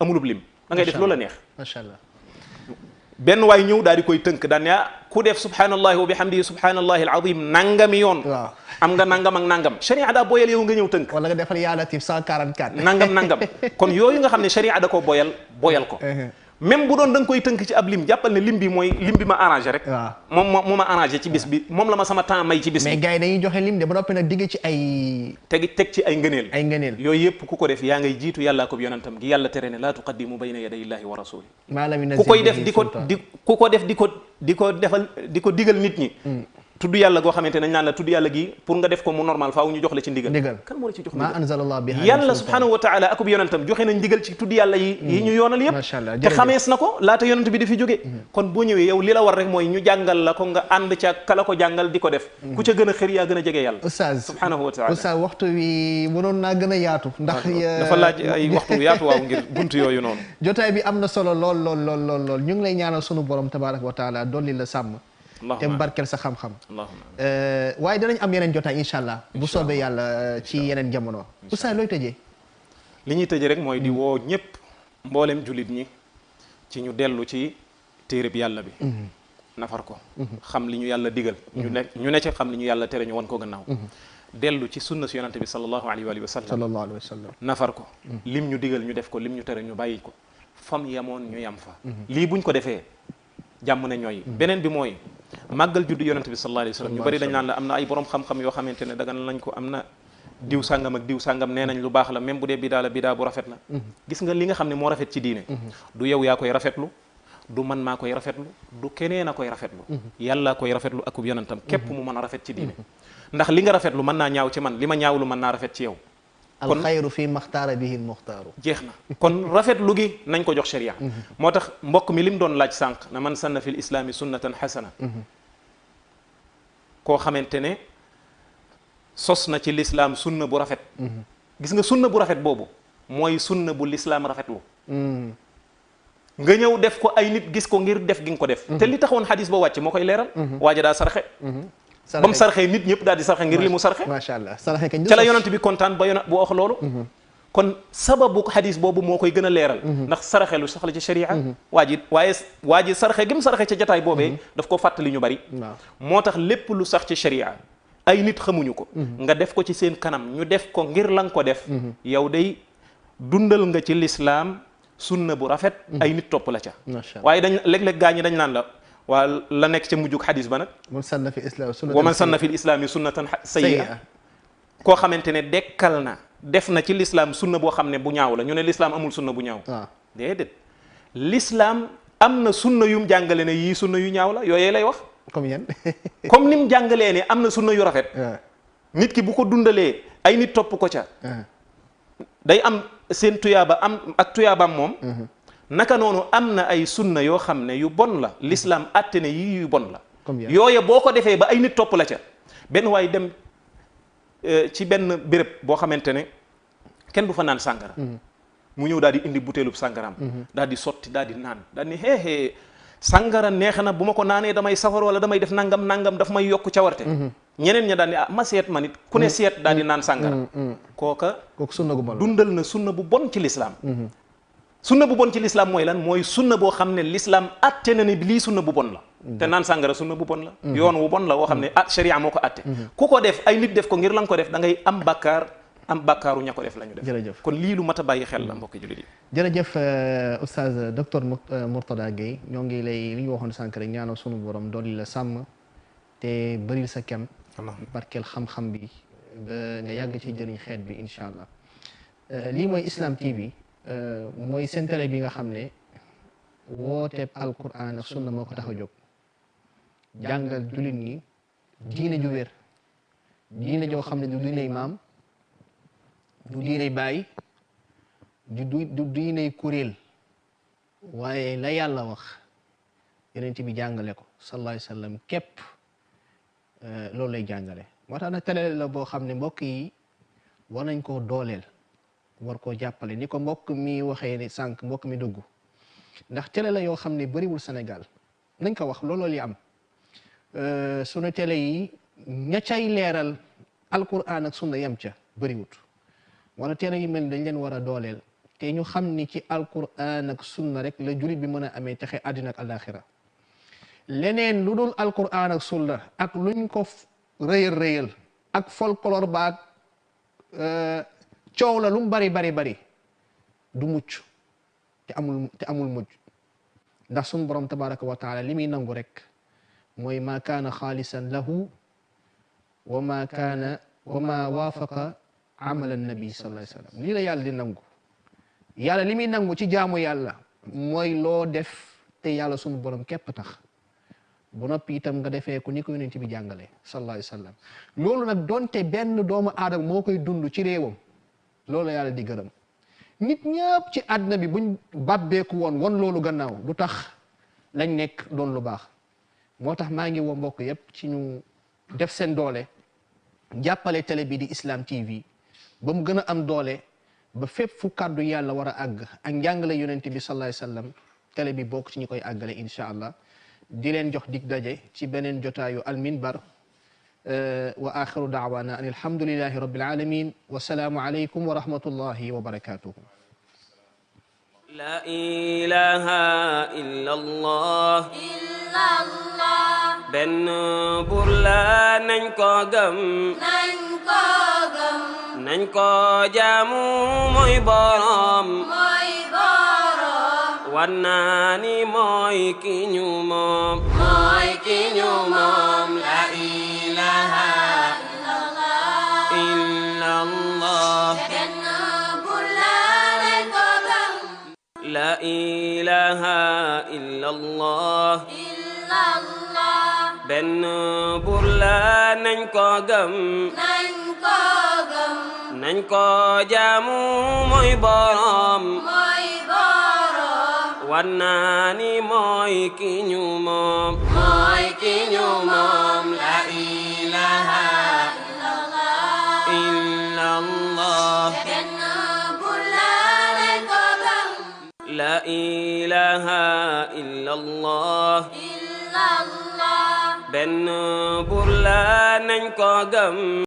amulub lim da ngay def loola neex macha allah benn waay ñëw daal di koy tënk daan ne ku def subhanallahi wa bihamdihi subhanallahi alazim nangami yoon am nga nangam ak nangam sharia daa boyal yow nga ñëw tënk wala nga defal yaa latif 144 nangam kon yooyu nga xam ne sharia da koo boyal ko même bu doon da nga koy tënk ci ab lim jàppal ne lim bi mooy lim bi ma arrangé rek moom ma arrangé ci bis bi moom la ma sama temps may ci bis bi mais gars yi dañuy joxe lim de ba noppi nag digg ci ay teg ci ay ngëneel yooyu yëpp ku ko def yaa ngay jiitu yàllaa ko yonentam gi yàlla tere ne laa tuqaddimu bayna yaday illahi wa rasuli ku koy def di ko digal nit ñi tudd yàlla goo xamante nañ naan la tudd yàlla gi pour nga def ko mu normal faaw ñu jox la ci ndigal kan moo la ci jox ma anzalallah biha yàlla subhanahu wa taala akub yonentam joxe nañ ndigal ci tudd yàlla yi ñu yoonal yëpp te xamees na ko laata yonent bi di fi jóge kon boo ñëwee yow li la war rek mooy ñu jàngal la ko nga ànd ca kala ko jàngal di ko def ku ca gën a xër yaa gën a jege yàlla subhanahu wa taala oustaz waxtu wi mënoon naa gën a yaatu ndax dafa laaj ay waxtu yaatu waaw ngir buntu yooyu noonu jotaay bi am na solo lool ñu ngi lay ñaanal sunu borom tabaraka wa taala dolli la sàmm te barkeel sa xam-xam waaye danañ am yeneen jotaay incha allah bu soobee yàlla ci yeneen jamono oustaz looy tëjee li ñuy tëjee rek mooy di woo ñëpp mboolem jullit ñi ci ñu dellu ci téereb yàlla bi nafar ko xam li ñu yàlla digal ñu ne ci xam li ñu yàlla tere ñu wan ko gannaaw dellu ci sunna si yonante bi sallallahu alayhi wa sallam nafar ko lim ñu digal ñu def ko lim ñu tere ñu bàyyi ko fam yamoon ñu yam fa lii buñ ko defee jàmm ne ñooy beneen bi mooy màggal juddu yonante bi sallallahu alayhi wa sallam ñu bari dañ naan la am na ay borom xam-xam yoo xamante ne dagan nañ ko am na diw sàngam ak diw sàngam nee nañ lu baax la même bu dee bidaa la bidaa bu rafet la gis nga li nga xam ne moo rafet ci diine du yow yaa koy rafetlu du man maa koy rafetlu du keneen a koy rafetlu yàlla koy rafetlu akub yonentam képp mu mën a rafet ci diine ndax li nga rafetlu mën naa ñaaw ci man li ma ñaawlu mën naa rafet ci yow al xayru fi maxtaara bihi muxtaaru jeex na kon rafetlu gi nañ ko jox sharia moo tax mbokk mi lim doon laaj sànq na man sanna fil islaami sunnatan xasana koo xamante ne sos na ci lislaam sunna bu rafet gis nga sunna bu rafet boobu mooy sunna bu lislaam rafetlu nga ñëw def ko ay nit gis ko ngir def gi nga ko def te li taxoon xadis ba wàcc moo koy leeral waaja daa sarxe ba mu sarxee nit ñëpp daal di sarxe ngir li mu sarxe macha allah sarxe kañ ca la yonent bi kontaan ba bu wax loolu kon sababu xadis boobu moo koy gën a leeral ndax sarxe lu sax la ci sharia waa ji sarxe gi mu sarxe ca jataay boobee daf ko fàttali ñu bari moo tax lépp lu sax ci sharia ay nit xamuñu ko nga def ko ci seen kanam ñu def ko ngir la nga ko def yow day dundal nga ci lislaam sunna bu rafet ay nit topp la ca waaye dañ léeg-léeg gaa ñi dañ naan la waa la nekk ca mujjug xadis ba nag wa man sanna fi islaami sunnatan sayyi'a koo xamante ne dekkal na def na ci lislaam sunna boo xam ne bu ñaaw la ñu ne lislaam amul sunna bu ñaaw déedéet lislaam am na sunna yum jàngale ne yii sunna yu ñaaw la yooyee lay wax comme yan comme ni mu jàngalee ne am na sunna yu rafet nit ki bu ko dundalee ay nit topp ko ca day am seen tuyaaba am ak tuyaabaam moom naka noonu am na ay sunna yoo xam ne yu bon la l'islam atte ne yii yu bon la yooye boo ko defee ba ay nit topp la ca benn waay dem ci benn béréb boo xamante ne kenn du fa naan sàngara mu ñëw daal di indi butéelub sàngaraam daal di sotti daal di naan daal di xeexee sàngara neex na bu ma ko naanee damay safar wala damay def nangam daf may yokk cawarte ñeneen ña daal di ma seet ma nit ku ne seet daal di naan sàngara kooku sunna gu bon dundal na sunna bu bon ci lislaam sunna bu bon ci lislaam mooy lan mooy sunna boo xam ne lislaam atte na ne lii sunna bu bon la te naan sàngara sunna bu bon la yoon wu bon la woo xam ne sharia moo ko atte ku ko def ay nit def ko ngir la nga ko def da ngay am bakkaaru ña ko def la ñu def jërëjëf kon lii lu mat a bàyyi xel la mbokki jullit yi jërëjëf oustaz docteur Mourtada Gueye ñoo ngi lay li ñu waxoon sànq rek ñaanal sunu borom dolli la sàmm te bëril sa kem barkeel xam-xam bi ba nga yàgg ci jëriñ xeet bi incha allah lii mooy Islam TV mooy seen télé bi nga xam ne wooteeb alquran ak sunna moo ko tax a jóg jàngal jullit ñi diine ju wér diine joo xam ne du diiney maam du diiney baay du diiney kuréel waaye la yàlla wax yonent bi jàngale ko sallallahu alayhi wa sallam képp loolu lay jàngale moo tax nag télé la boo xam ne mbokk yi war nañ koo dooleel war koo jàppale ni ko mbokk mi waxee ne sànq mbokk mi dugg ndax télé la yoo xam ne bëriwul Sénégal nañ ko wax looloo li am sunu télé yi ña cay leeral alquran ak sunna yem ca bëriwut wala télé yi mel ni dañ leen war a dooleel te ñu xam ni ci alquran ak sunna rek la julit bi mën a amee texe àddina ak alaxira leneen lu dul alquran ak sunna ak luñ ko rëyal ak folklore baag coow la lu mu bari du mucc te amul mujj ndax sunu borom tabaraka wa taala li muy nangu rek mooy ma kaana xaalisan lahu wa ma waafaqa amala nabi sallallahu alayhi wa sallam lii la yàlla di nangu yàlla li muy nangu ci jaamu yàlla mooy loo def te yàlla sunu borom képp tax bu noppi itam nga defee ko ni ko yonent bi jàngale sallallahu alayhi wa sallam loolu nag donte benn doomu aadama moo koy dund ci réewam loolu la yàlla di gërëm nit ñëpp ci àdduna bi buñ bàbbeeku won loolu gannaaw du tax lañ nekk doon lu baax moo tax maa ngi woo mbokk yépp ci ñu def seen doole jàppale télé bi di Islam TV ba mu gën a am doole ba fépp fu kàddu yàlla war a àgg ak njàngale yonent bi sallallahu alayhi wasallam télé bi bokk ci ñi koy àggale incha allah di leen jox dig daje ci beneen jotaayu Al Minbar wa axiru daawaana an alhamdulillahi rabbil alamin wa salaamu alaykum wa rahmatullahi wa barakatuhu. La ilaha illallah benn buur la nañ ko gëm nañ ko jaamu mooy boroom wan naa ni mooy ki ñu moom la ilaha illallah la ilaha illallah benn buur la nañ ko gëm nañ ko jaamu mooy boroom wan naa ni mooy ki ñu moom la ilaha illallah la ilaha illallah benn buur la nañ ko gëm